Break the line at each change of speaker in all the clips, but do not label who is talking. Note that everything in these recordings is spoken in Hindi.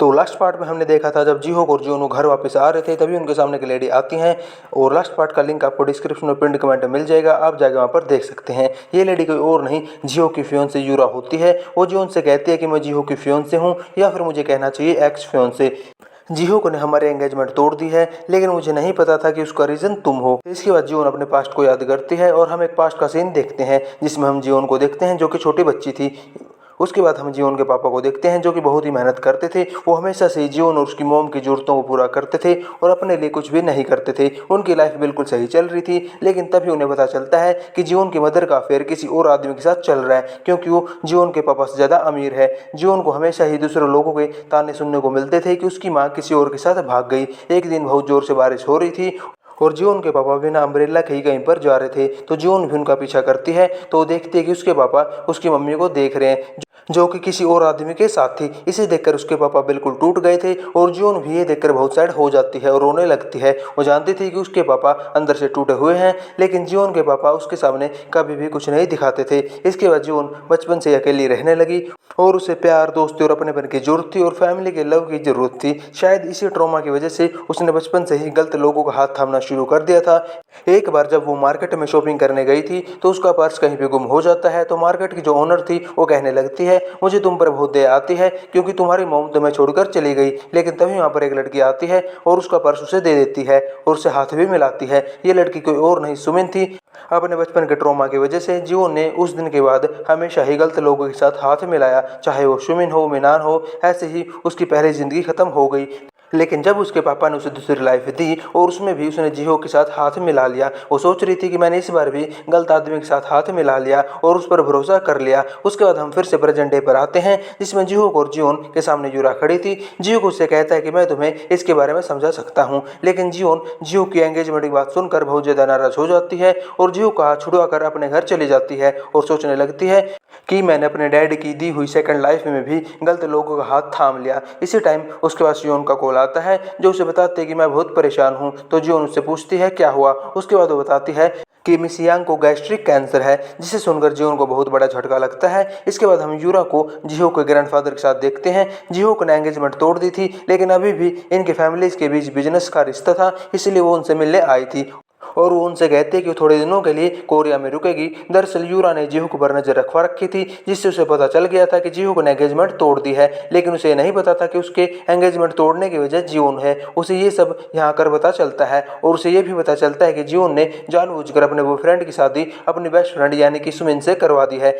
तो लास्ट पार्ट में हमने देखा था जब जीहोक और जियोन घर वापस आ रहे थे तभी उनके सामने एक लेडी आती हैं और लास्ट पार्ट का लिंक आपको डिस्क्रिप्शन में पिंड कमेंट में मिल जाएगा, आप जाके वहाँ पर देख सकते हैं। ये लेडी कोई और नहीं जिहो की फियोंसे यूरा होती है। वो जियोन से कहती है कि मैं जिहो की फियोंसे हूँ, या फिर मुझे कहना चाहिए एक्स फियोंसे। जिहोक ने हमारे एंगेजमेंट तोड़ दी है, लेकिन मुझे नहीं पता था कि उसका रीज़न तुम हो। इसके बाद जियोन अपने पास्ट को याद करती है और हम एक पास्ट का सीन देखते हैं जिसमें हम जियोन को देखते हैं जो कि छोटी बच्ची थी। उसके बाद हम जियोन के पापा को देखते हैं जो कि बहुत ही मेहनत करते थे। वो हमेशा से जियोन और उसकी मॉम की ज़रूरतों को पूरा करते थे और अपने लिए कुछ भी नहीं करते थे। उनकी लाइफ बिल्कुल सही चल रही थी, लेकिन तभी उन्हें पता चलता है कि जियोन की मदर का अफेयर किसी और आदमी के साथ चल रहा है, क्योंकि वो जियोन के पापा से ज़्यादा अमीर है। जियोन को हमेशा ही दूसरे लोगों के ताने सुनने को मिलते थे कि उसकी माँ किसी और के साथ भाग गई। एक दिन बहुत ज़ोर से बारिश हो रही थी और जियोन के पापा बिना अम्ब्रेला के ही कहीं पर जा रहे थे, तो जियोन भी उनका पीछा करती है। तो वो देखती है कि उसके पापा उसकी मम्मी को देख रहे हैं जो कि किसी और आदमी के साथ थी। इसे देखकर उसके पापा बिल्कुल टूट गए थे और जियोन भी ये देखकर बहुत सैड हो जाती है और रोने लगती है। वो जानती थी कि उसके पापा अंदर से टूटे हुए हैं, लेकिन जियोन के पापा उसके सामने कभी भी कुछ नहीं दिखाते थे। इसके बाद जियोन बचपन से अकेली रहने लगी और उसे प्यार, दोस्ती और अपनेपन की जरूरत थी और फैमिली के लव की जरूरत थी। शायद इसी ट्रॉमा की वजह से उसने बचपन से ही गलत लोगों का हाथ थामना शुरू कर दिया था। एक बार जब वो मार्केट में शॉपिंग करने गई थी तो उसका पर्स कहीं पे गुम हो जाता है। तो मार्केट की जो ओनर थी वो कहने लगती है, मुझे तुम पर बहुत दया आती है क्योंकि तुम्हारी मॉम तुम्हें छोड़कर चली गई। लेकिन तभी वहाँ पर एक लड़की आती है और उसका पर्स उसे दे देती है और उसे हाथ भी मिलाती है। ये लड़की कोई और नहीं सुमिन थी। अपने बचपन के ट्रॉमा की वजह से जियोन ने उस दिन के बाद हमेशा ही गलत लोगों के साथ हाथ मिलाया, चाहे वो सुमिन हो, मिनान हो। ऐसे ही उसकी पहली जिंदगी खत्म हो गई। लेकिन जब उसके पापा ने उसे दूसरी लाइफ दी और उसमें भी उसने जिहो के साथ हाथ मिला लिया, वो सोच रही थी कि मैंने इस बार भी गलत आदमी के साथ हाथ मिला लिया और उस पर भरोसा कर लिया। उसके बाद हम फिर से प्रेजेंट डे पर आते हैं जिसमें जिहो और जियोन के सामने यूरा खड़ी थी। जिहो उससे कहता है कि मैं तुम्हें इसके बारे में समझा सकता हूँ, लेकिन जिहो की एंगेजमेंट की बात सुनकर बहुत ज़्यादा नाराज हो जाती है और जिहो का हाथ छुड़वा कर अपने घर चली जाती है और सोचने लगती है कि मैंने अपने डैड की दी हुई सेकंड लाइफ में भी गलत लोगों का हाथ थाम लिया। इसी टाइम उसके पास जियोन का कॉल आता है जो उसे बताते हैं कि मैं बहुत परेशान हूँ। तो जियोन उससे पूछती है क्या हुआ। उसके बाद वो बताती है कि मिस यांग को गैस्ट्रिक कैंसर है, जिसे सुनकर जियोन को बहुत बड़ा झटका लगता है। इसके बाद हम यूरा को जिहो के ग्रैंडफादर के साथ देखते हैं। जिहो ने एंगेजमेंट तोड़ दी थी, लेकिन अभी भी इनके फैमिलीज के बीच बिजनेस का रिश्ता था, इसलिए वो उनसे मिलने आई थी और वो उनसे कहते हैं कि वो थोड़े दिनों के लिए कोरिया में रुकेगी। दरअसल यूरा ने जिहो पर नजर रखवा रखी थी, जिससे उसे पता चल गया था कि जिहो ने एंगेजमेंट तोड़ दी है, लेकिन उसे नहीं पता था कि उसके एंगेजमेंट तोड़ने की वजह जियोन है। उसे ये सब यहाँ कर पता चलता है और उसे ये भी पता चलता है कि जियोन ने जानबूझकर अपने बॉयफ्रेंड की शादी अपनी बेस्ट फ्रेंड यानी कि सुमिन से करवा दी है,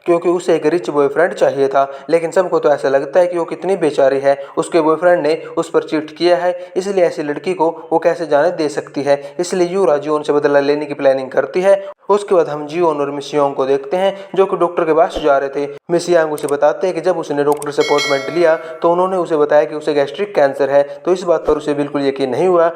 क्योंकि उसे एक रिच बॉयफ्रेंड चाहिए था। लेकिन सबको तो ऐसा लगता है कि वो कितनी बेचारी है, उसके बॉयफ्रेंड ने उस पर चीट किया है, इसलिए ऐसी लड़की को वो कैसे जाने दे सकती है। इसलिए यूरा जियोन से बदला लेने की प्लानिंग करती है। उसके बाद हम जियोन और मिस यांग को देखते हैं जो कि डॉक्टर के पास जा रहे थे। मिस यांग उसे बताते हैं कि जब उसने डॉक्टर से अपॉइंटमेंट लिया तो उन्होंने उसे बताया कि उसे गैस्ट्रिक कैंसर है। तो इस बात पर उसे बिल्कुल यकीन नहीं हुआ।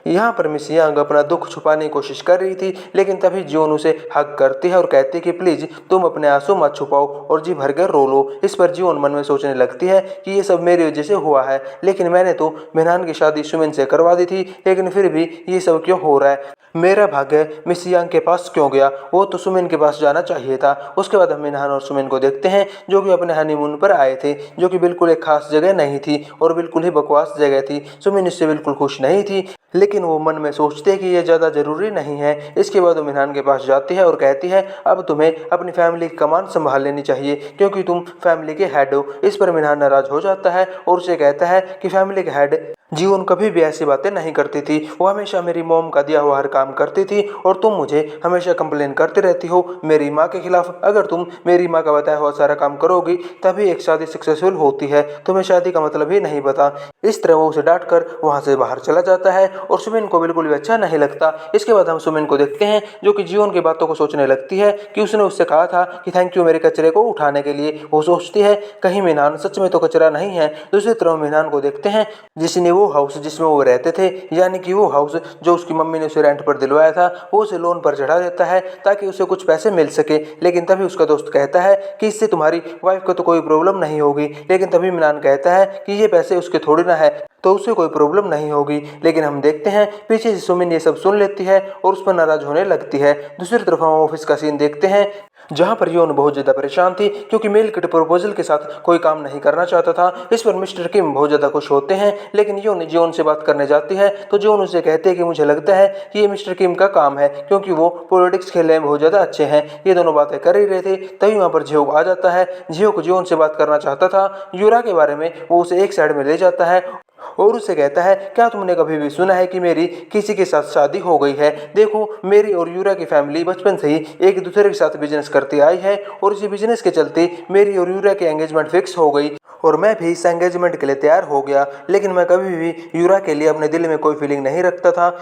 यहाँ पर मिस यांग अपना दुख छुपाने की कोशिश कर रही थी, लेकिन तभी जियोन उसे हक करती है और कहती है कि प्लीज तुम अपने आंसू मत छुपाओ और जी भर कर रो लो। इस पर जियोन मन में सोचने लगती है कि ये सब मेरी वजह से हुआ है, लेकिन मैंने तो मिनहान की शादी सुमिन से करवा दी थी, लेकिन फिर भी ये सब क्यों हो रहा है। मेरा भाग्य मिस यांग के पास क्यों गया, वो तो सुमिन के पास जाना चाहिए था। उसके बाद हम मिनहान और सुमिन को देखते हैं जो कि अपने हनीमून पर आए थे, जो कि बिल्कुल एक खास जगह नहीं थी और बिल्कुल ही बकवास जगह थी। सुमिन इससे बिल्कुल खुश नहीं थी, लेकिन वो मन में सोचते हैं कि ये ज़्यादा ज़रूरी नहीं है। इसके बाद वो मिनहान के पास जाती है और कहती है अब तुम्हें अपनी फैमिली की कमान संभाल लेनी चाहिए क्योंकि तुम फैमिली के हेड हो। इस पर मिनहान नाराज हो जाता है और उसे कहता है कि फैमिली के हेड जीवन कभी भी ऐसी बातें नहीं करती थी, वो हमेशा मेरी मॉम का दिया हुआ हर काम करती थी और तुम मुझे हमेशा कंप्लेन करती रहती हो मेरी माँ के खिलाफ। अगर तुम मेरी माँ का बताया हुआ सारा काम करोगी तभी एक शादी सक्सेसफुल होती है, तुम्हें शादी का मतलब ही नहीं पता। इस तरह वो उसे डांट कर वहाँ से बाहर चला जाता है और सुमिन को बिल्कुल भी अच्छा नहीं लगता। इसके बाद हम सुमिन को देखते हैं जो कि जीवन की बातों को सोचने लगती है कि उसने उससे कहा था कि थैंक यू मेरे कचरे को उठाने के लिए। वो सोचती है कहीं मिनहान सच में तो कचरा नहीं है। दूसरी तरफ मिनहान को देखते हैं जिसने वो हाउस जिसमें वो रहते थे यानी कि वो हाउस जो उसकी मम्मी ने उसे रेंट पर दिलवाया था वो उसे लोन पर चढ़ा देता है ताकि उसे कुछ पैसे मिल सके। लेकिन तभी उसका दोस्त कहता है कि इससे तुम्हारी वाइफ को तो कोई प्रॉब्लम नहीं होगी। लेकिन तभी मिनहान कहता है कि ये पैसे उसके थोड़ी ना है। तो उसे कोई प्रॉब्लम नहीं होगी। लेकिन हम देखते हैं पीछे से सुमिन ये सब सुन लेती है और उस पर नाराज होने लगती है। दूसरी तरफ हम ऑफिस का सीन देखते हैं जहां पर योन बहुत ज्यादा परेशान थी क्योंकि मेल किट प्रपोजल के साथ कोई काम नहीं करना चाहता था। इस पर मिस्टर किम बहुत ज्यादा खुश होते हैं, लेकिन योन जोन से बात करने जाती है तो जोन उसे कहते हैं कि मुझे लगता है कि ये मिस्टर किम का काम है क्योंकि वो पॉलिटिक्स खेलने में बहुत ज्यादा अच्छे हैं। ये दोनों बातें कर ही रहे थे तभी वहां पर जिहोक आ जाता है। जिहोक जोन से बात करना चाहता था यूरा के बारे में, वो उसे एक साइड में ले जाता है और उससे कहता है क्या तुमने कभी भी सुना है कि मेरी किसी के साथ शादी हो गई है? देखो मेरी और यूरा की फैमिली बचपन से ही एक दूसरे के साथ बिजनेस करती आई है और इसी बिजनेस के चलते मेरी और यूरा की एंगेजमेंट फिक्स हो गई और मैं भी इस एंगेजमेंट के लिए तैयार हो गया। लेकिन मैं कभी भी यूरा के लिए अपने दिल में कोई फीलिंग नहीं रखता था,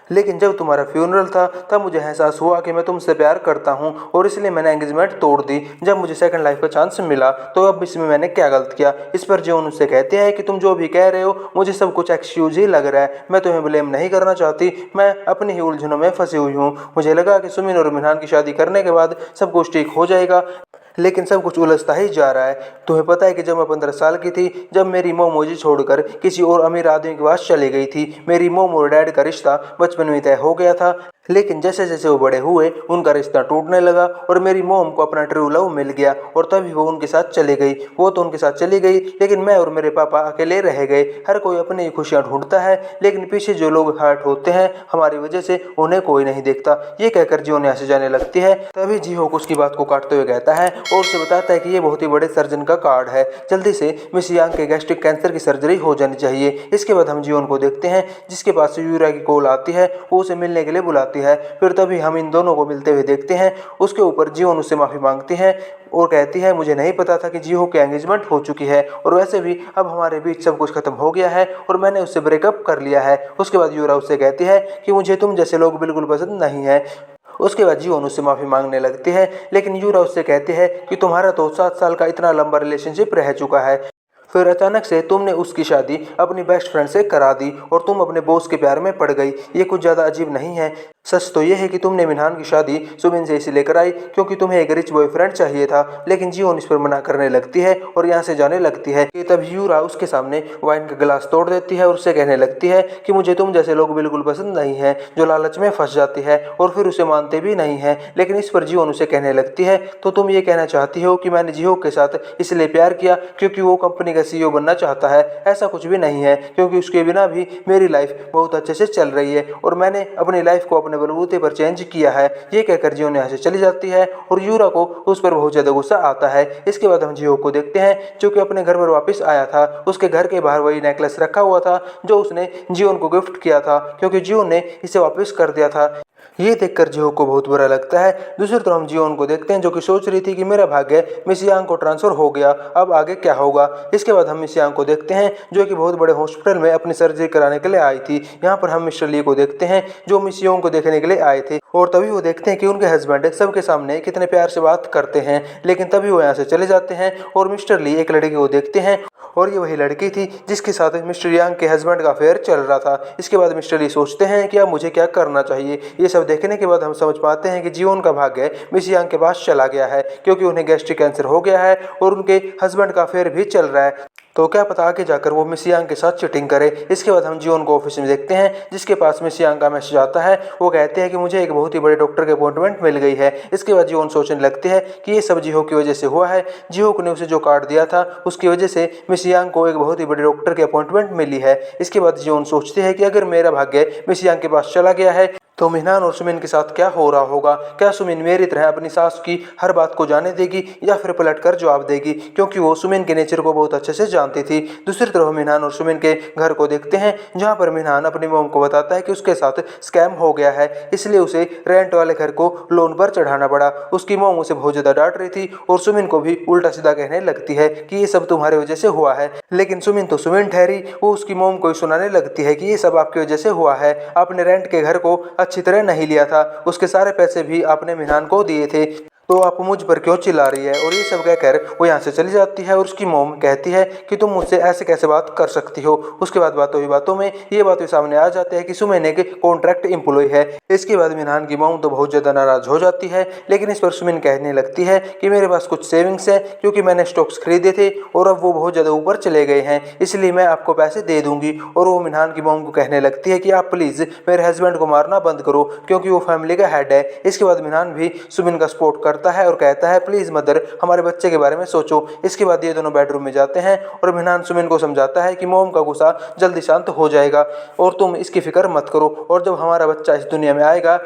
लेकिन जब तुम्हारा फ्यूनरल था तब मुझे एहसास हुआ कि मैं तुमसे प्यार करता हूँ और इसलिए मैंने एंगेजमेंट तोड़ दी। जब मुझे सेकंड लाइफ का चांस मिला तो अब इसमें मैंने क्या गलत किया? इस पर जोन उससे कहते हैं कि तुम जो भी कह रहे हो मुझे सब कुछ एक्सक्यूज ही लग रहा है, मैं तुम्हें ब्लेम नहीं करना चाहती, मैं अपनी ही उलझनों में फंसी हुई हूँ। मुझे लगा कि सुमिन और मिनहान की शादी करने के बाद सब कुछ ठीक हो जाएगा, लेकिन सब कुछ उलझता ही जा रहा है। तुम्हें पता है कि जब मैं 15 साल की थी जब मेरी मॉम मुझे छोड़कर किसी और अमीर आदमी के पास चली गई थी। मेरी मॉम और डैड का रिश्ता बचपन में तय हो गया था, लेकिन जैसे जैसे वो बड़े हुए उनका रिश्ता टूटने लगा और मेरी मॉम को अपना ट्रू लव मिल गया और तभी वो उनके साथ चली गई। वो तो उनके साथ चली गई लेकिन मैं और मेरे पापा अकेले रह गए। हर कोई अपनी खुशियां ढूंढता है लेकिन पीछे जो लोग हर्ट होते हैं हमारी वजह से उन्हें कोई नहीं देखता। ये कहकर जियो यहाँ से जाने लगती है। तभी जिहोक उसकी बात को काटते हुए कहता है और उसे बताता है कि ये बहुत ही बड़े सर्जन का कार्ड है, जल्दी से मिस यांग के गैस्ट्रिक कैंसर की सर्जरी हो जानी चाहिए। इसके बाद हम जियोन को देखते हैं जिसके पास से यूरा की कॉल आती है, वो उसे मिलने के लिए बुलाती है। फिर तभी हम इन दोनों को मिलते हुए देखते हैं। उसके ऊपर जियोन उससे माफी मांगती है और कहती है मुझे नहीं पता था कि जिहो की एंगेजमेंट हो चुकी है और वैसे भी अब हमारे बीच सब कुछ खत्म हो गया है और मैंने उससे ब्रेकअप कर लिया है। उसके बाद यूरा उससे कहती है कि मुझे तुम जैसे लोग बिल्कुल पसंद नहीं है। उसके बाद जियोन उससे माफी मांगने लगती है, लेकिन यूरा उससे कहती है कि तुम्हारा तो 7 साल का इतना लंबा रिलेशनशिप रह चुका है, फिर अचानक से तुमने उसकी शादी अपनी बेस्ट फ्रेंड से करा दी और तुम अपने बॉस के प्यार में पड़ गई। ये कुछ ज़्यादा अजीब नहीं है? सच तो ये है कि तुमने मिनहान की शादी सुमिन से इसलिए कराई क्योंकि तुम्हें एक रिच बॉयफ्रेंड चाहिए था, लेकिन जियोन इस पर मना करने लगती है और यहाँ से जाने लगती है कि तब यूरा उसके सामने वाइन का गिलास तोड़ देती है और उससे कहने लगती है कि मुझे तुम जैसे लोग बिल्कुल पसंद नहीं है जो लालच में फंस जाती है और फिर उसे मानते भी नहीं है। लेकिन इस पर जियोन उसे कहने लगती है तो तुम ये कहना चाहती हो कि मैंने जिहो के साथ इसलिए प्यार किया क्योंकि वो कंपनी का सीईओ बनना चाहता है? ऐसा कुछ भी नहीं है, क्योंकि उसके बिना भी मेरी लाइफ बहुत अच्छे से चल रही है और मैंने अपनी लाइफ को अपने बलबूते पर चेंज किया है। ये कहकर जियो यहाँ से चली जाती है और यूरा को उस पर बहुत ज्यादा गुस्सा आता है। इसके बाद हम जियो को देखते हैं जो कि अपने घर पर वापस आया था। उसके घर के बाहर वही नेकलेस रखा हुआ था जो उसने जियोन को गिफ्ट किया था क्योंकि जियोन ने इसे वापस कर दिया था। ये देखकर जिहो को बहुत बुरा लगता है। दूसरी तरफ हम जियोन को देखते हैं जो कि सोच रही थी कि मेरा भाग्य मिस यांग को ट्रांसफर हो गया, अब आगे क्या होगा। इसके बाद हम मिस यांग को देखते हैं जो कि बहुत बड़े हॉस्पिटल में अपनी सर्जरी कराने के लिए आई थी। यहाँ पर हम मिस्टर ली को देखते हैं जो मिस योंग को देखने के लिए आए थे और तभी वो देखते हैं कि उनके हस्बैंड सबके सामने कितने प्यार से बात करते हैं, लेकिन तभी वो यहाँ से चले जाते हैं और मिस्टर ली एक लड़की को देखते हैं और ये वही लड़की थी जिसके साथ मिस्टर यांग के हस्बैंड का अफेयर चल रहा था। इसके बाद मिस्टर ली सोचते हैं कि अब मुझे क्या करना चाहिए। ये सब देखने के बाद हम समझ पाते हैं कि जियोन का भाग्य मिस यांग के पास चला गया है क्योंकि उन्हें गैस्ट्रिक कैंसर हो गया है और उनके हस्बैंड का अफेयर भी चल रहा है, तो क्या पता आगे जाकर वो मिस यांग के साथ चीटिंग करे। इसके बाद हम जियोन को ऑफिस में देखते हैं जिसके पास मिस यांग का मैसेज आता है। वो कहते हैं कि मुझे एक बहुत ही बड़े डॉक्टर की अपॉइंटमेंट मिल गई है। इसके बाद जियोन सोचने लगती है कि ये सब जिहो की वजह से हुआ है। जिहो ने उसे जो कार्ड दिया था उसकी वजह से मिस यांग को एक बहुत ही बड़े डॉक्टर की अपॉइंटमेंट मिली है। इसके बाद जियोन सोचती है कि अगर मेरा भाग्य मिस यांग के पास चला गया है तो मिनहान और सुमिन के साथ क्या हो रहा होगा। क्या सुमिन मेरी तरह अपनी सास की हर बात को जाने देगी या फिर पलटकर जवाब देगी, क्योंकि वो सुमिन के नेचर को बहुत अच्छे से जानती थी। दूसरी तरफ मिनहान और सुमिन के घर को देखते हैं जहां पर मिनहान अपनी मॉम को बताता है कि उसके साथ स्कैम हो गया है, इसलिए उसे रेंट वाले घर को लोन पर चढ़ाना पड़ा। उसकी मॉम उसे बहुत ज्यादा डांट रही थी और सुमिन को भी उल्टा सीधा कहने लगती है कि ये सब तुम्हारी वजह से हुआ है। लेकिन सुमिन तो सुमिन ठहरी, वो उसकी मॉम को सुनाने लगती है कि ये सब आपकी वजह से हुआ है। आपने रेंट के घर को अच्छी तरह नहीं लिया था, उसके सारे पैसे भी आपने मिनहान को दिए थे, तो आप मुझ पर क्यों चिल्ला रही है। और ये सब कहकर वो यहाँ से चली जाती है और उसकी मॉम कहती है कि तुम मुझसे ऐसे कैसे बात कर सकती हो। उसके बाद बातों ही बातों में ये बातें सामने आ जाती है कि सुमन एक कॉन्ट्रैक्ट एम्प्लॉय है। इसके बाद मिनहान की मॉम तो बहुत ज़्यादा नाराज हो जाती है, लेकिन इस पर सुमन कहने लगती है कि मेरे पास कुछ सेविंग्स है क्योंकि मैंने स्टॉक्स खरीदे थे और अब वो बहुत ज़्यादा ऊपर चले गए हैं, इसलिए मैं आपको पैसे दे दूंगी। और वो मिनहान की मॉम को कहने लगती है कि आप प्लीज़ मेरे हस्बैंड को मारना बंद करो क्योंकि वो फैमिली का हेड है। इसके बाद मिनहान भी सुमन का सपोर्ट करता है और कहता है प्लीज़ मदर हमारे बच्चे के बारे में सोचो। इसके बाद ये दोनों बेडरूम में जाते हैं और मिनहान सुमन को समझाता है कि मॉम का गुस्सा जल्दी शांत हो जाएगा और तुम इसकी फिक्र मत करो, और जब हमारा बच्चा इस दुनिया में आएगा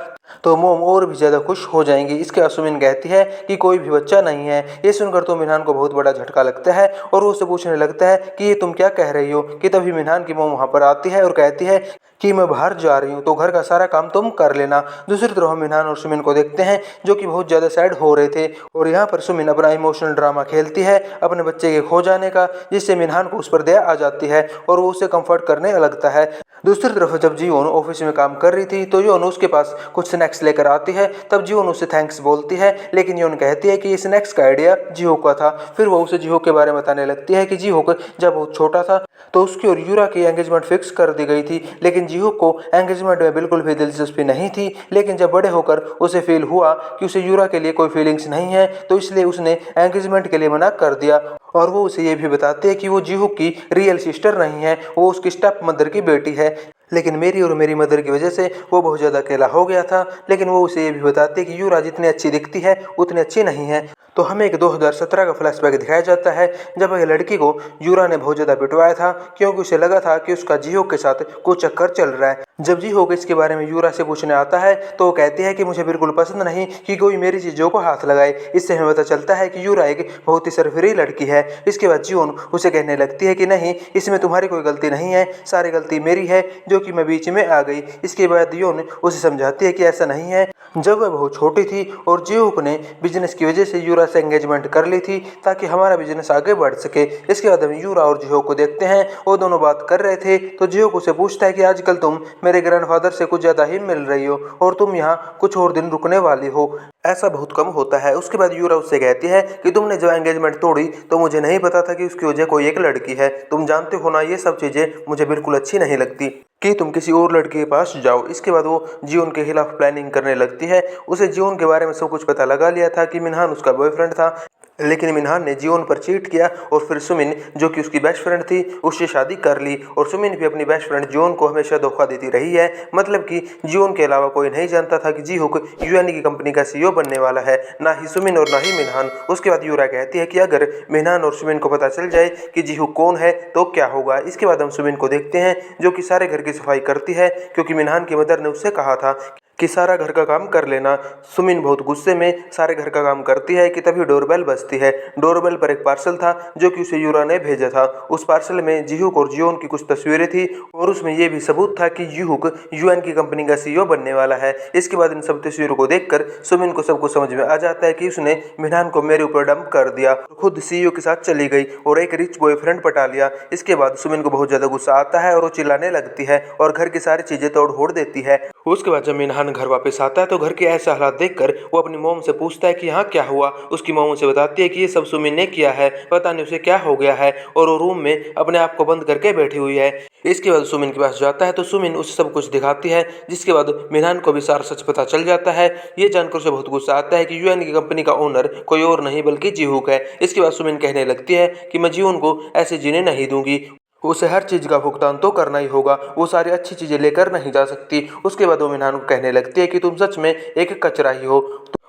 तो मोम और भी ज़्यादा खुश हो जाएंगी। इसके बाद सुमिन कहती है कि कोई भी बच्चा नहीं है। ये सुनकर तो मिनहान को बहुत बड़ा झटका लगता है और वो उससे पूछने लगता है कि ये तुम क्या कह रही हो। कि तभी मिनहान की मोम वहाँ पर आती है और कहती है कि मैं बाहर जा रही हूँ तो घर का सारा काम तुम कर लेना। दूसरी तरफ हम मिनहान और सुमिन को देखते हैं जो कि बहुत ज़्यादा सैड हो रहे थे, और यहाँ पर सुमिन अपना इमोशनल ड्रामा खेलती है अपने बच्चे के खो जाने का, जिससे मिनहान को उस पर दया आ जाती है और वो उसे कंफर्ट करने लगता है। दूसरी तरफ जब जीवन ऑफिस में काम कर रही थी तो योन उसके पास कुछ स्नैक्स लेकर आती है। तब जीवन उसे थैंक्स बोलती है, लेकिन योन कहती है कि ये स्नैक्स का आइडिया जीहो का था। फिर वो उसे जीहो के बारे में बताने लगती है कि जीहो जब बहुत छोटा था तो उसकी और यूरा की एंगेजमेंट फिक्स कर दी गई थी, लेकिन जीहो को एंगेजमेंट में बिल्कुल भी दिलचस्पी नहीं थी। लेकिन जब बड़े होकर उसे फील हुआ कि उसे यूरा के लिए कोई फीलिंग्स नहीं है तो इसलिए उसने एंगेजमेंट के लिए मना कर दिया। और वो उसे ये भी बताते हैं कि वो जीहो की रियल सिस्टर नहीं है, वो उसकी स्टेप मदर की बेटी है, लेकिन मेरी और मेरी मदर की वजह से वो बहुत ज़्यादा अकेला हो गया था। लेकिन वो उसे ये भी बताते हैं कि यूरा जितनी अच्छी दिखती है उतनी अच्छी नहीं है। तो हमें एक 2017 का फ्लैशबैक दिखाया जाता है जब एक लड़की को यूरा ने बहुत ज़्यादा पिटवाया था क्योंकि उसे लगा था कि उसका जीहो के साथ कुछ चक्कर चल रहा है। जब जीहो इसके बारे में यूरा से पूछने आता है तो वो कहती है कि मुझे बिल्कुल पसंद नहीं कि कोई मेरी चीज़ों को हाथ लगाए। इससे हमें पता चलता है कि यूरा एक बहुत ही सरफरी लड़की है। इसके बाद जीवन उसे कहने लगती है कि नहीं, इसमें तुम्हारी कोई गलती नहीं है, सारी गलती मेरी है जो कि मैं बीच में आ गई। इसके बाद योन उसे समझाती है कि ऐसा नहीं है। जब वह बहुत छोटी थी और जीहोक ने बिजनेस की वजह से यूरा से एंगेजमेंट कर ली थी ताकि हमारा बिजनेस आगे बढ़ सके। इसके बाद हम यूरा और जीहोक को देखते हैं, वो दोनों बात कर रहे थे तो जीहोक उसे पूछता है कि आजकल तुम मेरे ग्रैंडफादर से कुछ ज़्यादा ही मिल रही हो और तुम यहाँ कुछ और दिन रुकने वाली हो, ऐसा बहुत कम होता है। उसके बाद यूरा उससे कहती है कि तुमने जब एंगेजमेंट तोड़ी तो मुझे नहीं पता था कि उसकी वजह कोई एक लड़की है। तुम जानते हो ना, ये सब चीज़ें मुझे बिल्कुल अच्छी नहीं लगती कि तुम किसी और लड़के के पास जाओ। इसके बाद वो जीवन के खिलाफ प्लानिंग करने लगती है। उसे जीवन के बारे में सब कुछ पता लगा लिया था कि मिनहान उसका बॉयफ्रेंड था, लेकिन मिनहान ने जीवन पर चीट किया और फिर सुमिन जो कि उसकी बेस्ट फ्रेंड थी उससे शादी कर ली। और सुमिन भी अपनी बेस्ट फ्रेंड जीवन को हमेशा धोखा देती रही है, मतलब कि जीवन के अलावा कोई नहीं जानता था कि जीहुक यूएन की कंपनी का सीईओ बनने वाला है, ना ही सुमिन और ना ही मिनहान। उसके बाद यूरा कहती है कि अगर मिनहान और सुमिन को पता चल जाए कि जीहुक कौन है तो क्या होगा। इसके बाद हम सुमिन को देखते हैं जो कि सारे घर की सफाई करती है क्योंकि मिनहान की मदर ने उससे कहा था कि सारा घर का काम कर लेना। सुमिन बहुत गुस्से में सारे घर का काम करती है कि तभी डोरबेल बजती है। डोरबेल पर एक पार्सल था जो कि उसे यूरा ने भेजा था। उस पार्सल में जीहुक और जियोन की कुछ तस्वीरें थी और उसमें यह भी सबूत था कि जीहुक यूएन की कंपनी का सीईओ बनने वाला है। इसके बाद इन सब तस्वीरों को देखकर सुमिन को सब कुछ समझ में आ जाता है कि उसने मिनहान को मेरे ऊपर डंप कर दिया, खुद सीईओ के साथ चली गई और एक रिच बॉयफ्रेंड पटा लिया। इसके बाद सुमिन को बहुत ज्यादा गुस्सा आता है और वो चिल्लाने लगती है और घर की सारी चीजें तोड़ फोड़ देती है। उसके बाद जब मिनहान घर वापस आता है तो घर के ऐसे हालात देखकर वो अपनी मोम से पूछता है कि यहाँ क्या हुआ। उसकी मोम उसे बताती है कि ये सब सुमिन ने किया है, पता नहीं उसे क्या हो गया है, और वो रूम में अपने आप को बंद करके बैठी हुई है। इसके बाद सुमिन के पास जाता है तो सुमिन उसे सब कुछ दिखाती है, जिसके बाद मिनहान को भी सारा सच पता चल जाता है। ये जानकर उसे बहुत गुस्सा आता है कि यूएन की कंपनी का ओनर कोई और नहीं बल्कि जीहुक है। इसके बाद सुमिन कहने लगती है कि मैं जीवन को ऐसे जीने नहीं दूंगी, उसे हर चीज़ का भुगतान तो करना ही होगा, वो सारी अच्छी चीज़ें लेकर नहीं जा सकती। उसके बाद वो मिनहान को कहने लगती है कि तुम सच में एक कचरा ही हो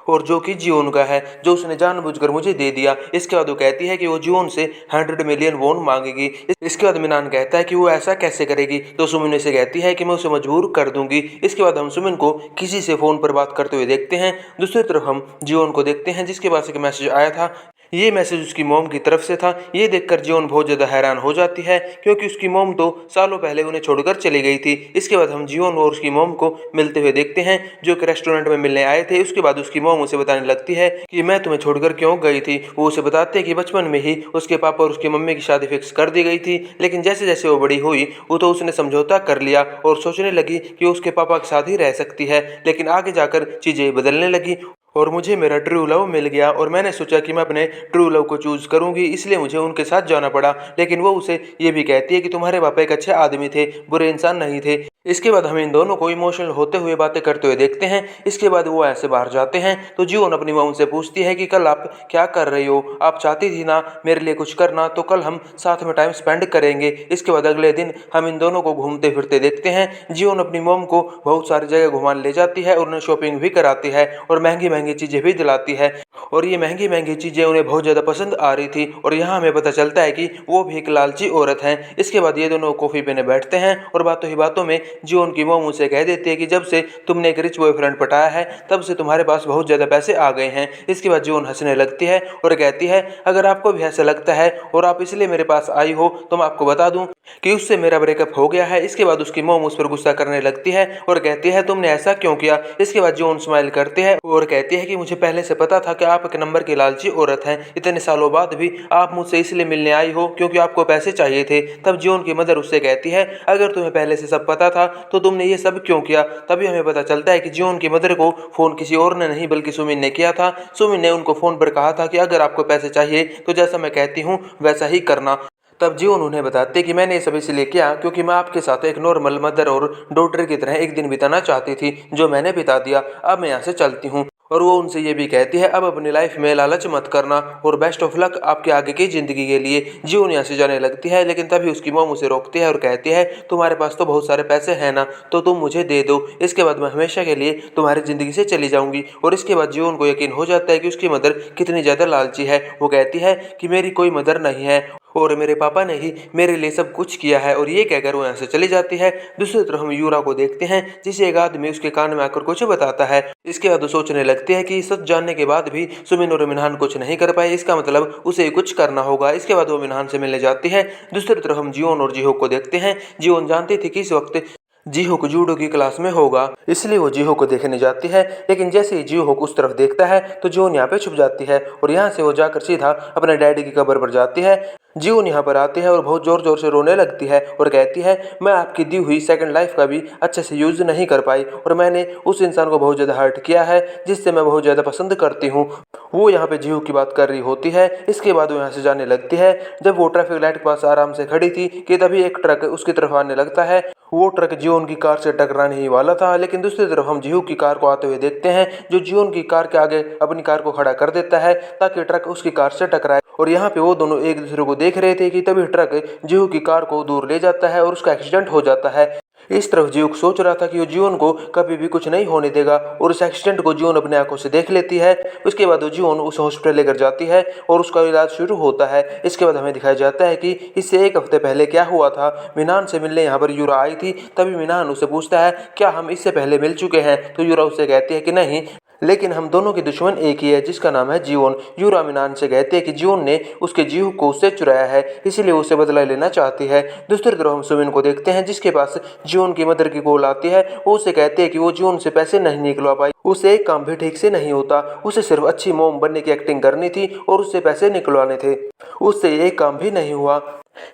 और जो कि जीवन का है, जो उसने जानबूझकर मुझे दे दिया। इसके बाद वो कहती है कि वो जीवन से 100 मिलियन वोन मांगेगी। इसके बाद मिनहान कहता है कि वो ऐसा कैसे करेगी, तो सुमिन से कहती है कि मैं उसे मजबूर कर दूंगी। इसके बाद हम सुमिन को किसी से फ़ोन पर बात करते हुए देखते हैं। दूसरी तरफ हम जीवन को देखते हैं जिसके पास एक मैसेज आया था। ये मैसेज उसकी मॉम की तरफ से था। ये देखकर जीवन बहुत ज़्यादा हैरान हो जाती है क्योंकि उसकी मॉम तो सालों पहले उन्हें छोड़कर चली गई थी। इसके बाद हम जीवन और उसकी मॉम को मिलते हुए देखते हैं जो कि रेस्टोरेंट में मिलने आए थे। उसके बाद उसकी मॉम उसे बताने लगती है कि मैं तुम्हें छोड़कर क्यों गई थी। वो उसे बताते हैं कि बचपन में ही उसके पापा और उसकी मम्मी की शादी फिक्स कर दी गई थी, लेकिन जैसे जैसे वो बड़ी हुई वो तो उसने समझौता कर लिया और सोचने लगी कि उसके पापा के साथ ही रह सकती है, लेकिन आगे जाकर चीज़ें बदलने लगी और मुझे मेरा ट्रू लव मिल गया और मैंने सोचा कि मैं अपने ट्रू लव को चूज़ करूँगी, इसलिए मुझे उनके साथ जाना पड़ा। लेकिन वो उसे ये भी कहती है कि तुम्हारे पापा एक अच्छे आदमी थे, बुरे इंसान नहीं थे। इसके बाद हम इन दोनों को इमोशनल होते हुए बातें करते हुए देखते हैं। इसके बाद वो ऐसे बाहर जाते हैं तो जीवन अपनी मॉम से पूछती है कि कल आप क्या कर रही हो, आप चाहती थी ना मेरे लिए कुछ करना, तो कल हम साथ में टाइम स्पेंड करेंगे। इसके बाद अगले दिन हम इन दोनों को घूमते फिरते देखते हैं। जीवन अपनी मॉम को बहुत सारी जगह घुमाने ले जाती है और उन्हें शॉपिंग भी कराती है और महंगी महंगी चीज़ें भी दिलाती है। और ये महंगी महंगी चीज़ें उन्हें बहुत ज़्यादा पसंद आ रही थी और यहाँ हमें पता चलता है कि वो भी एक लालची औरत है। इसके बाद ये दोनों कॉफ़ी पीने बैठते हैं और बातों ही बातों में जीवन की मॉम उसे कह देती है कि जब से तुमने एक रिच बॉयफ्रेंड पटाया है तब से तुम्हारे पास बहुत ज़्यादा पैसे आ गए हैं। इसके बाद जीवन हंसने लगती है और कहती है अगर आपको भी ऐसा लगता है और आप इसलिए मेरे पास आई हो तो मैं आपको बता दूं कि उससे मेरा ब्रेकअप हो गया है। इसके बाद उसकी मॉम उस पर गुस्सा करने लगती है और कहती है तुमने ऐसा क्यों किया। इसके बाद जीवन स्माइल करती है और कहती है कि मुझे पहले से पता था कि आप एक नंबर की लालची औरत हैं। इतने सालों बाद भी आप मुझसे इसलिए मिलने आई हो क्योंकि आपको पैसे चाहिए थे। तब जीवन की मदर उससे कहती है अगर तुम्हें पहले से सब पता था तो तुमने ये सब क्यों किया। तभी हमें पता चलता है कि जीवन की मदर को फोन किसी और ने नहीं बल्कि सुमिन ने किया था। सुमिन ने उनको फोन पर कहा था कि अगर आपको पैसे चाहिए तो जैसा मैं कहती हूँ वैसा ही करना। तब जीवन उन्हें बताते कि मैंने ये सब इसलिए किया क्योंकि मैं आपके साथ एक नॉर्मल मदर और डॉटर की तरह एक दिन बिताना चाहती थी, जो मैंने बिता दिया। अब मैं यहाँ से चलती हूँ। और वो उनसे ये भी कहती है अब अपनी लाइफ में लालच मत करना और बेस्ट ऑफ लक आपके आगे की ज़िंदगी के लिए। जीवन यहाँ से जाने लगती है लेकिन तभी उसकी मॉम उसे रोकती है और कहती है तुम्हारे पास तो बहुत सारे पैसे हैं ना, तो तुम मुझे दे दो, इसके बाद मैं हमेशा के लिए तुम्हारी ज़िंदगी से चली जाऊंगी। और इसके बाद जीवन को यकीन हो जाता है कि उसकी मदर कितनी ज़्यादा लालची है। वो कहती है कि मेरी कोई मदर नहीं है और मेरे पापा ने ही मेरे लिए सब कुछ किया है। और ये कहकर वो यहाँ से चली जाती है। दूसरी तरफ हम यूरा को देखते हैं जिसे एक आदमी उसके कान में आकर कुछ बताता है। इसके बाद वो सोचने लगती है कि सच जानने के बाद भी सुमिन और मिनहान कुछ नहीं कर पाए, इसका मतलब उसे कुछ करना होगा। इसके बाद वो मिनहान से मिलने जाती है। दूसरी तरफ हम जीवन और जीहो को देखते हैं। जीवन जानती थी कि इस वक्त जीहोक जूडो की क्लास में होगा, इसलिए वो जीहो को देखने जाती है। लेकिन जैसे ही जीहोक उस तरफ देखता है तो जीवन यहाँ पे छुप जाती है और यहाँ से वो जाकर सीधा अपने डैडी की कब्र पर जाती है। जीवन यहाँ पर आती है और बहुत जोर जोर से रोने लगती है और कहती है मैं आपकी दी हुई सेकंड लाइफ का भी अच्छे से यूज नहीं कर पाई और मैंने उस इंसान को बहुत ज़्यादा हर्ट किया है जिससे मैं बहुत ज़्यादा पसंद करती हूँ। वो यहाँ पे जीहू की बात कर रही होती है। इसके बाद वो यहाँ से जाने लगती है। जब वो ट्रैफिक लाइट के पास आराम से खड़ी थी कि तभी एक ट्रक उसकी तरफ आने लगता है। वो ट्रक जीवन की कार से टकराने ही वाला था, लेकिन दूसरी तरफ हम जीहू की कार को आते हुए देखते हैं जो जीवन की कार के आगे अपनी कार को खड़ा कर देता है ताकि ट्रक उसकी कार से टकराए। और यहाँ पे वो दोनों एक दूसरे को देख रहे थे कि तभी ट्रक जीहू की कार को दूर ले जाता है और उसका एक्सीडेंट हो जाता है। इस तरफ जीवन सोच रहा था कि वो जीवन को कभी भी कुछ नहीं होने देगा और उस एक्सीडेंट को जीवन अपने आंखों से देख लेती है। उसके बाद वो जीवन उस हॉस्पिटल लेकर जाती है और उसका इलाज शुरू होता है। इसके बाद हमें दिखाया जाता है कि इससे एक हफ्ते पहले क्या हुआ था। मिनान से मिलने यहाँ पर यूरा आई थी। तभी मिनान उसे पूछता है क्या हम इससे पहले मिल चुके हैं, तो यूरा उससे कहती है कि नहीं, लेकिन हम दोनों के दुश्मन एक ही है जिसका नाम है जीवन। यूरा मिनान से कहते हैं कि जीवन ने उसके जीव को उससे चुराया है, इसीलिए उसे बदला लेना चाहती है। दूसरी तरफ हम सुमिन को देखते हैं जिसके पास जीवन की मदर की कॉल आती है। वो उसे कहते हैं कि वो जीवन से पैसे नहीं निकलवा पाई, उसे एक काम भी ठीक से नहीं होता, उसे सिर्फ अच्छी मोम बनने की एक्टिंग करनी थी और उससे पैसे निकलवाने थे, उससे एक काम भी नहीं हुआ।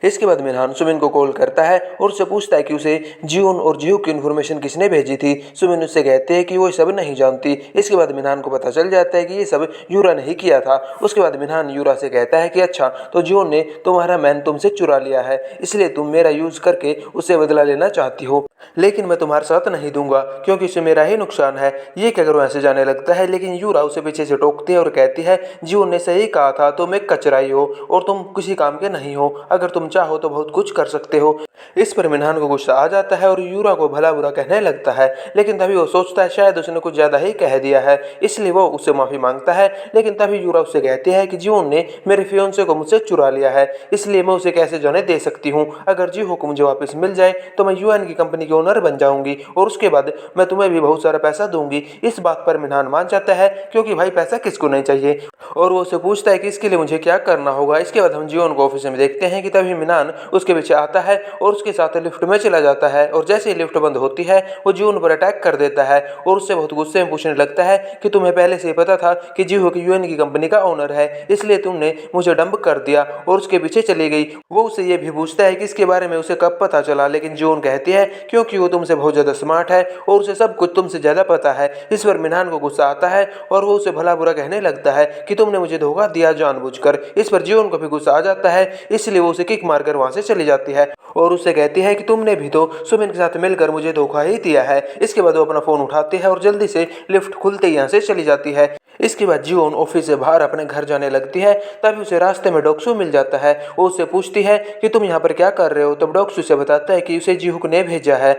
इसके बाद मिनहान सुमिन को कॉल करता है और उससे पूछता है कि उसे जीवन और जीहू की इन्फॉर्मेशन किसने भेजी थी। सुमिन उससे कहते हैं कि वो सब नहीं जानती। इसके बाद मिनहान को पता चल जाता है कि ये सब यूरा ने ही किया था। उसके बाद मिनहान यूरा से कहता है कि अच्छा, तो जीवन ने तुम्हारा मैन तुमसे चुरा लिया है, इसलिए तुम मेरा यूज करके उससे बदला लेना चाहती हो, लेकिन मैं तुम्हारे साथ नहीं दूंगा क्योंकि इससे मेरा ही नुकसान है। ये कहकर वो ऐसे जाने लगता है, लेकिन यूरा उसे पीछे से टोकती है और कहती है जीवन ने सही कहा था, तुम एक कचराई हो और तुम किसी काम के नहीं हो, अगर तुम चाहो तो बहुत कुछ कर सकते हो। इस पर मिनहान को गुस्सा आ जाता है और यूरा को भला बुरा कहने लगता है, लेकिन तभी वो सोचता है शायद उसने कुछ ज्यादा ही कह दिया है, इसलिए वो उससे माफी मांगता है। लेकिन तभी यूरा उससे कहती है कि जीवन ने मेरे फियोंसे को मुझसे चुरा लिया है, इसलिए मैं उसे कैसे जाने दे सकती हूँ। अगर जीहो को मुझे वापस मिल जाए तो मैं यूएन की कंपनी के ओनर बन जाऊंगी और उसके बाद मैं तुम्हें भी बहुत सारा पैसा दूंगी। इस बात पर मिनहान मान जाता है क्योंकि भाई पैसा किसको नहीं चाहिए, और वो उसे पूछता है कि इसके लिए मुझे क्या करना होगा। इसके बाद हम जीवन को ऑफिस में देखते हैं कि तभी मिनान उसके पीछे आता है और उसके साथ लिफ्ट में चला जाता है। और जैसे ही लिफ्ट बंद होती है वो जीवन पर अटैक कर देता है और उससे बहुत गुस्से में पूछने लगता है कि तुम्हें पहले से ही पता था कि जीहो की यूएन की कंपनी का ओनर है, इसलिए तुमने मुझे डंप कर दिया और उसके पीछे चली गई। वो उससे ये भी पूछता है कि इसके बारे में उसे कब पता चला, लेकिन जीवन कहती है क्योंकि वो तुमसे बहुत ज्यादा स्मार्ट है और उसे सब कुछ तुमसे ज्यादा पता है। इस पर मिनान को गुस्सा आता है और वो उसे भला बुरा कहने लगता है कि तुमने मुझे धोखा दिया जानबूझकर। इस पर जीवन को भी गुस्सा आ जाता है, इसलिए वो उसे किक मारकर वहां से चली जाती है और उससे कहती है कि तुमने भी तो सुमिन के साथ मिलकर मुझे धोखा ही दिया है। इसके बाद वो अपना फोन उठाती है और जल्दी से लिफ्ट खुलते ही यहाँ से चली जाती है। इसके बाद जीवन ऑफिस से बाहर अपने घर जाने लगती है, तभी उसे रास्ते में डॉक्सू मिल जाता है। वो उससे पूछती है कि तुम यहाँ पर क्या कर रहे हो। तब डॉक्सू से बताता है कि उसे जीहुक ने भेजा है।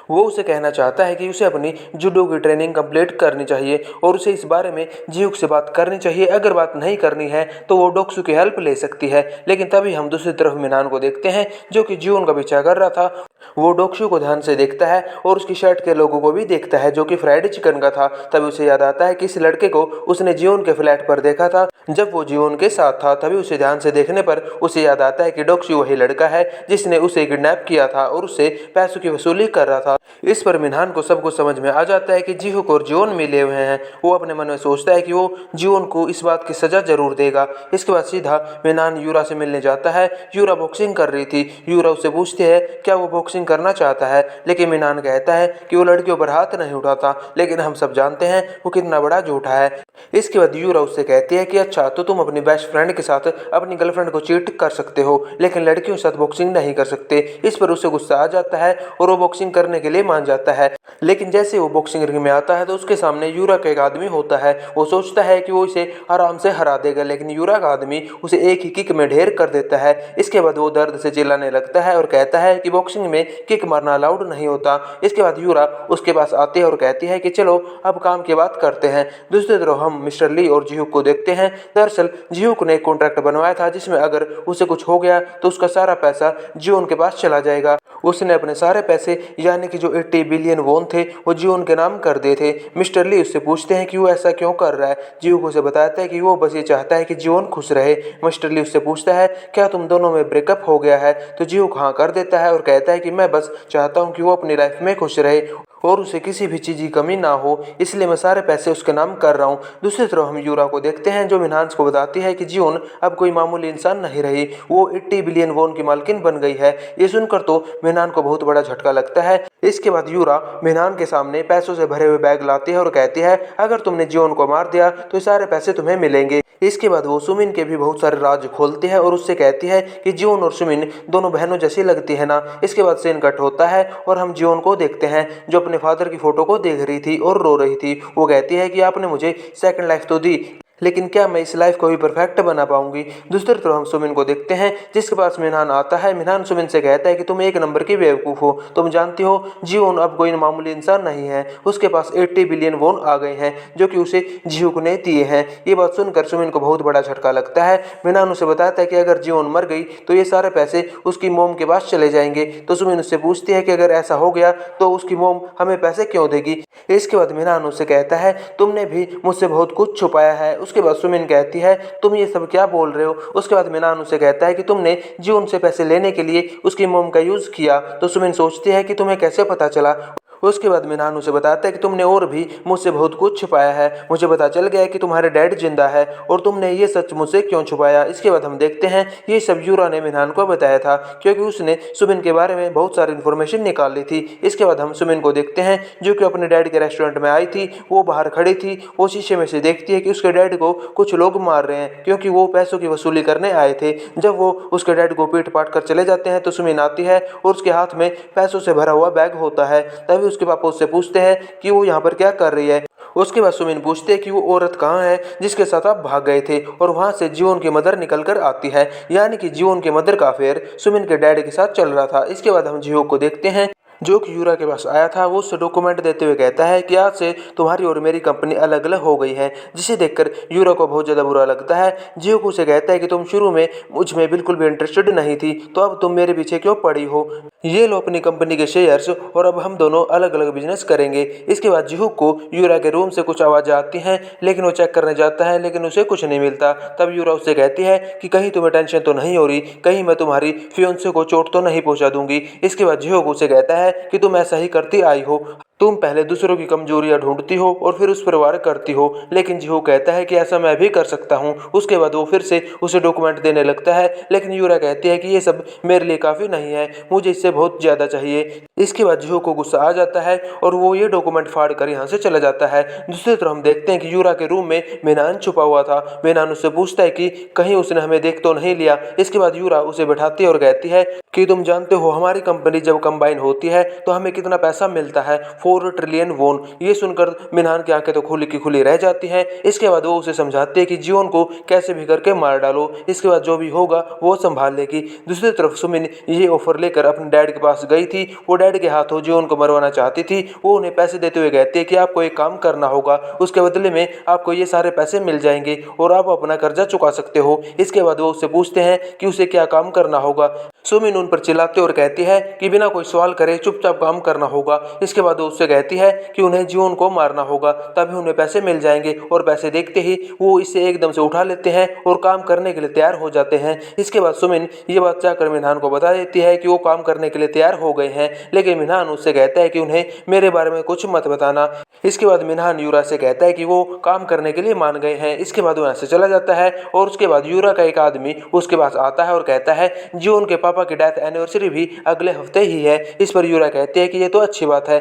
वो उसे कहना चाहता है कि उसे अपनी जूडो की ट्रेनिंग कंप्लीट करनी चाहिए और उसे इस बारे में जीहुक से बात करनी चाहिए। अगर बात नहीं करनी है तो वो डॉक्सू की हेल्प ले सकती है। लेकिन तभी हम दूसरी तरफ मिनान को देखते हैं जो कि जीवन का पीछा कर रहा था। वो डॉक्सू को ध्यान से देखता है और उसकी शर्ट के लोगों को भी देखता है जो कि फ्राइड चिकन का था। तभी उसे याद आता है कि इस लड़के को उसने जीवन के फ्लैट पर देखा था जब वो जीवन के साथ था। तभी उसे ध्यान से देखने पर उसे याद आता है कि डॉक्सू वही लड़का है जिसने उसे किडनैप किया था और उससे पैसों की वसूली कर रहा था। इस पर मिनहान को सब कुछ समझ में आ जाता है कि जीहुक और जीवन मिले हुए हैं। वो अपने मन में सोचता है कि वो जीवन को इस बात की सजा जरूर देगा। इसके बाद सीधा मिनहान यूरा से मिलने जाता है। यूरा बॉक्सिंग कर रही थी। यूरा उससे पूछती है क्या वो बॉक्सिंग करना चाहता है, लेकिन मिनहान कहता है कि वो लड़कियों पर हाथ नहीं उठाता। लेकिन हम सब जानते हैं वो कितना बड़ा झूठा है। इसके बाद यूरा उससे कहती है कि अच्छा तो तुम अपनी बेस्ट फ्रेंड के साथ अपनी गर्लफ्रेंड को चीट कर सकते हो लेकिन लड़कियों के साथ बॉक्सिंग नहीं कर सकते। इस पर उसे गुस्सा आ जाता है और वो बॉक्सिंग करने के लिए मान जाता है। लेकिन जैसे वो बॉक्सिंग रिंग में आता है तो उसके सामने यूरा का एक आदमी होता है। वो सोचता है कि वो इसे आराम से हरा देगा, लेकिन यूरा का आदमी उसे एक ही किक में ढेर कर देता है। इसके बाद वो दर्द से चिल्लाने लगता है और कहता है कि बॉक्सिंग में किक मारना अलाउड नहीं होता। इसके बाद यूरा उसके पास आती है और कहती है कि चलो अब काम की बात करते हैं। दूसरी तरफ हम मिस्टर ली और जीहुक को देखते हैं। दरअसल जीहुक ने एक कॉन्ट्रैक्ट बनवाया था जिसमें अगर उसे कुछ हो गया तो उसका सारा पैसा जीवन के पास चला जाएगा। उसने अपने सारे पैसे यानी कि जो 80 बिलियन वॉन थे वो जीवन के नाम कर दिए थे। मिस्टर ली उससे पूछते हैं कि वो ऐसा क्यों कर रहा है। जीहुक उसे बताता है कि वो बस ये चाहता है कि जीवन खुश रहे। मिस्टर ली उससे पूछता है क्या तुम दोनों में ब्रेकअप हो गया है। तो जीहुक हाँ कर देता है और कहता है कि मैं बस चाहता हूँ कि वो अपनी लाइफ में खुश रहे और उसे किसी भी चीज की कमी ना हो, इसलिए मैं सारे पैसे उसके नाम कर रहा हूँ। दूसरी तरफ हम यूरा को देखते हैं जो मिनहास को बताती है कि जीवन अब कोई मामूली इंसान नहीं रही, वो 80 बिलियन वॉन की मालकिन बन गई है। ये सुनकर तो मिनहान को बहुत बड़ा झटका लगता है। इसके बाद यूरा मिनहान के सामने पैसों से भरे हुए बैग लाती है और कहती है अगर तुमने जीवन को मार दिया तो सारे पैसे तुम्हें मिलेंगे। इसके बाद वो सुमिन के भी बहुत सारे राज खोलती है और उससे कहती है कि जीवन और सुमिन दोनों बहनों जैसी लगती है ना। इसके बाद सीन कट होता है और हम जीवन को देखते हैं जो अपने फादर की फोटो को देख रही थी और रो रही थी। वो कहती है कि आपने मुझे सेकंड लाइफ तो दी, लेकिन क्या मैं इस लाइफ को भी परफेक्ट बना पाऊंगी। दूसरी तरफ हम सुमिन को देखते हैं जिसके पास मिनहान आता है। मिनहान सुमिन से कहता है कि तुम एक नंबर की बेवकूफ़ हो, तुम जानती हो जीवन अब कोई मामूली इंसान नहीं है, उसके पास 80 बिलियन वॉन आ गए हैं जो कि उसे जीहुक ने दिए हैं। ये बात सुनकर सुमिन को बहुत बड़ा झटका लगता है। मिनहान उसे बताता है कि अगर जीवन मर गई तो ये सारे पैसे उसकी मोम के पास चले जाएंगे। तो सुमिन उससे पूछती है कि अगर ऐसा हो गया तो उसकी मोम हमें पैसे क्यों देगी। इसके बाद मिनहान उससे कहता है तुमने भी मुझसे बहुत कुछ छुपाया है। उसके बाद सुमिन कहती है तुम ये सब क्या बोल रहे हो। उसके बाद मिनहान उसे कहता है कि तुमने जीवन से पैसे लेने के लिए उसकी मोम का यूज किया। तो सुमिन सोचती है कि तुम्हें कैसे पता चला। उसके बाद मिनहान उसे बताता है कि तुमने और भी मुझसे बहुत कुछ छुपाया है, मुझे पता चल गया है कि तुम्हारे डैड जिंदा है और तुमने ये सच मुझसे क्यों छुपाया। इसके बाद हम देखते हैं ये सब यूरा ने मिनहान को बताया था क्योंकि उसने सुमिन के बारे में बहुत सारी इन्फॉर्मेशन निकाल ली थी। इसके बाद हम सुमिन को देखते हैं जो कि अपने डैड के रेस्टोरेंट में आई थी। वो बाहर खड़ी थी, वो शीशे में से देखती है कि उसके डैड को कुछ लोग मार रहे हैं क्योंकि वो पैसों की वसूली करने आए थे। जब वो उसके डैड को पीट पाट कर चले जाते हैं तो सुमिन आती है और उसके हाथ में पैसों से भरा हुआ बैग होता है। तभी उसके पापा उससे पूछते हैं कि वो यहाँ पर क्या कर रही है। उसके बाद सुमिन पूछते हैं कि वो औरत कहाँ है जिसके साथ आप भाग गए थे और वहां से जीवन की मदर निकल कर आती है, यानी कि जीवन के मदर का अफेयर सुमिन के डैड के साथ चल रहा था। इसके बाद हम जीहो को देखते हैं जो कि यूरा के पास आया था वो उससे डॉक्यूमेंट देते हुए कहता है कि आज से तुम्हारी और मेरी कंपनी अलग अलग हो गई है, जिसे देखकर यूरा को बहुत ज़्यादा बुरा लगता है। जिहोक उसे कहता है कि तुम शुरू में मुझ में बिल्कुल भी इंटरेस्टेड नहीं थी, तो अब तुम मेरे पीछे क्यों पड़ी हो। ये लो अपनी कंपनी के शेयर्स और अब हम दोनों अलग अलग बिजनेस करेंगे। इसके बाद जिहोक को यूरा के रूम से कुछ आवाज़ आती हैं, लेकिन वो चेक करने जाता है लेकिन उसे कुछ नहीं मिलता। तब यूरा उससे कहती है कि कहीं तुम्हें टेंशन तो नहीं हो रही, कहीं मैं तुम्हारी फियोंसे को चोट तो नहीं पहुंचा दूंगी। इसके बाद जिहोक उसे कहता है कि तुम ऐसा ही करती आई हो, तुम पहले दूसरों की कमजोरियां ढूंढती हो और फिर उस पर वार करती हो। लेकिन जिहोक कहता है कि ऐसा मैं भी कर सकता हूँ। उसके बाद वो फिर से उसे डॉक्यूमेंट देने लगता है, लेकिन यूरा कहती है कि ये सब मेरे लिए काफ़ी नहीं है, मुझे इससे बहुत ज़्यादा चाहिए। इसके बाद जिहोक को गुस्सा आ जाता है और वो ये डॉक्यूमेंट फाड़ कर यहाँ से चला जाता है। दूसरी तरफ हम देखते हैं कि यूरा के रूम में मेनान छुपा हुआ था। मेनान उससे पूछता है कि कहीं उसने हमें देख तो नहीं लिया। इसके बाद यूरा उसे बैठाती है और कहती है कि तुम जानते हो हमारी कंपनी जब कंबाइन होती है तो हमें कितना पैसा मिलता है, 4 ट्रिलियन वोन। ये सुनकर मिनहान की आंखें तो खुली की खुली रह जाती हैं। इसके बाद वो उसे समझाती है कि जियोन को कैसे भी करके मार डालो, इसके बाद जो भी होगा वो संभाल लेगी। दूसरी तरफ सुमिन ये ऑफर लेकर अपने डैड के पास गई थी। वो डैड के हाथों जियोन को मरवाना चाहती थी। वो उन्हें पैसे देते हुए कहती है कि आपको एक काम करना होगा, उसके बदले में आपको ये सारे पैसे मिल जाएंगे और आप अपना कर्जा चुका सकते हो। इसके बाद वो उससे पूछते हैं कि उसे क्या काम करना होगा। सुमिन उन पर चिल्लाते और कहती है कि बिना कोई सवाल करे चुपचाप काम करना होगा। इसके बाद वो उससे कहती है कि उन्हें जियोन को मारना होगा, तभी उन्हें पैसे मिल जाएंगे। और पैसे देखते ही वो इसे एकदम से उठा लेते हैं और काम करने के लिए तैयार हो जाते हैं। इसके बाद सुमिन ये बात जाकर मिनहान को बता देती है कि वो काम करने के लिए तैयार हो गए हैं, लेकिन मिनहान उससे कहता है कि उन्हें मेरे बारे में कुछ मत बताना। इसके बाद मिनहान यूरा से कहता है कि वो काम करने के लिए मान गए हैं। इसके बाद वो यहाँ से चला जाता है और उसके बाद यूरा का एक आदमी उसके पास आता है और कहता है जियोन के पापा की डेथ एनिवर्सरी भी अगले हफ्ते ही है। इस पर यूरा कहती है कि ये तो अच्छी बात है,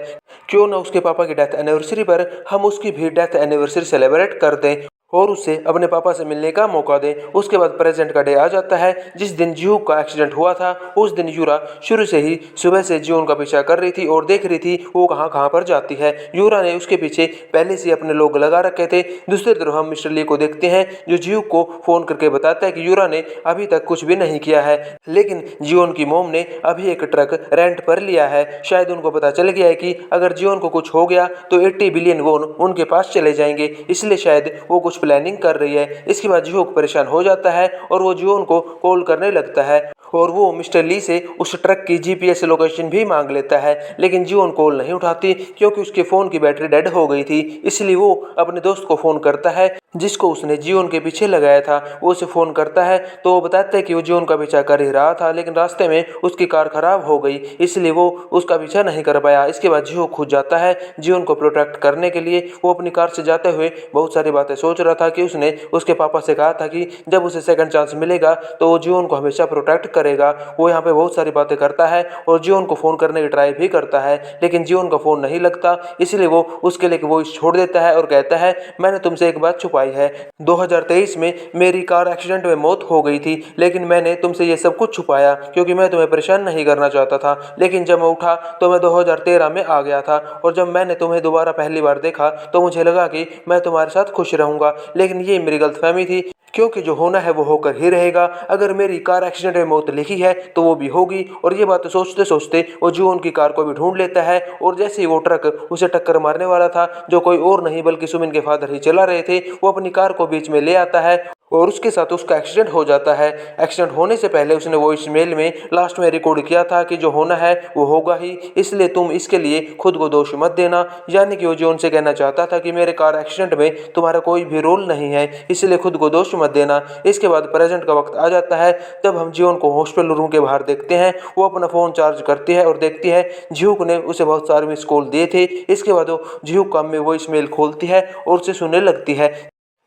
क्यों ना उसके पापा की डेथ एनिवर्सरी पर हम उसकी भी डेथ एनिवर्सरी सेलिब्रेट कर दें और उसे अपने पापा से मिलने का मौका दें। उसके बाद प्रेजेंट का डे आ जाता है, जिस दिन जिहोक का एक्सीडेंट हुआ था। उस दिन यूरा शुरू से ही सुबह से जियोन का पीछा कर रही थी और देख रही थी वो कहाँ कहाँ पर जाती है। यूरा ने उसके पीछे पहले से अपने लोग लगा रखे थे। दूसरी तरफ हम मिस्टर ली को देखते हैं, जो जिहोक को फोन करके बताता है कि यूरा ने अभी तक कुछ भी नहीं किया है, लेकिन जियोन की मोम ने अभी एक ट्रक रेंट पर लिया है। शायद उनको पता चल गया है कि अगर जियोन को कुछ हो गया तो 80 बिलियन वोन उनके पास चले जाएंगे, इसलिए शायद वो कुछ प्लानिंग कर रही है। इसके बाद जिहोक परेशान हो जाता है और वो जियोन को कॉल करने लगता है और वो मिस्टर ली से उस ट्रक की जीपीएस लोकेशन भी मांग लेता है, लेकिन जियोन कॉल नहीं उठाती क्योंकि उसके फ़ोन की बैटरी डेड हो गई थी। इसलिए वो अपने दोस्त को फ़ोन करता है जिसको उसने जियोन के पीछे लगाया था। वो उसे फ़ोन करता है तो वो बताता है कि वो जियोन का पीछा कर ही रहा था, लेकिन रास्ते में उसकी कार खराब हो गई, इसलिए वो उसका पीछा नहीं कर पाया। इसके बाद जिहोक खुद जाता है जियोन को प्रोटेक्ट करने के लिए। वो अपनी कार से जाते हुए बहुत सारी बातें सोच रहा था कि उसने उसके पापा से कहा था कि जब उसे सेकंड चांस मिलेगा तो वो जियोन को हमेशा प्रोटेक्ट करेगा। वो यहाँ पे बहुत सारी बातें करता है और जियोन को फ़ोन करने की ट्राई भी करता है, लेकिन जियोन का फ़ोन नहीं लगता, इसलिए वो उसके लिए वॉइस छोड़ देता है और कहता है मैंने तुमसे एक बात छुपाई है। 2023 में मेरी कार एक्सीडेंट में मौत हो गई थी, लेकिन मैंने तुमसे ये सब कुछ छुपाया क्योंकि मैं तुम्हें परेशान नहीं करना चाहता था। लेकिन जब मैं उठा तो मैं 2013 में आ गया था और जब मैंने तुम्हें दोबारा पहली बार देखा तो मुझे लगा कि मैं तुम्हारे साथ खुश रहूंगा, लेकिन ये मेरी गलतफहमी थी क्योंकि जो होना है वो होकर ही रहेगा। अगर मेरी कार एक्सीडेंट में मौत लिखी है तो वो भी होगी। और ये बात सोचते सोचते वो जियोन की कार को भी ढूंढ लेता है और जैसे ही वो ट्रक उसे टक्कर मारने वाला था, जो कोई और नहीं बल्कि सुमिन के फादर ही चला रहे थे, वो अपनी कार को बीच में ले आता है और उसके साथ उसका एक्सीडेंट हो जाता है। एक्सीडेंट होने से पहले उसने वॉइस मेल में लास्ट में रिकॉर्ड किया था कि जो होना है वो होगा ही, इसलिए तुम इसके लिए खुद को दोषी मत देना। यानी कि वो जियोन से कहना चाहता था कि मेरे कार एक्सीडेंट में तुम्हारा कोई भी रोल नहीं है, इसलिए खुद को दोषी मत देना। इसके बाद प्रेजेंट का वक्त आ जाता है जब हम जियोन को हॉस्पिटल रूम के बाहर देखते हैं। वो अपना फ़ोन चार्ज करती है और देखती है जिहोक ने उसे बहुत सारे मिस कॉल दिए थे। इसके बाद वो जिहोक का वॉइस मेल खोलती है और उसे सुनने लगती है,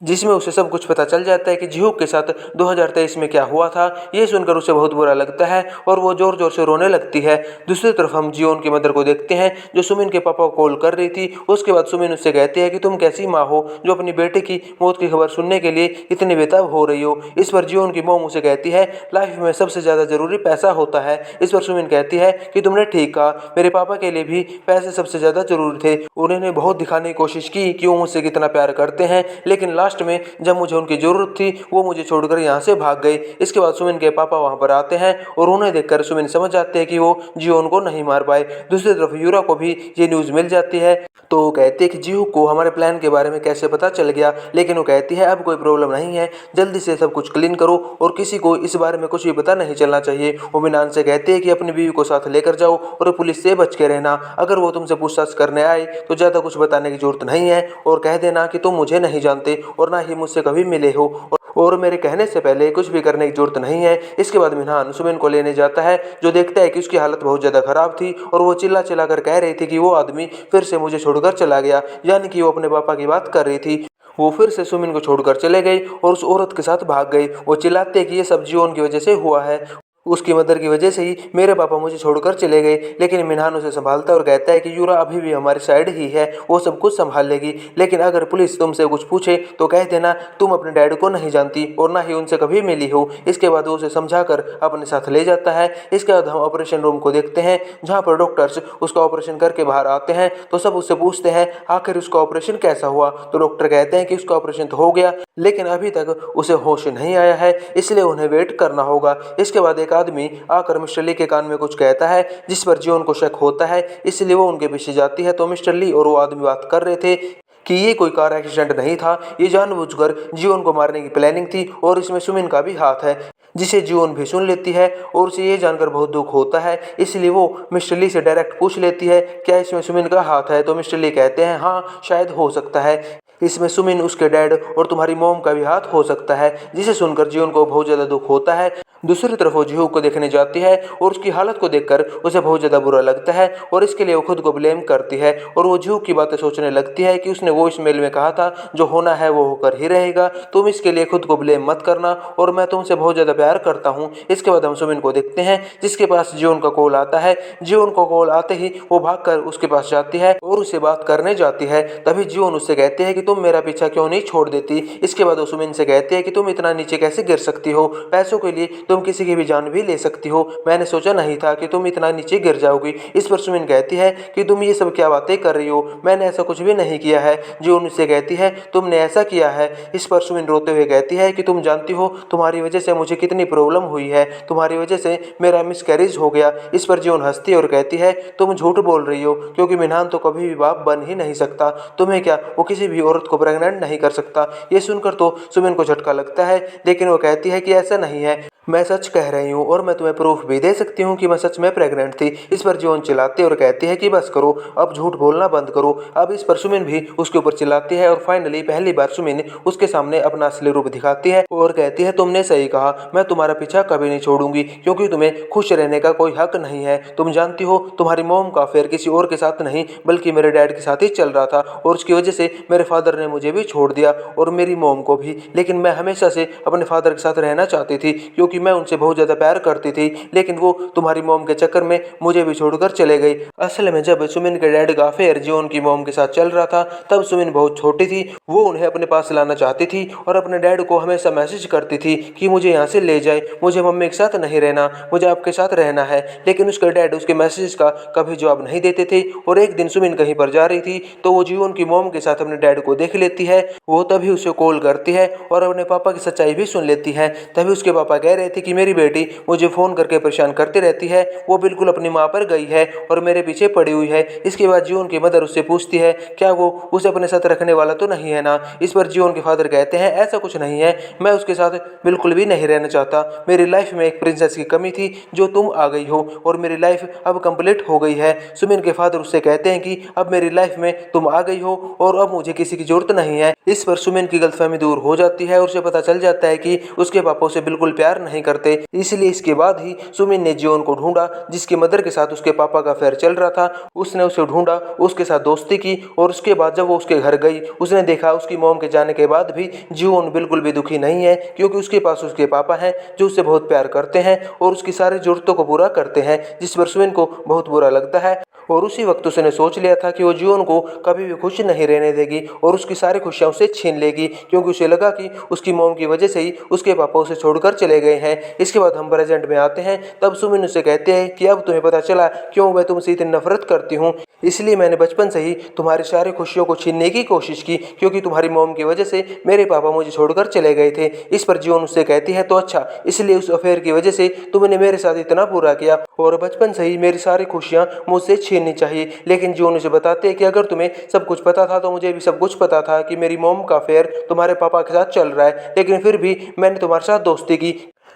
जिसमें उसे सब कुछ पता चल जाता है कि जिहोक के साथ 2023 में क्या हुआ था। ये सुनकर उसे बहुत बुरा लगता है और वो जोर जोर से रोने लगती है। दूसरी तरफ हम जियोन की मदर को देखते हैं, जो सुमिन के पापा को कॉल कर रही थी। उसके बाद सुमिन उससे कहती है कि तुम कैसी माँ हो जो अपनी बेटे की मौत की खबर सुनने के लिए इतनी बेताब हो रही हो। इस पर जियोन की मोम उसे कहती है लाइफ में सबसे ज़्यादा ज़रूरी पैसा होता है। इस पर सुमिन कहती है कि तुमने ठीक कहा, मेरे पापा के लिए भी पैसे सबसे ज़्यादा जरूरी थे। उन्होंने बहुत दिखाने की कोशिश की कि वो मुझसे कितना प्यार करते हैं, लेकिन लास्ट लास्ट में जब मुझे उनकी ज़रूरत थी वो मुझे छोड़कर यहाँ से भाग गए। इसके बाद सुमिन के पापा वहाँ पर आते हैं और उन्हें देखकर सुमिन समझ जाते हैं कि वो जियोन को नहीं मार पाए। दूसरी तरफ यूरा को भी ये न्यूज़ मिल जाती है तो वो कहती है कि जीहू को हमारे प्लान के बारे में कैसे पता चल गया, लेकिन वो कहती है अब कोई प्रॉब्लम नहीं है, जल्दी से सब कुछ क्लीन करो और किसी को इस बारे में कुछ भी पता नहीं चलना चाहिए। वो मिनान से कहती है कि अपनी बीवी को साथ लेकर जाओ और पुलिस से बच के रहना, अगर वो तुमसे पूछताछ करने आए तो ज़्यादा कुछ बताने की जरूरत नहीं है और कह देना कि तुम मुझे नहीं जानते और ना ही मुझसे कभी मिले हो और मेरे कहने से पहले कुछ भी करने की जरूरत नहीं है। इसके बाद मिनान सुमिन को लेने जाता है जो देखता है कि उसकी हालत बहुत ज़्यादा खराब थी और वो चिल्ला चिल्ला कर कह रही थी कि वो आदमी फिर से मुझे छोड़कर चला गया, यानी कि वो अपने पापा की बात कर रही थी। वो फिर से सुमिन को छोड़कर चले गए और उस औरत के साथ भाग गए। वो चिल्लाते कि ये सब जियोन की वजह से हुआ है, उसकी मदर की वजह से ही मेरे पापा मुझे छोड़कर चले गए। लेकिन मिनहान उसे संभालता है और कहता है कि यूरा अभी भी हमारी साइड ही है, वो सब कुछ संभाल लेगी, लेकिन अगर पुलिस तुमसे कुछ पूछे तो कह देना तुम अपने डैड को नहीं जानती और ना ही उनसे कभी मिली हो। इसके बाद वो उसे समझाकर अपने साथ ले जाता है। इसके बाद हम ऑपरेशन रूम को देखते हैं जहाँ पर डॉक्टर्स उसका ऑपरेशन करके बाहर आते हैं तो सब उससे पूछते हैं आखिर उसका ऑपरेशन कैसा हुआ। तो डॉक्टर कहते हैं कि उसका ऑपरेशन तो हो गया लेकिन अभी तक उसे होश नहीं आया है, इसलिए उन्हें वेट करना होगा। इसके बाद एक आदमी आकर मिस्टर ली के कान में कुछ कहता है जिस पर जियोन को शक होता है, इसलिए वो उनके पीछे जाती है। तो मिस्टर ली और वो आदमी बात कर रहे थे कि ये कोई कार एक्सीडेंट नहीं था, ये जानबूझकर जियोन को मारने की प्लानिंग थी और इसमें सुमिन का भी हाथ है, जिसे जियोन भी सुन लेती है और उसे ये जानकर बहुत दुख होता है। इसलिए वो मिस्टर ली से डायरेक्ट पूछ लेती है क्या इसमें सुमिन का हाथ है। तो मिस्टर ली कहते हैं हाँ शायद हो सकता है, इसमें सुमिन, उसके डैड और तुम्हारी मॉम का भी हाथ हो सकता है, जिसे सुनकर जियोन को बहुत ज़्यादा दुख होता है। दूसरी तरफ वो जिहू को देखने जाती है और उसकी हालत को देखकर उसे बहुत ज़्यादा बुरा लगता है और इसके लिए वो खुद को ब्लेम करती है और वो जिहू की बातें सोचने लगती है कि उसने वो इस मेल में कहा था जो होना है वो होकर ही रहेगा, तुम इसके लिए खुद को ब्लेम मत करना और मैं तुमसे बहुत ज़्यादा प्यार करता हूँ। इसके बाद हम सुमिन को देखते हैं जिसके पास जियोन का कॉल आता है। जियोन को कॉल आते ही वो भागकर उसके पास जाती है और उससे बात करने जाती है। तभी जियोन उससे कहते हैं कि तुम मेरा पीछा क्यों नहीं छोड़ देती। इसके बाद वो सुमिन से कहते हैं कि तुम इतना नीचे कैसे गिर सकती हो, पैसों के लिए तुम किसी की भी जान भी ले सकती हो, मैंने सोचा नहीं था कि तुम इतना नीचे गिर जाओगी। इस पर सुमिन कहती है कि तुम ये सब क्या बातें कर रही हो, मैंने ऐसा कुछ भी नहीं किया है। जियोन उससे कहती है तुमने ऐसा किया है। इस पर सुमिन रोते हुए कहती है कि तुम जानती हो तुम्हारी वजह से मुझे कितनी प्रॉब्लम हुई है, तुम्हारी वजह से मेरा मिसकैरेज हो गया। इस पर जियोन हंसती है और कहती है तुम झूठ बोल रही हो क्योंकि मिनहान तो कभी भी बाप बन ही नहीं सकता, तुम्हें क्या वो किसी भी औरत को प्रेग्नेंट नहीं कर सकता। ये सुनकर तो सुमिन को झटका लगता है लेकिन वो कहती है कि ऐसा नहीं है, मैं सच कह रही हूँ और मैं तुम्हें प्रूफ भी दे सकती हूँ कि मैं सच में प्रेग्नेंट थी। इस पर जियोन चिल्लाती है और कहती है कि बस करो, अब झूठ बोलना बंद करो। अब इस पर सुमिन भी उसके ऊपर चिल्लाती है और फाइनली पहली बार सुमिन उसके सामने अपना असली रूप दिखाती है और कहती है तुमने सही कहा, मैं तुम्हारा पीछा कभी नहीं छोड़ूंगी क्योंकि तुम्हें खुश रहने का कोई हक नहीं है। तुम जानती हो तुम्हारी मॉम का अफेयर किसी और के साथ नहीं बल्कि मेरे डैड के साथ ही चल रहा था और उसकी वजह से मेरे फादर ने मुझे भी छोड़ दिया और मेरी मॉम को भी, लेकिन मैं हमेशा से अपने फादर के साथ रहना चाहती थी क्योंकि मैं उनसे बहुत ज़्यादा प्यार करती थी, लेकिन वो तुम्हारी मॉम के चक्कर में मुझे भी छोड़कर चले गई। असल में जब सुमिन के डैड का अफेयर जियोन की मॉम के साथ चल रहा था तब सुमिन बहुत छोटी थी, वो उन्हें अपने पास लाना चाहती थी और अपने डैड को हमेशा मैसेज करती थी कि मुझे यहाँ से ले जाए, मुझे मम्मी के साथ नहीं रहना, मुझे आपके साथ रहना है। लेकिन उसके डैड उसके मैसेज का कभी जवाब नहीं देते थे और एक दिन सुमिन कहीं पर जा रही थी तो वो जियोन की मॉम के साथ अपने डैड को देख लेती है। वो तभी उसे कॉल करती है और अपने पापा की सच्चाई भी सुन लेती है। तभी उसके पापा कह रहे थे कि मेरी बेटी मुझे फ़ोन करके परेशान करती रहती है, वो बिल्कुल अपनी माँ पर गई है और मेरे पीछे पड़ी हुई है। इसके बाद जियोन की मदर उससे पूछती है क्या वो उसे अपने साथ रखने वाला तो नहीं है ना। इस पर जियोन के फादर कहते हैं ऐसा कुछ नहीं है, मैं उसके साथ बिल्कुल भी नहीं रहना चाहता, मेरी लाइफ में एक प्रिंसेस की कमी थी जो तुम आ गई हो और मेरी लाइफ अब कंप्लीट हो गई है। सुमिन के फादर उससे कहते हैं कि अब मेरी लाइफ में तुम आ गई हो और अब मुझे किसी की जरूरत नहीं है। इस पर सुमिन की गलतफहमी दूर हो जाती है और उसे पता चल जाता है कि उसके पापा उसे बिल्कुल प्यार नहीं करते। इसलिए इसके बाद ही सुमिन ने जियोन को ढूंढा जिसकी मदर के साथ उसके पापा का अफेयर चल रहा था। उसने उसे ढूंढा, उसके साथ दोस्ती की और उसके बाद जब वो उसके घर गई उसने देखा उसकी मॉम के जाने के बाद भी जियोन बिल्कुल भी दुखी नहीं है क्योंकि उसके पास उसके पापा हैं जो उससे बहुत प्यार करते हैं और उसकी सारी जरूरतों को पूरा करते हैं, जिस पर सुमिन को बहुत बुरा लगता है और उसी वक्त उसने सोच लिया था कि वो जीवन को कभी भी खुश नहीं रहने देगी और उसकी सारी खुशियाँ उससे छीन लेगी, क्योंकि उसे लगा कि उसकी मॉम की वजह से ही उसके पापा उसे छोड़कर चले गए हैं। इसके बाद हम प्रेजेंट में आते हैं। तब सुमिन उसे कहते हैं कि अब तुम्हें पता चला क्यों मैं तुमसे इतनी नफरत करती हूँ, इसलिए मैंने बचपन से ही तुम्हारी सारी खुशियों को छीनने की कोशिश की, क्योंकि तुम्हारी मॉम की वजह से मेरे पापा मुझे छोड़कर चले गए थे। इस पर जीवन उससे कहती है तो अच्छा, इसलिए उस अफेयर की वजह से तुमने मेरे साथ इतना बुरा किया और बचपन से ही मेरी सारी खुशियाँ मुझसे छीननी चाहिए। लेकिन जीवन उसे बताते हैं कि अगर तुम्हें सब कुछ पता था तो मुझे भी सब कुछ पता था कि मेरी मॉम का अफेयर तुम्हारे पापा के साथ चल रहा है, लेकिन फिर भी मैंने तुम्हारे साथ दोस्ती की,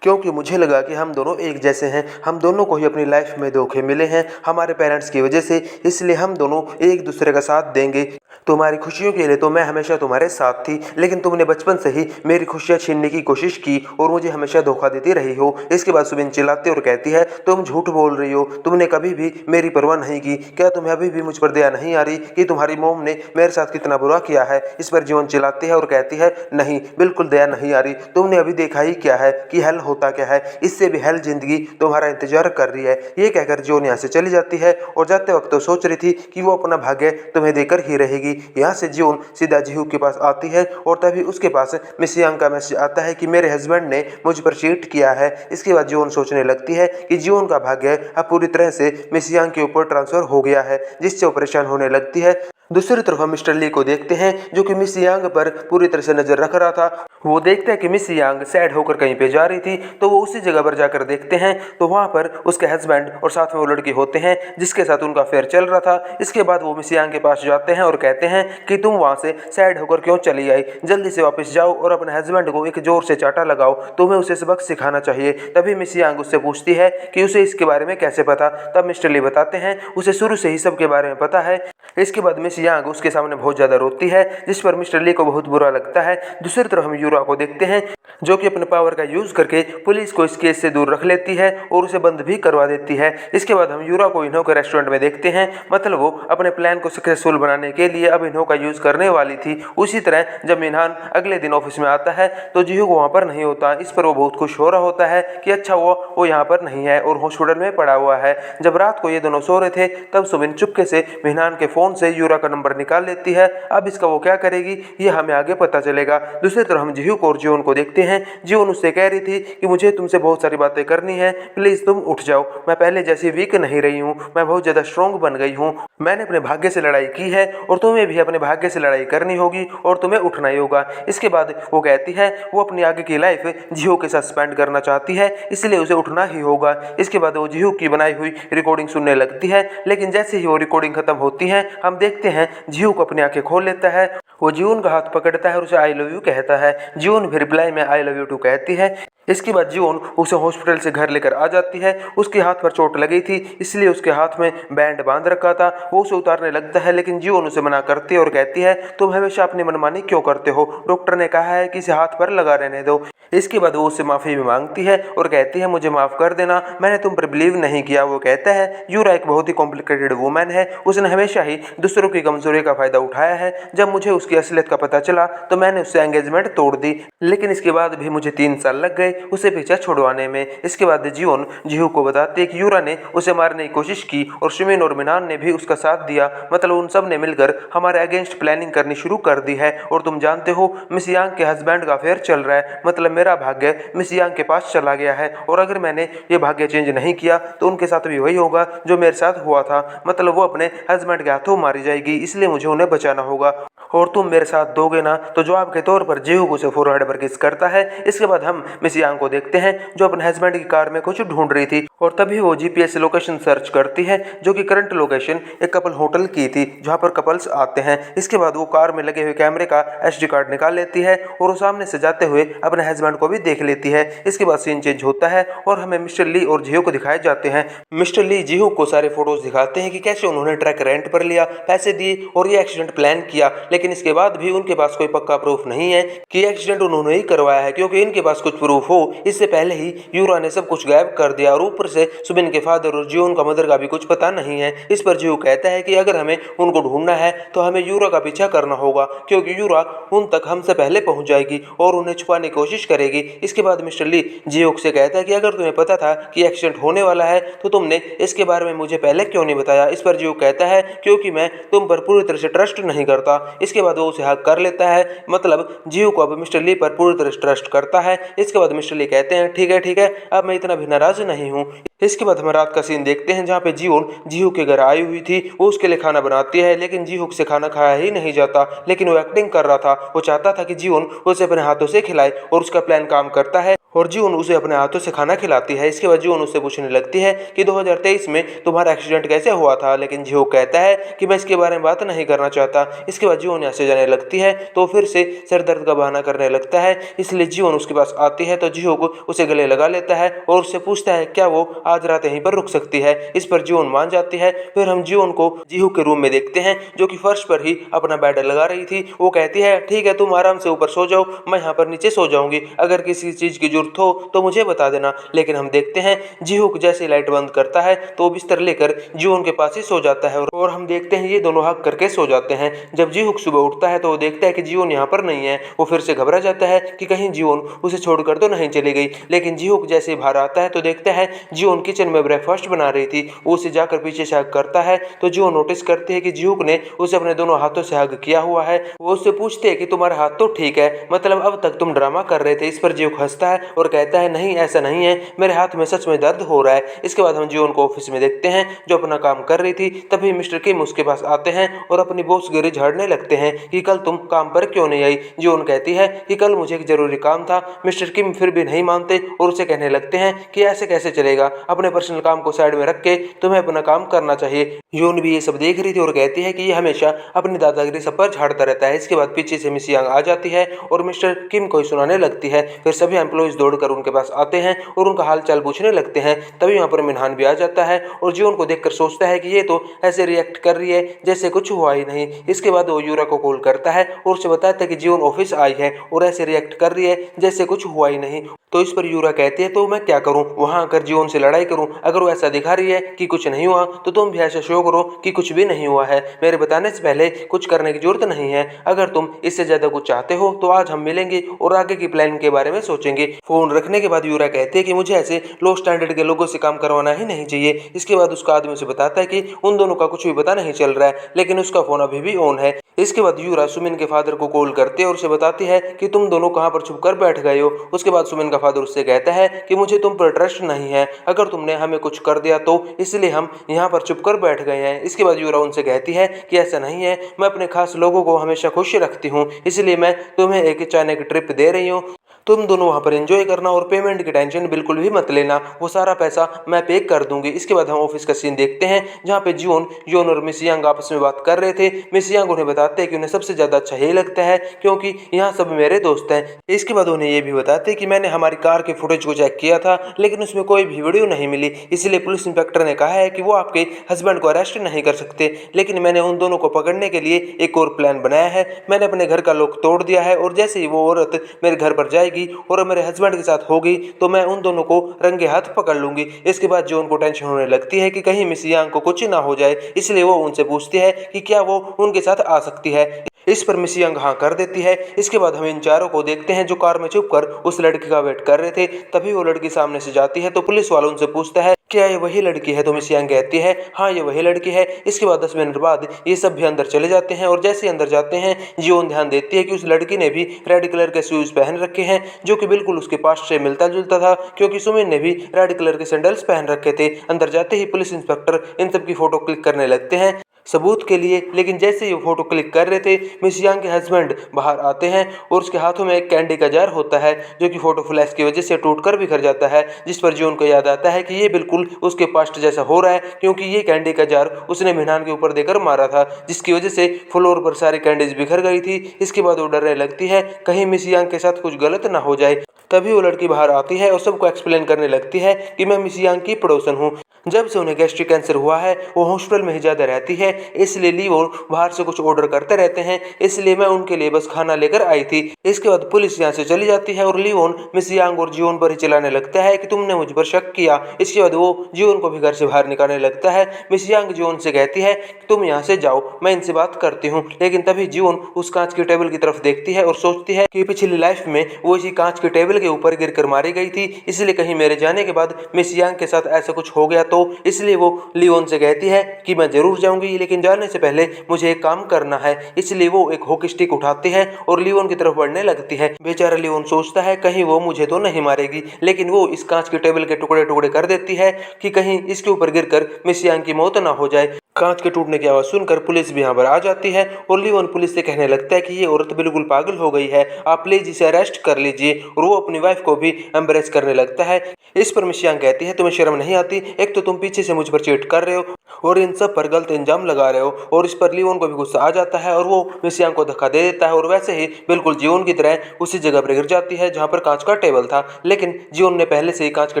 क्योंकि मुझे लगा कि हम दोनों एक जैसे हैं, हम दोनों को ही अपनी लाइफ में धोखे मिले हैं हमारे पेरेंट्स की वजह से, इसलिए हम दोनों एक दूसरे का साथ देंगे। तुम्हारी खुशियों के लिए तो मैं हमेशा तुम्हारे साथ थी, लेकिन तुमने बचपन से ही मेरी खुशियाँ छीनने की कोशिश की और मुझे हमेशा धोखा देती रही हो। इसके बाद सुबिन चिल्लाती और कहती है तुम झूठ बोल रही हो, तुमने कभी भी मेरी परवाह नहीं की। क्या तुम्हें अभी भी मुझ पर दया नहीं आ रही कि तुम्हारी मोम ने मेरे साथ कितना बुरा किया है? इस पर जीवन चिल्लाती है और कहती है नहीं, बिल्कुल दया नहीं आ रही। तुमने अभी देखा ही क्या है कि हेल होता क्या है, इससे भी हेल जिंदगी तुम्हारा इंतजार कर रही है। ये कहकर जीवन यहाँ से चली जाती है और जाते वक्त तो सोच रही थी कि वो अपना भाग्य तुम्हें देकर ही रहेगी। यहाँ से जीवन सीधा जीहू के पास आती है और तभी उसके पास मिस यांग का मैसेज आता है कि मेरे हस्बैंड ने मुझ पर चीट किया है। इसके बाद जीवन सोचने लगती है कि जीवन का भाग्य अब पूरी तरह से मिस यांग के ऊपर ट्रांसफर हो गया है, जिससे वो परेशान होने लगती है। दूसरी तरफ हम मिस्टर ली को देखते हैं जो कि मिस यांग पर पूरी तरह से नजर रख रहा था। वो देखते हैं कि मिस यांग सैड होकर कहीं पे जा रही थी, तो वो उसी जगह पर जाकर देखते हैं तो वहाँ पर उसके हस्बैंड और साथ में वो लड़की होते हैं जिसके साथ उनका अफेयर चल रहा था। इसके बाद वो मिस यांग के पास जाते हैं और कहते हैं कि तुम वहाँ से सैड होकर क्यों चली आई, जल्दी से वापस जाओ और अपने हस्बैंड को एक जोर से चाटा लगाओ, तुम्हें उसे सबक सिखाना चाहिए। तभी मिस यांग उससे पूछती है कि उसे इसके बारे में कैसे पता। तब मिस्टर ली बताते हैं उसे शुरू से ही सबके बारे में पता है। इसके बाद मिस यांग उसके सामने बहुत ज्यादा रोती है, जिस पर मिस्टर ली को बहुत बुरा लगता है। दूसरी तरफ हम यूरा को देखते हैं जो कि अपने पावर का यूज करके पुलिस को इस केस से दूर रख लेती है और उसे बंद भी करवा देती है। इसके बाद हम यूरा को इन्हो के रेस्टोरेंट में देखते हैं, मतलब वो अपने प्लान को सक्सेसफुल बनाने के लिए अब इन्हो का यूज करने वाली थी। उसी तरह जब मिनहान अगले दिन ऑफिस में आता है तो जीहू वहाँ पर नहीं होता। इस पर वो बहुत खुश हो रहा होता है कि अच्छा वो यहाँ पर नहीं है और हॉस्पिटल में पड़ा हुआ है। जब रात को ये दोनों सो रहे थे तब सुबिन चुपके से मिनहान के फोन से यूरा का नंबर निकाल लेती है। अब इसका वो क्या करेगी ये हमें आगे पता चलेगा। दूसरी तरफ हम जीहू और जीवन को देखते हैं। जीवन उससे कह रही थी कि मुझे तुमसे बहुत सारी बातें करनी है, प्लीज तुम उठ जाओ, मैं पहले जैसी वीक नहीं रही हूँ, मैं बहुत ज्यादा स्ट्रॉन्ग बन गई हूँ, मैंने अपने भाग्य से लड़ाई की है और तुम्हें भी अपने भाग्य से लड़ाई करनी होगी और तुम्हें उठना ही होगा। इसके बाद वो कहती है वो अपनी आगे की लाइफ जीहू के साथ स्पेंड करना चाहती है, इसलिए उसे उठना ही होगा। इसके बाद वो जीहू की बनाई हुई रिकॉर्डिंग सुनने लगती है, लेकिन जैसे ही वो रिकॉर्डिंग खत्म होती है हम देखते हैं जीहू को अपनी आंखें खोल लेता है। वो जीवन का हाथ पकड़ता है और उसे आई लव यू कहता है। जीवन भी रिप्लाई में आई लव यू टू कहती है। इसके बाद जीवन उसे हॉस्पिटल से घर लेकर आ जाती है। उसके हाथ पर चोट लगी थी, इसलिए उसके हाथ में बैंड बांध रखा था। वो उसे उतारने लगता है, लेकिन जीवन उसे मना करती है और कहती है तुम हमेशा अपनी मनमानी क्यों करते हो, डॉक्टर ने कहा है कि इसे हाथ पर लगा रहने दो। इसके बाद वो उससे माफी भी मांगती है और कहती है मुझे माफ कर देना, मैंने तुम पर बिलीव नहीं किया। वो कहता है यूरा एक बहुत ही कॉम्प्लिकेटेड वुमेन है, उसने हमेशा ही दूसरों की कमजोरी का फायदा उठाया है। जब मुझे उसकी असलियत का पता चला तो मैंने उससे एंगेजमेंट तोड़ दी, लेकिन इसके बाद भी मुझे 3 साल लग गए उसे पीछा छुड़वाने में। इसके बाद जीवन जीहू को बताते कि यूरा ने उसे मारने की कोशिश की और सुमिन और मिनहान ने भी उसका साथ दिया, मतलब उन सब ने मिलकर हमारे अगेंस्ट प्लानिंग करनी शुरू कर दी है। और तुम जानते हो मिस यांग के हस्बैंड का अफेयर चल रहा है, मतलब मेरा भाग्य मिस यांग के पास चला गया है और अगर मैंने ये भाग्य चेंज नहीं किया तो उनके साथ भी वही होगा जो मेरे साथ हुआ था, मतलब वो अपने हस्बैंड के हाथों मारी जाएगी, इसलिए मुझे उन्हें बचाना होगा और तुम मेरे साथ दोगे ना। तो जवाब के तौर पर जीहू को उसे फोरहेड पर किस करता है। इसके बाद हम मिस यांग को देखते हैं जो अपने हस्बैंड की कार में कुछ ढूंढ रही थी और तभी वो जीपीएस लोकेशन सर्च करती है, जो कि करंट लोकेशन एक कपल होटल की थी जहां पर कपल्स आते हैं। इसके बाद वो कार में लगे हुए कैमरे का एसडी कार्ड निकाल लेती है और वो सामने से जाते हुए अपने हस्बैंड को भी देख लेती है। इसके बाद सीन चेंज होता है और हमें मिस्टर ली और जीहू को दिखाए जाते हैं। मिस्टर ली जीहू को सारे फोटोज दिखाते हैं कि कैसे उन्होंने ट्रक रेंट पर लिया, पैसे दिए और ये एक्सीडेंट प्लान किया, लेकिन इसके बाद भी उनके पास कोई पक्का प्रूफ नहीं है कि एक्सीडेंट उन्होंने ही करवाया है, क्योंकि इनके पास कुछ प्रूफ हो इससे पहले ही यूरा ने सब कुछ गायब कर दिया और ऊपर से सुबिन के फादर और जियोन का मदर का भी कुछ पता नहीं है। इस पर जियो कहता है कि अगर हमें उनको ढूंढना है तो हमें यूरा का पीछा करना होगा, क्योंकि यूरा उन तक हमसे पहले पहुंच जाएगी और उन्हें छुपाने की कोशिश करेगी। इसके बाद मिस्टर ली जियो से कहता है कि अगर तुम्हें पता था कि एक्सीडेंट होने वाला है तो तुमने इसके बारे में मुझे पहले क्यों नहीं बताया। इस पर जियो कहता है क्योंकि मैं तुम पर पूरी तरह से ट्रस्ट नहीं करता। इसके बाद वो उसे हक कर लेता है, मतलब जियो को अब मिस्टर ली पर पूरी तरह से ट्रस्ट करता है। इसके बाद मिस्टर ली कहते हैं ठीक है अब मैं इतना भी नाराज नहीं हूँ। इसके बाद हम रात का सीन देखते हैं जहाँ पे जियोन जिहू के घर आई हुई थी। वो उसके लिए खाना बनाती है लेकिन जिहू से खाना खाया ही नहीं जाता, लेकिन वो एक्टिंग कर रहा था। वो चाहता था कि जियोन उसे अपने हाथों से खिलाए और उसका प्लान काम करता है और जियोन उसे अपने हाथों से खाना खिलाती है। इसके बाद जियोन उससे पूछने लगती है कि 2023 में तुम्हारा एक्सीडेंट कैसे हुआ था, लेकिन जियो कहता है कि मैं इसके बारे में बात नहीं करना चाहता। इसके बाद जियोन यहाँ से जाने लगती है तो फिर से सर दर्द का बहाना करने लगता है, इसलिए जियोन उसके पास आती है तो जियो को उसे गले लगा लेता है और उससे पूछता है क्या वो आज रात यहीं पर रुक सकती है। इस पर जियोन मान जाती है। फिर हम जियोन को जिहू के रूम में देखते हैं जो कि फर्श पर ही अपना बेड लगा रही थी। वो कहती है ठीक है तुम आराम से ऊपर सो जाओ, मैं यहाँ पर नीचे सो जाऊंगी, अगर किसी चीज की जरूरत हो तो मुझे बता देना। लेकिन हम देखते हैं जिहू जैसे लाइट बंद करता है तो बिस्तर लेकर जियोन के पास ही सो जाता है और हम देखते हैं ये दोनों हक करके सो जाते हैं। जब जिहू सुबह उठता है तो वो देखता है कि जियोन यहाँ पर नहीं है। वो फिर से घबरा जाता है कि कहीं जियोन उसे छोड़कर तो नहीं चली गई, लेकिन जिहू जैसे बाहर आता है तो देखता है जियोन किचन में ब्रेकफास्ट बना रही थी। वो उसे जाकर पीछे से हग करता है तो जियो नोटिस करती है कि जिहू ने उसे अपने दोनों हाथों से हग किया हुआ है। वो उससे पूछते हैं कि तुम्हारा हाथ तो ठीक है, मतलब अब तक तुम ड्रामा कर रहे थे। इस पर जियो हंसता है और कहता है नहीं ऐसा नहीं है, मेरे हाथ में सच में दर्द हो रहा है। इसके बाद हम जियोन को ऑफिस में देखते हैं जो अपना काम कर रही थी। तभी मिस्टर किम उसके पास आते हैं और अपनी बॉसगिरी झाड़ने लगते हैं कि कल तुम काम पर क्यों नहीं आई। जियोन कहती है कि कल मुझे एक जरूरी काम था। मिस्टर किम फिर भी नहीं मानते और उसे कहने लगते हैं कि ऐसे कैसे चलेगा, अपने पर्सनल काम को साइड में रख के तुम्हें अपना काम करना चाहिए। योन भी ये सब देख रही थी और कहती है कि ये हमेशा अपनी दादागिरी सब पर झाड़ता रहता है। इसके बाद पीछे से मिस यांग आ जाती है और मिस्टर किम को सुनाने लगती है। फिर सभी एम्प्लॉइज दौड़कर उनके पास आते हैं और उनका हाल चाल पूछने लगते हैं। तभी यहाँ पर मिनहान भी आ जाता है और जियोन को देखकर सोचता है कि ये तो ऐसे रिएक्ट कर रही है जैसे कुछ हुआ ही नहीं। इसके बाद वो यूरा को कॉल करता है और उसे बताता है कि जियोन ऑफिस आई है और ऐसे रिएक्ट कर रही है जैसे कुछ हुआ ही नहीं। तो इस पर यूरा कहती है तो मैं क्या करूं, वहां आकर जियोन से लड़ाई करूं? अगर वो ऐसा दिखा रही है कि कुछ नहीं हुआ तो तुम भी ऐसा शो करो कि कुछ भी नहीं हुआ है। मेरे बताने से पहले कुछ करने की जरूरत नहीं है। अगर तुम इससे ज्यादा कुछ चाहते हो तो आज हम मिलेंगे और आगे की प्लान के बारे में सोचेंगे। फोन रखने के बाद यूरा कहती है कि मुझे ऐसे लो स्टैंडर्ड के लोगों से काम करवाना ही नहीं चाहिए। इसके बाद उसका आदमी उसे बताता है कि उन दोनों का कुछ भी पता नहीं चल रहा है, लेकिन उसका फोन अभी भी ऑन है। इसके बाद यूरा सुमिन के फादर को कॉल करती है और उसे बताती है कि तुम दोनों कहां पर छुप कर बैठ गए हो। उसके बाद सुमिन का फादर उससे कहता है कि मुझे तुम पर ट्रस्ट नहीं है, अगर तुमने हमें कुछ कर दिया तो इसलिए हम यहाँ पर छुप कर बैठ गए हैं। इसके बाद यूरा उनसे कहती है कि ऐसा नहीं है, मैं अपने खास लोगों को हमेशा खुश रखती हूँ, इसलिए मैं तुम्हें एक अचानक ट्रिप दे रही हूँ। तुम दोनों वहाँ पर एंजॉय करना और पेमेंट की टेंशन बिल्कुल भी मत लेना, वो सारा पैसा मैं पे कर दूंगी। इसके बाद हम ऑफिस का सीन देखते हैं जहाँ पे योन और मिस यांग आपस में बात कर रहे थे। मिस यांग उन्हें बताते हैं कि उन्हें सबसे ज्यादा अच्छा यही लगता है क्योंकि यहाँ सब मेरे दोस्त हैं। इसके बाद उन्हें ये भी बताते हैं कि मैंने हमारी कार के फुटेज को चेक किया था लेकिन उसमें कोई भी वीडियो नहीं मिली, इसलिए पुलिस इंस्पेक्टर ने कहा है कि वो आपके हस्बैंड को अरेस्ट नहीं कर सकते। लेकिन मैंने उन दोनों को पकड़ने के लिए एक और प्लान बनाया है। मैंने अपने घर का लॉक तोड़ दिया है और जैसे ही वो औरत मेरे घर पर जाएगी और मेरे हस्बैंड के साथ होगी तो मैं उन दोनों को रंगे हाथ पकड़ लूंगी। इसके बाद जो उनको टेंशन होने लगती है कि कहीं मिस यांग को कुछ ना हो जाए, इसलिए वो उनसे पूछती है कि क्या वो उनके साथ आ सकती है। इस पर मिस यांग हाँ कर देती है। इसके बाद हम इन चारों को देखते हैं जो कार में छुपकर उस लड़की का वेट कर रहे थे। तभी वो लड़की सामने से जाती है तो पुलिस वाला उनसे पूछता है क्या ये वही लड़की है? तो मिस यांग कहती है हाँ ये वही लड़की है। इसके बाद 10 मिनट बाद ये सब भी अंदर चले जाते हैं और जैसे अंदर जाते हैं जियोन ध्यान देती है कि उस लड़की ने भी रेड कलर के शूज पहन रखे हैं जो कि बिल्कुल उसके पास से मिलता जुलता था क्योंकि सुमिन ने भी रेड कलर के सैंडल्स पहन रखे थे। अंदर जाते ही पुलिस इंस्पेक्टर इन सब की फोटो क्लिक करने लगते हैं सबूत के लिए, लेकिन जैसे ही वो फोटो क्लिक कर रहे थे मिस यांग के हस्बैंड बाहर आते हैं और उसके हाथों में एक कैंडी का जार होता है जो कि फोटो फ्लैश की वजह से टूटकर बिखर जाता है। जिस पर जियोन को याद आता है कि ये बिल्कुल उसके पास्ट जैसा हो रहा है क्योंकि ये कैंडी का जार उसने मिनहान के ऊपर देकर मारा था जिसकी वजह से फ्लोर पर सारी कैंडीज बिखर गई थी। इसके बाद वो डरने लगती है कहीं मिस यांग के साथ कुछ गलत ना हो जाए। तभी वो लड़की बाहर आती है और सबको एक्सप्लेन करने लगती है कि मैं मिस यांग की पड़ोसन हूँ। जब से उन्हें गैस्ट्रिक कैंसर हुआ है वो हॉस्पिटल में ही ज़्यादा रहती है इसलिए लियोन बाहर से कुछ ऑर्डर करते रहते हैं, इसलिए मैं उनके लिए बस खाना लेकर आई थी। इसके बाद पुलिस यहाँ से चली जाती है और लियोन मिस यांग और जियोन पर ही चिल्लाने लगता है कि तुमने मुझ पर शक किया। इसके बाद वो जियोन को भी घर से बाहर निकालने लगता है। मिस यांग जियोन से कहती है तुम यहाँ से जाओ, मैं इनसे बात करती हूँ। लेकिन तभी जियोन उस कांच की टेबल की तरफ देखती है और सोचती है कि पिछली लाइफ में वो इसी कांच के टेबल के ऊपर गिरकर मारी गई थी, इसलिए कहीं मेरे जाने के बाद मिस यांग के साथ ऐसा कुछ हो गया तो। इसलिए वो लियोन से कहती है कि मैं जरूर जाऊंगी, लेकिन जाने से पहले मुझे एक काम करना है। इसलिए वो एक हॉकी स्टिक उठाती है और लियोन की तरफ बढ़ने लगती है। बेचारा लियोन सोचता है कहीं वो मुझे तो नहीं मारेगी, लेकिन वो इस कांच के टेबल के टुकड़े टुकड़े कर देती है कि कहीं इसके ऊपर गिरकर मिस यांग की मौत ना हो जाए। कांच के टूटने की आवाज सुनकर पुलिस भी यहाँ पर आ जाती है और लियोन पुलिस से कहने लगता है कि ये औरत बिल्कुल पागल हो गई है, आप प्लीज इसे अरेस्ट कर लीजिए। और वो अपनी वाइफ को भी एम्ब्रेस करने लगता है। इस पर मिस यांग कहती है तुम्हें शर्म नहीं आती, एक तो तुम पीछे से मुझ पर चीट कर रहे हो और इन सब पर गलत इल्जाम लगा रहे हो। और इस पर लियोन को भी गुस्सा आ जाता है और वो मिस यांग को धक्का दे देता है और वैसे ही बिल्कुल जियोन की तरह उसी जगह पर गिर जाती है जहाँ पर कांच का टेबल था। लेकिन जियोन ने पहले से ही कांच के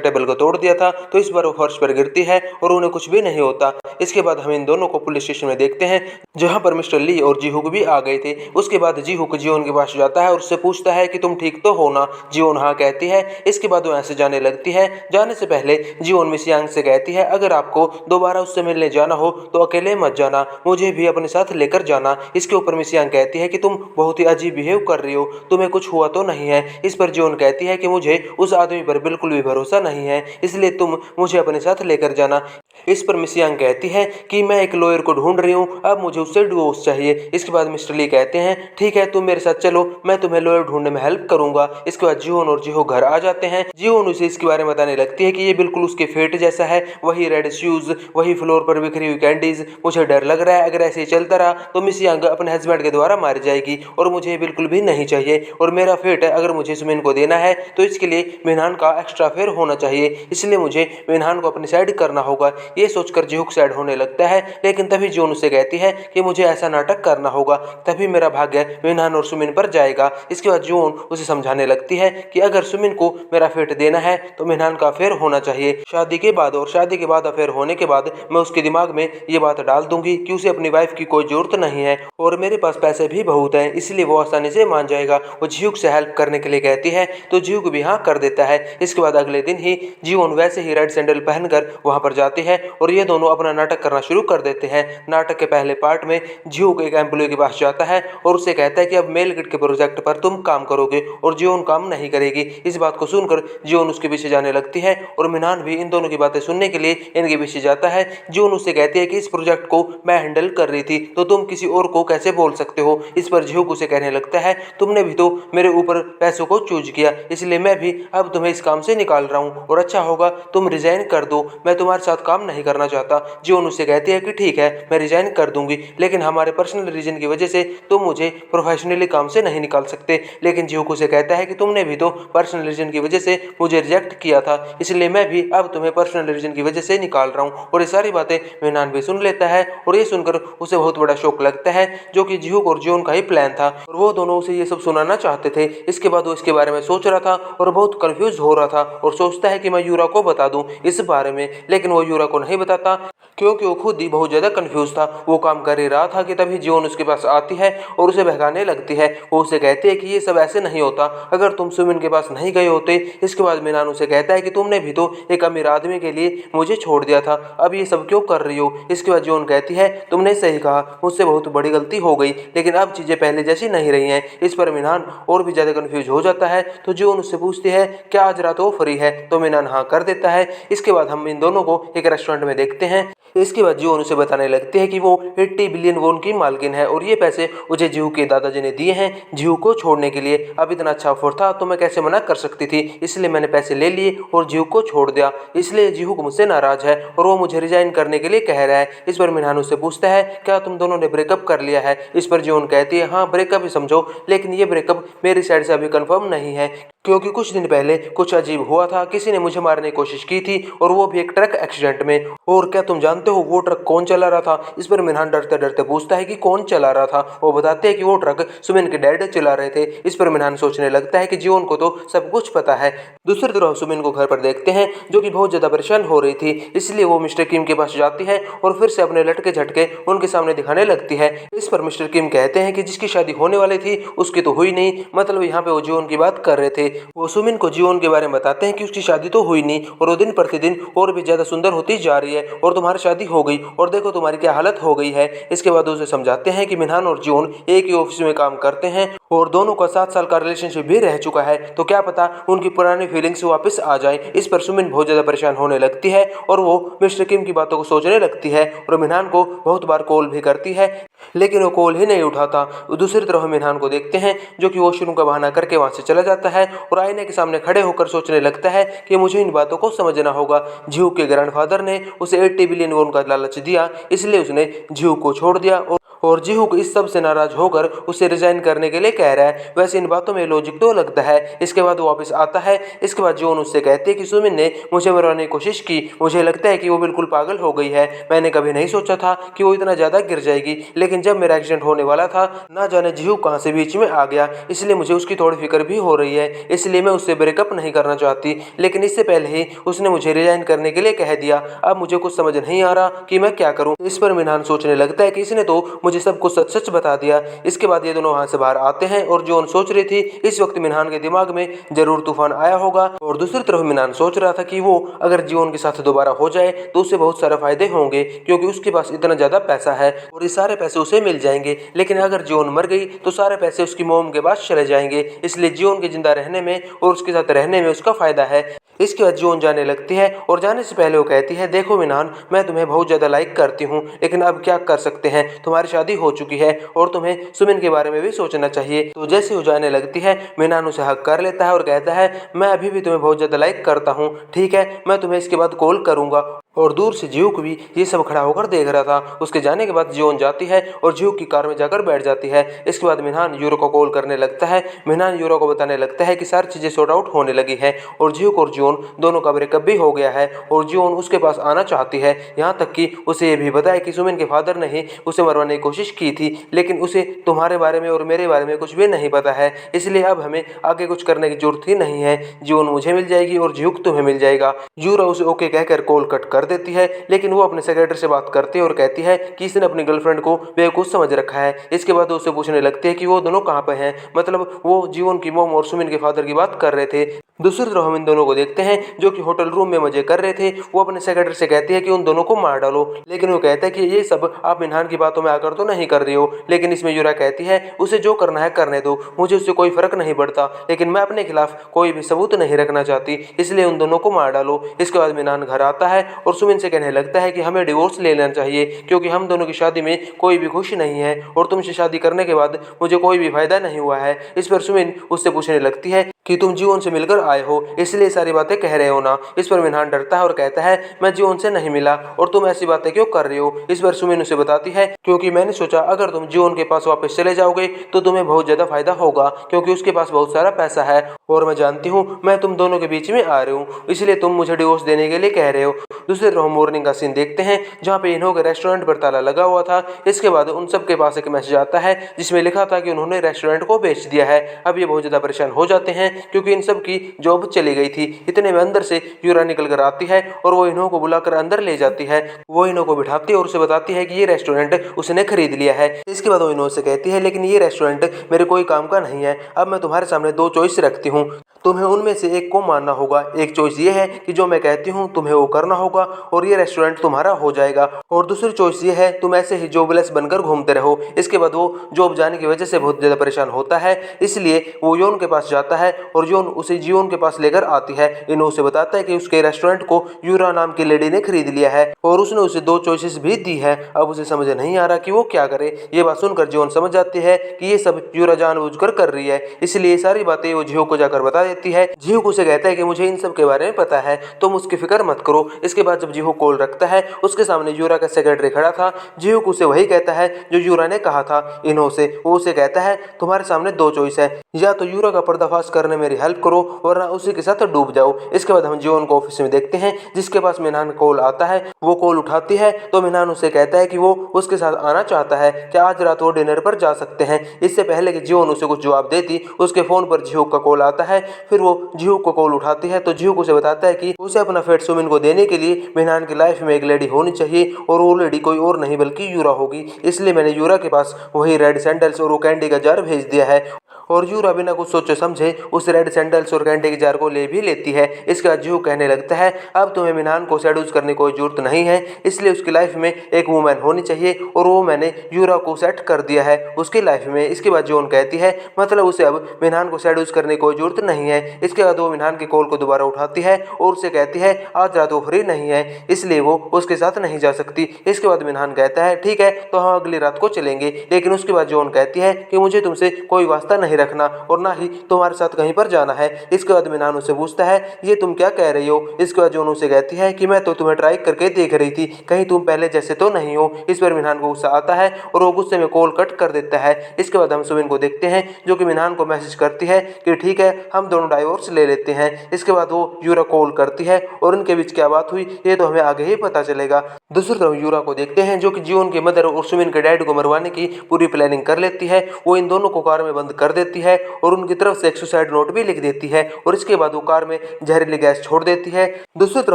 टेबल को तोड़ दिया था, तो इस बार वो फर्श पर गिरती है और उन्हें कुछ भी नहीं होता। इसके बाद हम इन दोनों को पुलिस स्टेशन में देखते हैं जहां पर मिस्टर ली और जीहुक भी आ गए थे। उसके बाद जीहुक जियोन के पास जाता है और उससे पूछता है कि तुम ठीक तो हो ना। जियोन हाँ कहती है। इसके बाद वो ऐसे जाने लगती है। जाने से पहले जियोन मिस यांग से कहती है अगर आपको दोबारा उससे मिलने जाना हो तो अकेले मत जाना, मुझे भी अपने साथ लेकर जाना। इसके ऊपर मिस यांग कहती है कि तुम बहुत ही अजीब बिहेव कर रही हो, तुम्हें कुछ हुआ तो नहीं है। इस पर जियोन कहती है कि मुझे उस आदमी पर बिल्कुल भी भरोसा नहीं है, इसलिए तुम मुझे अपने साथ लेकर जाना। इस पर मिस यांग कहती है कि मैं एक लॉयर को ढूंढ रही हूँ, अब मुझे उससे डिवोर्स चाहिए। इसके बाद मिस्टर ली कहते हैं ठीक है तुम मेरे साथ चलो, मैं तुम्हें लॉयर ढूंढने में हेल्प करूंगा। इसके बाद जियोन और जिहो घर आ जाते हैं। जियोन उसे इसके बारे में बताने लगती है कि ये बिल्कुल उसके फेट जैसा है, वही रेड शूज, वही फ्लोर पर बिखरी हुई कैंडीज। मुझे डर लग रहा है अगर ऐसे ही चलता रहा तो मिस यांग अपने हस्बैंड के द्वारा मारी जाएगी और मुझे बिल्कुल भी नहीं चाहिए। और मेरा फेट अगर मुझे सुमिन को देना है तो इसके लिए मिनहान का एक्स्ट्रा फेयर होना चाहिए, इसलिए मुझे मिनहान को अपनी साइड करना होगा। ये सोचकर जिहुक सैड होने लगता है। लेकिन तभी जियोन उसे कहती है कि मुझे ऐसा नाटक करना होगा, तभी मेरा भाग्य मिनहान और सुमिन पर जाएगा। इसके बाद जियोन उसे समझाने लगती है कि अगर सुमिन को मेरा फेट देना है तो मिनहान का अफेयर होना चाहिए शादी के बाद, और शादी के बाद अफेयर होने के बाद मैं उसके दिमाग में ये बात डाल दूंगी कि उसे अपनी वाइफ की कोई जरूरत नहीं है और मेरे पास पैसे भी बहुत हैं, इसलिए वो आसानी से मान जाएगा। वो जिहुक से हेल्प करने के लिए कहती है तो जिहुक भी हाँ कर देता है। इसके बाद अगले दिन ही जियोन वैसे ही रेड सैंडल पहनकर वहां पर जाती है और ये दोनों अपना नाटक करना शुरू कर देते हैं। नाटक के पहले पार्ट में जियोन एक एम्प्लॉय के पास जाता है और उसे कहता है कि अब मेल किट के प्रोजेक्ट पर तुम काम करोगे और जियोन काम नहीं करेगी। इस बात को सुनकर जियोन उसके पीछे जाने लगती है और मिनहान भी इन दोनों की बातें सुनने के लिए इनके पीछे जाता है। जियोन उससे कहती है कि इस प्रोजेक्ट को मैं हैंडल कर रही थी तो तुम किसी और को कैसे बोल सकते हो। इस पर जियोन उसे कहने लगता है तुमने भी तो मेरे ऊपर पैसों को चूज किया, इसलिए मैं भी अब तुम्हें इस काम से निकाल रहा हूँ और अच्छा होगा तुम रिजाइन कर दो, मैं तुम्हारे साथ काम नहीं करना चाहता। जियोन उससे कहती है कि ठीक है मैं रिजाइन कर दूंगी, लेकिन हमारे पर्सनल रीजन की वजह से तुम मुझे प्रोफेशनली काम से नहीं निकाल सकते। लेकिन जियोन उसे कहता है कि तुमने भी तो पर्सनल रीजन की वजह से मुझे रिजेक्ट किया था, इसलिए मैं भी अब तुम्हें पर्सनल रीजन की वजह से निकाल रहा हूँ। और ये सारी बातें मिनहान भी सुन लेता है और ये सुनकर उसे बहुत बड़ा शौक लगता है, जो कि जिहुक और जियोन का ही प्लान था और वो दोनों उसे ये सब सुनाना चाहते थे। इसके बाद वो इसके बारे में सोच रहा था और बहुत कंफ्यूज हो रहा था और सोचता है कि मैं यूरा को बता दूं इस बारे में, लेकिन वो यूरा को नहीं बताता क्योंकि वो खुद ही बहुत ज्यादा कंफ्यूज था। वो काम कर ही रहा था कि तभी जियोन उसके पास आती है और उसे बहकाने लगती है। वो उसे कहती है कि ये सब ऐसे नहीं होता, अगर तुम सुमिन के पास नहीं गए होते। इसके बाद मिनहान उसे कहता है कि तुमने भी तो एक अमीर आदमी के लिए मुझे छोड़ दिया था, अब ये सब क्यों कर रही हो। इसके बाद जियोन कहती है तुमने सही कहा, मुझसे बहुत बड़ी गलती हो गई, लेकिन अब चीजें पहले जैसी नहीं रही हैं। इस पर मिनहान और भी ज्यादा कंफ्यूज हो जाता है तो जियोन उससे पूछती है क्या आज रात वो फ्री है, तो मिनहान हाँ कर देता है। इसके बाद हम इन दोनों को एक रेस्टोरेंट में देखते हैं। इसके बाद जियोन उसे बताने लगती है कि वो 80 बिलियन वोन की मालकिन है और ये पैसे मुझे जिहू के दादाजी ने दिए हैं जिहू को छोड़ने के लिए। अब इतना अच्छा ऑफर था तो मैं कैसे मना कर सकती थी, इसलिए मैंने पैसे ले लिए और जिहू को छोड़ दिया। इसलिए जिहू मुझसे नाराज है और वो मुझे रिजाइन करने के लिए कह रहा है। इस पर मिनहान उससे पूछता है क्या तुम दोनों ने ब्रेकअप कर लिया है। इस पर जियोन कहती है हाँ ब्रेकअप ही समझो, लेकिन ये ब्रेकअप मेरी साइड से अभी कंफर्म नहीं है क्योंकि कुछ दिन पहले कुछ अजीब हुआ था, किसी ने मुझे मारने की कोशिश की थी और वो भी एक ट्रक एक्सीडेंट में। और क्या तुम जानते हो वो ट्रक कौन चला रहा था? इस पर मिनहान डरते डरते पूछता है कि कौन चला रहा था। वो बताते हैं कि वो ट्रक सुमिन के डैड चला रहे थे। इस पर मिनहान सोचने लगता है कि जीवन को तो सब कुछ पता है। दूसरी तरफ सुमिन को घर पर देखते हैं, जो कि बहुत ज्यादा परेशान हो रही थी, इसलिए वो मिस्टर किम के पास जाती है और फिर से अपने लटके झटके उनके सामने दिखाने लगती है। इस पर मिस्टर किम कहते हैं कि जिसकी शादी होने वाली थी उसकी तो हुई नहीं, मतलब यहाँ पे वो जीवन की बात कर रहे थे। वो सुमिन को जीवन के बारे में बताते हैं कि उसकी शादी तो हुई नहीं और वो दिन प्रतिदिन और भी ज्यादा सुंदर होती जा रही है और तुम्हारी शादी हो गई और देखो तुम्हारी क्या हालत हो गई है। इसके बाद उसे समझाते हैं कि मिनहान और जीवन एक ही ऑफिस में काम करते हैं और दोनों का 7 साल का रिलेशनशिप भी रह चुका है, तो क्या पता उनकी पुरानी फीलिंग्स वापस आ जाए। इस पर सुमिन बहुत ज्यादा परेशान होने लगती है और वो मिस्टर किम की बातों को सोचने लगती है और मिनहान को बहुत बार कॉल भी करती है, लेकिन वो कॉल ही नहीं उठाता। दूसरी तरफ मिनहान को देखते हैं, जो कि वॉशरूम का बहाना करके वहां से चला जाता है और आईने के सामने खड़े होकर सोचने लगता है कि मुझे इन बातों को समझना होगा। जीव के ग्रैंडफादर ने उसे 80 बिलियन वॉन का लालच दिया, इसलिए उसने जीव को छोड़ दिया और जीहू इस सब से नाराज होकर उसे रिजाइन करने के लिए कह रहा है। वैसे इन बातों में लॉजिक तो लगता है। इसके बाद वो वापस आता है। इसके बाद जोन उससे कहती है कि सुमिन ने मुझे मरवाने की कोशिश की, मुझे लगता है कि वो बिल्कुल पागल हो गई है। मैंने कभी नहीं सोचा था कि वो इतना ज्यादा गिर जाएगी, लेकिन जब मेरा एक्सीडेंट होने वाला था ना जाने जीहू कहां से बीच में आ गया, इसलिए मुझे उसकी थोड़ी फिक्र भी हो रही है। इसलिए मैं उससे ब्रेकअप नहीं करना चाहती, लेकिन इससे पहले ही उसने मुझे रिजाइन करने के लिए कह दिया। अब मुझे कुछ समझ नहीं आ रहा कि मैं क्या करूं। इस पर मिनहान सोचने लगता है कि इसने तो मुझे सब कुछ सच सच बता दिया। इसके बाद ये दोनों वहां से बाहर आते हैं और जोन सोच रही थी इस वक्त मिनहान के दिमाग में जरूर तूफान आया होगा। और दूसरी तरफ मिनहान सोच रहा था कि वो अगर जीवन के साथ दोबारा हो जाए तो उसे बहुत सारे फायदे होंगे, क्योंकि उसके पास इतना ज्यादा पैसा है और ये सारे पैसे उसे मिल जाएंगे। लेकिन अगर जीवन मर गई तो सारे पैसे उसकी मोम के पास चले जाएंगे, इसलिए जीवन के जिंदा रहने में और उसके साथ रहने में उसका फायदा है। इसके बाद जीवन जाने लगती है और जाने से पहले वो कहती है, देखो मिनहान, मैं तुम्हें बहुत ज्यादा लाइक करती हूँ, लेकिन अब क्या कर सकते हैं, तुम्हारी शादी हो चुकी है और तुम्हें सुमिन के बारे में भी सोचना चाहिए। तो जैसे वो जाने लगती है, मिनहान उसे हक कर लेता है और कहता है, मैं अभी भी तुम्हें बहुत ज्यादा लाइक करता हूँ, ठीक है, मैं तुम्हें इसके बाद कॉल करूंगा। और दूर से जीव भी ये सब खड़ा होकर देख रहा था। उसके जाने के बाद जीवन जाती है और जीव की कार में जाकर बैठ जाती है। इसके बाद मिनहान यूरो को कॉल करने लगता है। मिनहान यूरो को बताने लगता है कि सारी चीजें सॉर्ट आउट होने लगी है और जीव और जीवन दोनों का ब्रेकअप भी हो गया है और जीवन उसके पास आना चाहती है। यहाँ तक कि उसे ये भी बताया कि सुमिन के फादर ने ही उसे मरवाने की कोशिश की थी, लेकिन उसे तुम्हारे बारे में और मेरे बारे में कुछ भी नहीं पता है, इसलिए अब हमें आगे कुछ करने की जरूरत ही नहीं है। जीवन मुझे मिल जाएगी और जीव तुम्हें मिल जाएगा। यूरो उसे ओके कहकर कॉल कट कर देती है, लेकिन वो अपने सेक्रेटरी से बात करती है और कहती है कि इसने अपनी गर्लफ्रेंड को बेवकूफ समझ रखा है। इसके बाद उससे पूछने लगती है कि वो दोनों कहाँ पे हैं, मतलब वो जीवन की मोम और सुमिन के फादर की बात कर रहे थे। दूसरी तरफ हम इन दोनों को देखते हैं, जो कि होटल रूम में मजे कर रहे थे। वो अपने सेक्रेटरी से कहती है कि उन दोनों को मार डालो, लेकिन वो कहता है कि ये सब आप मिनहान की बातों में आकर तो नहीं कर रही हो। लेकिन इसमें यूरा कहती है, उसे जो करना है करने दो, मुझे उससे कोई फर्क नहीं पड़ता, लेकिन मैं अपने खिलाफ कोई भी सबूत नहीं रखना चाहती, इसलिए उन दोनों को मार डालो। इसके बाद मिनहान घर आता है और सुमिन से कहने लगता है कि हमें डिवोर्स ले लेना चाहिए, क्योंकि हम दोनों की शादी में कोई भी खुशी नहीं है और तुमसे शादी करने के बाद मुझे कोई भी फायदा नहीं हुआ है। इस पर सुमिन उससे पूछने लगती है कि तुम जीवन से मिलकर आए हो, इसलिए सारी बातें कह रहे हो ना। इस पर मिनहान डरता है और कहता है, मैं जीवन से नहीं मिला और तुम ऐसी बातें क्यों कर रही हो। इस पर सुमिन उसे बताती है, क्योंकि मैंने सोचा अगर तुम जीवन के पास वापस चले जाओगे तो तुम्हें बहुत ज्यादा फायदा होगा, क्योंकि उसके पास बहुत सारा पैसा है और मैं जानती हूँ मैं तुम दोनों के बीच में आ रही हूँ, इसलिए तुम मुझे डिवोर्स देने के लिए कह रहे हो। दूसरे तरफ मॉर्निंग का सीन देखते हैं, जहाँ पे इन्हों के रेस्टोरेंट पर ताला लगा हुआ था। इसके बाद उन सब के पास एक मैसेज आता है जिसमें लिखा था कि उन्होंने रेस्टोरेंट को बेच दिया है। अब ये बहुत ज्यादा परेशान हो जाते हैं, क्योंकि इन सब की जॉब चली गई थी। इतने में अंदर से यूरा निकल कर आती है और वो इन्हों को बुलाकर अंदर ले जाती है। वो इन्हों को बिठाती है और उसे बताती है कि ये रेस्टोरेंट उसने खरीद लिया है। इसके बाद वो इन्हों से कहती है, लेकिन ये रेस्टोरेंट मेरे कोई काम का नहीं है। अब मैं तुम्हारे सामने 2 चॉइस रखती हूँ, तुम्हें उनमें से एक को मानना होगा। एक चॉइस ये है कि जो मैं कहती हूँ तुम्हें वो करना होगा और ये रेस्टोरेंट तुम्हारा हो जाएगा, और दूसरी चॉइस ये है तुम ऐसे ही जॉबलेस बनकर घूमते रहो। इसके बाद वो जॉब जाने की वजह से बहुत ज्यादा परेशान होता है, इसलिए वो योन के पास जाता है और योन उसे जीवन के पास लेकर आती है। इन्हों उसे बताता है कि उसके रेस्टोरेंट को यूरा नाम की लेडी ने खरीद लिया है और उसने उसे 2 चॉइसेस भी दी है। अब उसे समझ नहीं आ रहा कि वो क्या करे। ये बात सुनकर जीवन समझ जाती है कि ये सब यूरा जानबूझकर कर रही है, इसलिए सारी बातें वो जियो को जाकर बता देती है। जीहूक उसे कहता है कि मुझे इन सब के बारे में पता है, तुम उसकी फिक्र मत करो। इसके बाद जब जीहूक कॉल रखता है, उसके सामने यूरा का सेक्रेटरी खड़ा था। जीहूक उसे वही कहता है जो यूरा ने कहा था इन्हों से। वो उसे कहता है तुम्हारे सामने दो चॉइस है, या तो यूरा का पर्दाफाश करने मेरी हेल्प करो वरना उसी के साथ डूब जाओ। इसके बाद हम जियोन को ऑफिस में देखते हैं, जिसके पास मिनहान कॉल आता है। वो कॉल उठाती है तो मिनहान उसे कहता है कि वो उसके साथ आना चाहता है, क्या आज रात वो डिनर पर जा सकते हैं। इससे पहले कि जियोन उसे कुछ जवाब देती, उसके फोन पर जीहूक का कॉल आता है। फिर वो जीहूक को कॉल उठाती है तो जीहूक उसे बताता है कि उसे अपना फेट सुमिन को देने के लिए मिनहान की लाइफ में एक लेडी होनी चाहिए, और वो लेडी कोई और नहीं बल्कि यूरा होगी। इसलिए मैंने यूरा के पास वही रेड सैंडल्स और वो कैंडी का जार भेज दिया है। और यूरा बिना कुछ सोचे समझे उस रेड सैंडल्स और कैंडी के जार को ले भी लेती है। इसके बाद जीहूक कहने लगता है अब तुम्हें मिनहान को सेड्यूस करने की कोई जरूरत नहीं है, इसलिए उसकी लाइफ में एक वुमेन होनी चाहिए, और वो मैंने यूरा को सेट कर दिया है उसकी लाइफ में। इसके बाद जियोन कहती है मतलब उसे अब मिनहान को सेड्यूस करने की कोई जरूरत नहीं है। इसके बाद वो मिनहान की कॉल को दोबारा उठाती है और उसे कहती है आज रात वो फ्री नहीं है, इसलिए वो उसके साथ नहीं जा सकती। इसके बाद मिनहान कहता है ठीक है तो हम अगली रात को चलेंगे, लेकिन उसके बाद जियोन कहती है कि मुझे तुमसे कोई वास्ता नहीं रखना और ना ही तुम्हारे साथ कहीं पर जाना है। इसके बाद मिनहान उसे पूछता है ये तुम क्या कह रही हो। इसके बाद जियोन उसे कहती है कि मैं तो तुम्हें ट्राई करके देख रही थी, कहीं तुम पहले जैसे तो नहीं हो। इस पर मिनहान को गुस्सा आता है और वो गुस्से में कॉल कट कर देता है। इसके बाद हम सुमिन को देखते हैं जो कि मिनहान को मैसेज करती है कि ठीक है हम दोनों डाइवोर्स ले लेते हैं। इसके बाद वो यूरा कॉल करती है और उनके बीच क्या बात हुई ये तो हमें आगे ही पता चलेगा। दूसरी तरफ यूरा को देखते हैं जो कि जियोन की मदर और सुमिन के डैड को मरवाने की पूरी प्लानिंग कर लेती है। वो इन दोनों को कार में बंद कर देती है और उनकी तरफ से एक सुसाइड नोट भी लिख देती है, और इसके बाद वो कार में जहरीली गैस छोड़ देती है। दूसरी तरफ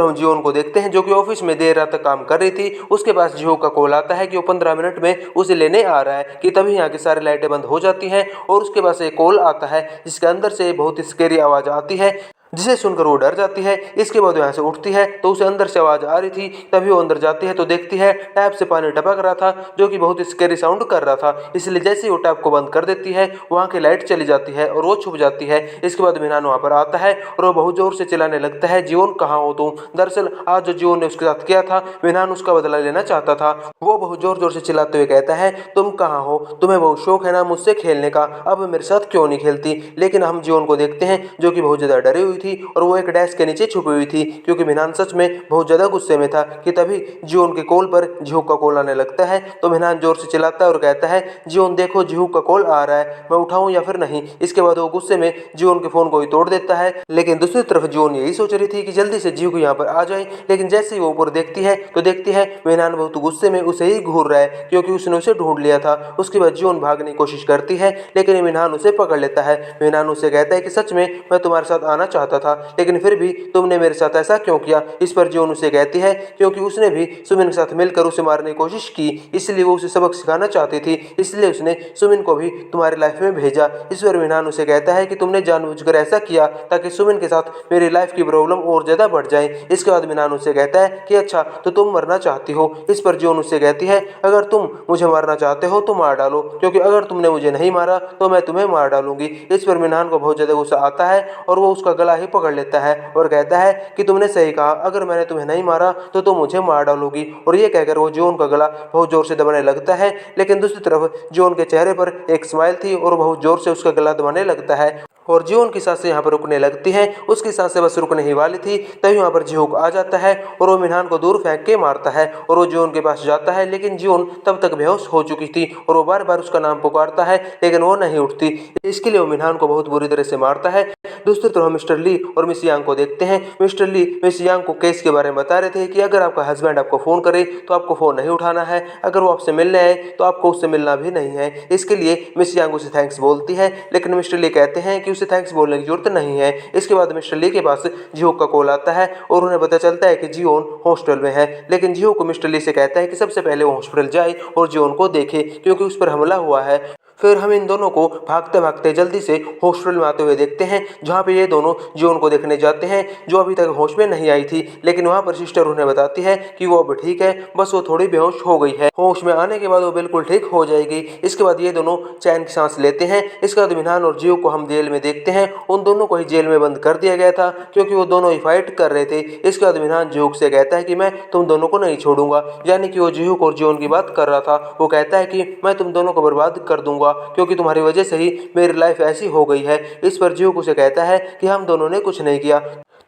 हम जियोन को देखते हैं जो कि ऑफिस में देर रात तक काम कर रही थी। उसके पास जीहूक का कॉल आता है कि वो 15 मिनट में उसे लेने आ रहा है, कि तभी यहाँ की सारी लाइटें बंद हो जाती हैं और उसके पास एक कॉल आता है जिसके अंदर से बहुत ही स्केरी आवाज आती है, जिसे सुनकर वो डर जाती है। इसके बाद वो यहाँ से उठती है तो उसे अंदर से आवाज आ रही थी। तभी वो अंदर जाती है तो देखती है टैप से पानी टपक रहा था जो कि बहुत ही स्कैरी साउंड कर रहा था। इसलिए जैसे ही वो टैप को बंद कर देती है वहाँ की लाइट चली जाती है और वो छुप जाती है। इसके बाद मिनहान वहाँ पर आता है और वो बहुत जोर से चिल्लाने लगता है जियोन कहाँ हो तुम। दरअसल आज जो जियोन ने उसके साथ किया था मिनहान उसका बदला लेना चाहता था। वो बहुत जोर जोर से चिल्लाते हुए कहता है तुम कहाँ हो, तुम्हें बहुत शौक है ना मुझसे खेलने का, अब मेरे साथ क्यों नहीं खेलती। लेकिन हम जियोन को देखते हैं जो कि बहुत ज्यादा डरी हुई थी और वो एक डेस्क के नीचे छुपी हुई थी, क्योंकि मिनहान सच में बहुत ज्यादा गुस्से में था। कि तभी जियोन के कॉल पर जीहूक का कॉल आने लगता है तो मिनहान जोर से चिल्लाता है और कहता है जियोन देखो जीहूक का कॉल आ रहा है, मैं उठाऊं या फिर नहीं। इसके बाद वो गुस्से में जियोन के फोन को ही तोड़ देता है। लेकिन दूसरी तरफ जियोन यही सोच रही थी कि जल्दी से जीहूक यहाँ पर आ जाए, लेकिन जैसे ही वो ऊपर देखती है तो देखती है मिनहान बहुत गुस्से में उसे ही घूर रहा है, क्योंकि उसने उसे ढूंढ लिया था। उसके बाद जियोन भागने की कोशिश करती है लेकिन मिनहान उसे पकड़ लेता है। मिनहान उसे कहता है कि सच में मैं तुम्हारे साथ आना चाहता था, लेकिन फिर भी तुमने मेरे साथ ऐसा क्यों किया। इस पर जियोन उसे कहती है क्योंकि उसने भी सुमिन के साथ मिलकर उसे मारने की कोशिश की, इसलिए वो उसे सबक सिखाना चाहती थी, इसलिए उसने सुमिन को भी तुम्हारी लाइफ में भेजा। इस पर मिनहान उसे कहता है कि तुमने जानबूझकर ऐसा किया ताकि सुमिन के साथ मेरी लाइफ की प्रॉब्लम और ज्यादा बढ़ जाए। इसके बाद मिनहान उसे कहता है कि अच्छा तो तुम मरना चाहती हो। इस पर जियोन उससे कहती है अगर तुम मुझे मारना चाहते हो तो मार डालो, क्योंकि अगर तुमने मुझे नहीं मारा तो मैं तुम्हें मार डालूंगी। इस पर मिनहान को बहुत ज्यादा गुस्सा आता है और वो उसका गला ही पकड़ लेता है और कहता है कि तुमने सही कहा, अगर मैंने तुम्हें नहीं मारा तो तुम मुझे मार डालोगी। और ये कहकर वो जियोन का गला बहुत जोर से दबाने लगता है। लेकिन दूसरी तरफ जियोन के चेहरे पर एक स्माइल थी और बहुत जोर से उसका गला दबाने लगता है और जियोन की सांसें यहाँ पर रुकने लगती हैं। उसकी सांसें बस रुकने ही वाली थी तभी वहाँ पर जीहूक आ जाता है और वो मिनहान को दूर फेंक के मारता है और वो जियोन के पास जाता है, लेकिन जियोन तब तक बेहोश हो चुकी थी और वो बार बार उसका नाम पुकारता है लेकिन वो नहीं उठती। इसके लिए वो मिनहान को बहुत बुरी तरह से मारता है। दूसरी तरफ मिस्टर ली और मिस यांग को देखते हैं। मिस्टर ली मिस यांग को केस के बारे में बता रहे थे कि अगर आपका हस्बैंड आपको फोन करे तो आपको फोन नहीं उठाना है, अगर वो आपसे मिलने आए तो आपको उससे मिलना भी नहीं है। इसके लिए मिस यांग उसे थैंक्स बोलती है, लेकिन मिस्टर ली कहते हैं कि उसे थैंक्स बोलने की जरूरत नहीं है। इसके बाद मिस्टर ली के पास जीहूक का कॉल आता है और उन्हें पता चलता है कि जियोन हॉस्टल में है, लेकिन जीहूक मिस्टर ली से कहता है कि सबसे पहले वो हॉस्पिटल जाए और जियोन को देखे क्योंकि उस पर हमला हुआ है। फिर हम इन दोनों को भागते भागते जल्दी से हॉस्पिटल में आते हुए देखते हैं, जहाँ पे ये दोनों जियोन को देखने जाते हैं जो अभी तक होश में नहीं आई थी। लेकिन वहाँ पर सिस्टर उन्हें बताती है कि वो अब ठीक है, बस वो थोड़ी बेहोश हो गई है, होश में आने के बाद वो बिल्कुल ठीक हो जाएगी। इसके बाद ये दोनों चैन की सांस लेते हैं। इसके बाद मिनहान और जियो को हम जेल में देखते हैं। उन दोनों को ही जेल में बंद कर दिया गया था क्योंकि वो दोनों ही फाइट कर रहे थे। इसके बाद मिनहान जियो से कहता है कि मैं तुम दोनों को नहीं छोड़ूंगा, यानी कि वो जियो और जियोन की बात कर रहा था। वो कहता है कि मैं तुम दोनों को बर्बाद कर दूंगा होगा, क्योंकि तुम्हारी वजह से ही मेरी लाइफ ऐसी हो गई है। इस पर जीहोक उसे कहता है कि हम दोनों ने कुछ नहीं किया।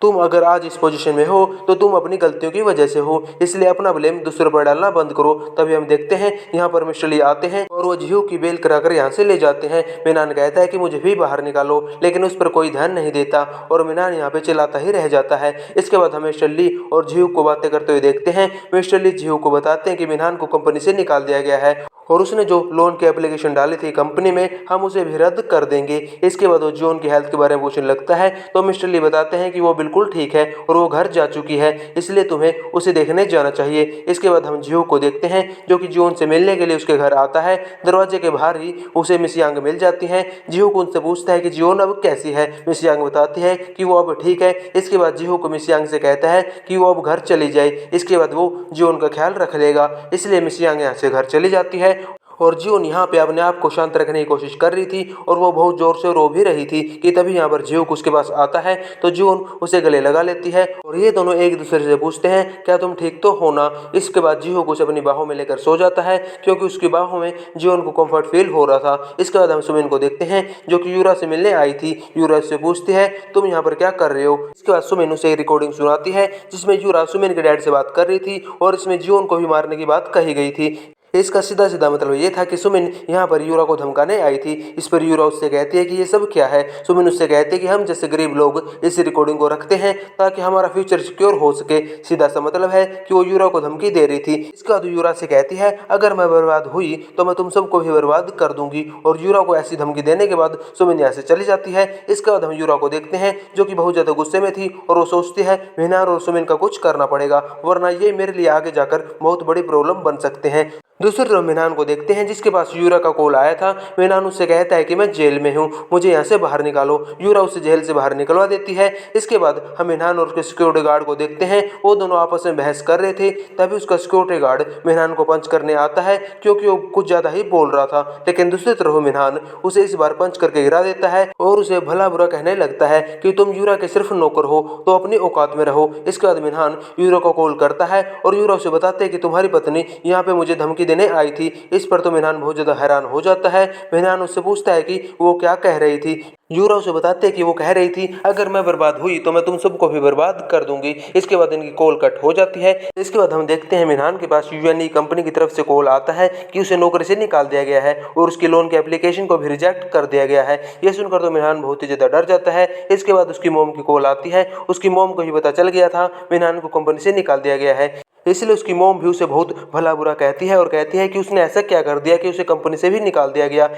तुम अगर आज इस पोजीशन में हो तो तुम अपनी गलतियों की वजह से हो, इसलिए अपना ब्लेम दूसरों पर डालना बंद करो। तभी हम देखते हैं यहाँ पर मिस्टर ली आते हैं और वो जीहोक की बेल कराकर यहाँ से ले जाते हैं। मिनान कहता है कि मुझे भी बाहर निकालो, लेकिन उस पर कोई ध्यान नहीं देता और मिनान यहाँ पे चिल्लाता ही रह जाता है। इसके बाद हम मिस्टर ली और जीहोक को बातें करते हुए देखते हैं। मिस्टर ली जीहोक को बताते हैं कि मिनान को कंपनी से निकाल दिया गया है और उसने जो लोन की एप्लीकेशन डाली थी कंपनी में, हम उसे भी रद्द कर देंगे। इसके बाद वो जॉन की हेल्थ के बारे में पूछने लगता है तो मिस्टर ली बताते हैं कि वो बिल्कुल ठीक है और वो घर जा चुकी है, इसलिए तुम्हें उसे देखने जाना चाहिए। इसके बाद हम जीहोक को देखते हैं जो कि जॉन से मिलने के लिए उसके घर आता है। दरवाजे के बाहर ही उसे मिस यांग मिल जाती हैं। जीहोक उनसे पूछता है कि जॉन अब कैसी है। मिस यांग बताती है कि वो अब ठीक है। इसके बाद जीहोक मिस यांग से कहता है कि वो अब घर चली जाए, इसके बाद वो जॉन का ख्याल रख लेगा। इसलिए मिस यांग यहाँ से घर चली जाती है और जीहोन यहाँ पे अपने आप को शांत रखने की कोशिश कर रही थी और वो बहुत जोर से रो भी रही थी कि तभी यहाँ पर जीहोक उसके पास आता है तो जीहोन उसे गले लगा लेती है और ये दोनों एक दूसरे से पूछते हैं क्या तुम ठीक तो हो ना। इसके बाद जीहोक उसे अपनी बाहों में लेकर सो जाता है क्योंकि उसकी बाहों में जीहोन को कंफर्ट फील हो रहा था। इसके बाद हम सुमिन को देखते हैं जो कि यूरा से मिलने आई थी। यूरा उससे पूछती है तुम यहाँ पर क्या कर रहे हो। इसके बाद सुमिन उसे रिकॉर्डिंग सुनाती है जिसमें यूरा सुमिन के डैड से बात कर रही थी और इसमें जीहोन को भी मारने की बात कही गई थी। इसका सीधा सीधा मतलब ये था कि सुमिन यहाँ पर यूरा को धमकाने आई थी। इस पर यूरा उससे कहती है कि ये सब क्या है। सुमिन उससे कहती है कि हम जैसे गरीब लोग इस रिकॉर्डिंग को रखते हैं ताकि हमारा फ्यूचर सिक्योर हो सके। सीधा सा मतलब है कि वो यूरा को धमकी दे रही थी। इसके बाद यूरा से कहती है अगर मैं बर्बाद हुई तो मैं तुम सबको भी बर्बाद कर दूंगी और यूरा को ऐसी धमकी देने के बाद सुमिन यहाँ से चली जाती है। इसके बाद हम यूरा को देखते हैं जो कि बहुत ज्यादा गुस्से में थी और वो सोचती है मिनान और सुमिन का कुछ करना पड़ेगा वरना ये मेरे लिए आगे जाकर बहुत बड़ी प्रॉब्लम बन सकते हैं। दूसरी तरफ मिनान को देखते हैं जिसके पास यूरा का कॉल आया था। मिनान उससे कहता है कि मैं जेल में हूँ, मुझे यहाँ से बाहर निकालो। यूरा उसे जेल से बाहर निकलवा देती है। इसके बाद हम मिनान और उसके सिक्योरिटी गार्ड को देखते हैं। वो दोनों आपस में बहस कर रहे थे तभी उसका सिक्योरिटी गार्ड मिनान को पंच करने आता है क्योंकि वो कुछ ज़्यादा ही बोल रहा था। लेकिन दूसरी तरफ मिनान उसे इस बार पंच करके गिरा देता है और उसे भला बुरा कहने लगता है कि तुम यूरा के सिर्फ नौकर हो तो अपनी औकात में रहो। इसके बाद मिनान यूरा को कॉल करता है और यूरा उसे बताते हैं कि तुम्हारी पत्नी यहाँ पे मुझे धमकी देने आई थी। इस पर तो मिनान बहुत ज्यादा हैरान हो जाता है। मिनान उससे पूछता है कि वो क्या कह रही थी। यूरा उसे बताते हैं कि वो कह रही थी अगर मैं बर्बाद हुई तो मैं तुम सबको भी बर्बाद कर दूंगी। इसके बाद इनकी कॉल कट हो जाती है। इसके बाद हम देखते हैं मिनान के पास यूएनई कंपनी की तरफ से कॉल आता है कि उसे नौकरी से निकाल दिया गया है और उसकी लोन की एप्लीकेशन को भी रिजेक्ट कर दिया गया है। यह सुनकर तो मिनान बहुत ही ज्यादा डर जाता है। इसके बाद उसकी मोम की कॉल आती है। उसकी मोम को ही पता चल गया था मिनान को कंपनी से निकाल दिया गया है, इसलिए उसकी मोम भी उसे बहुत भला बुरा कहती है और कहती है कि उसने ऐसा क्या कर दिया कि उसे कंपनी से भी निकाल दिया गया।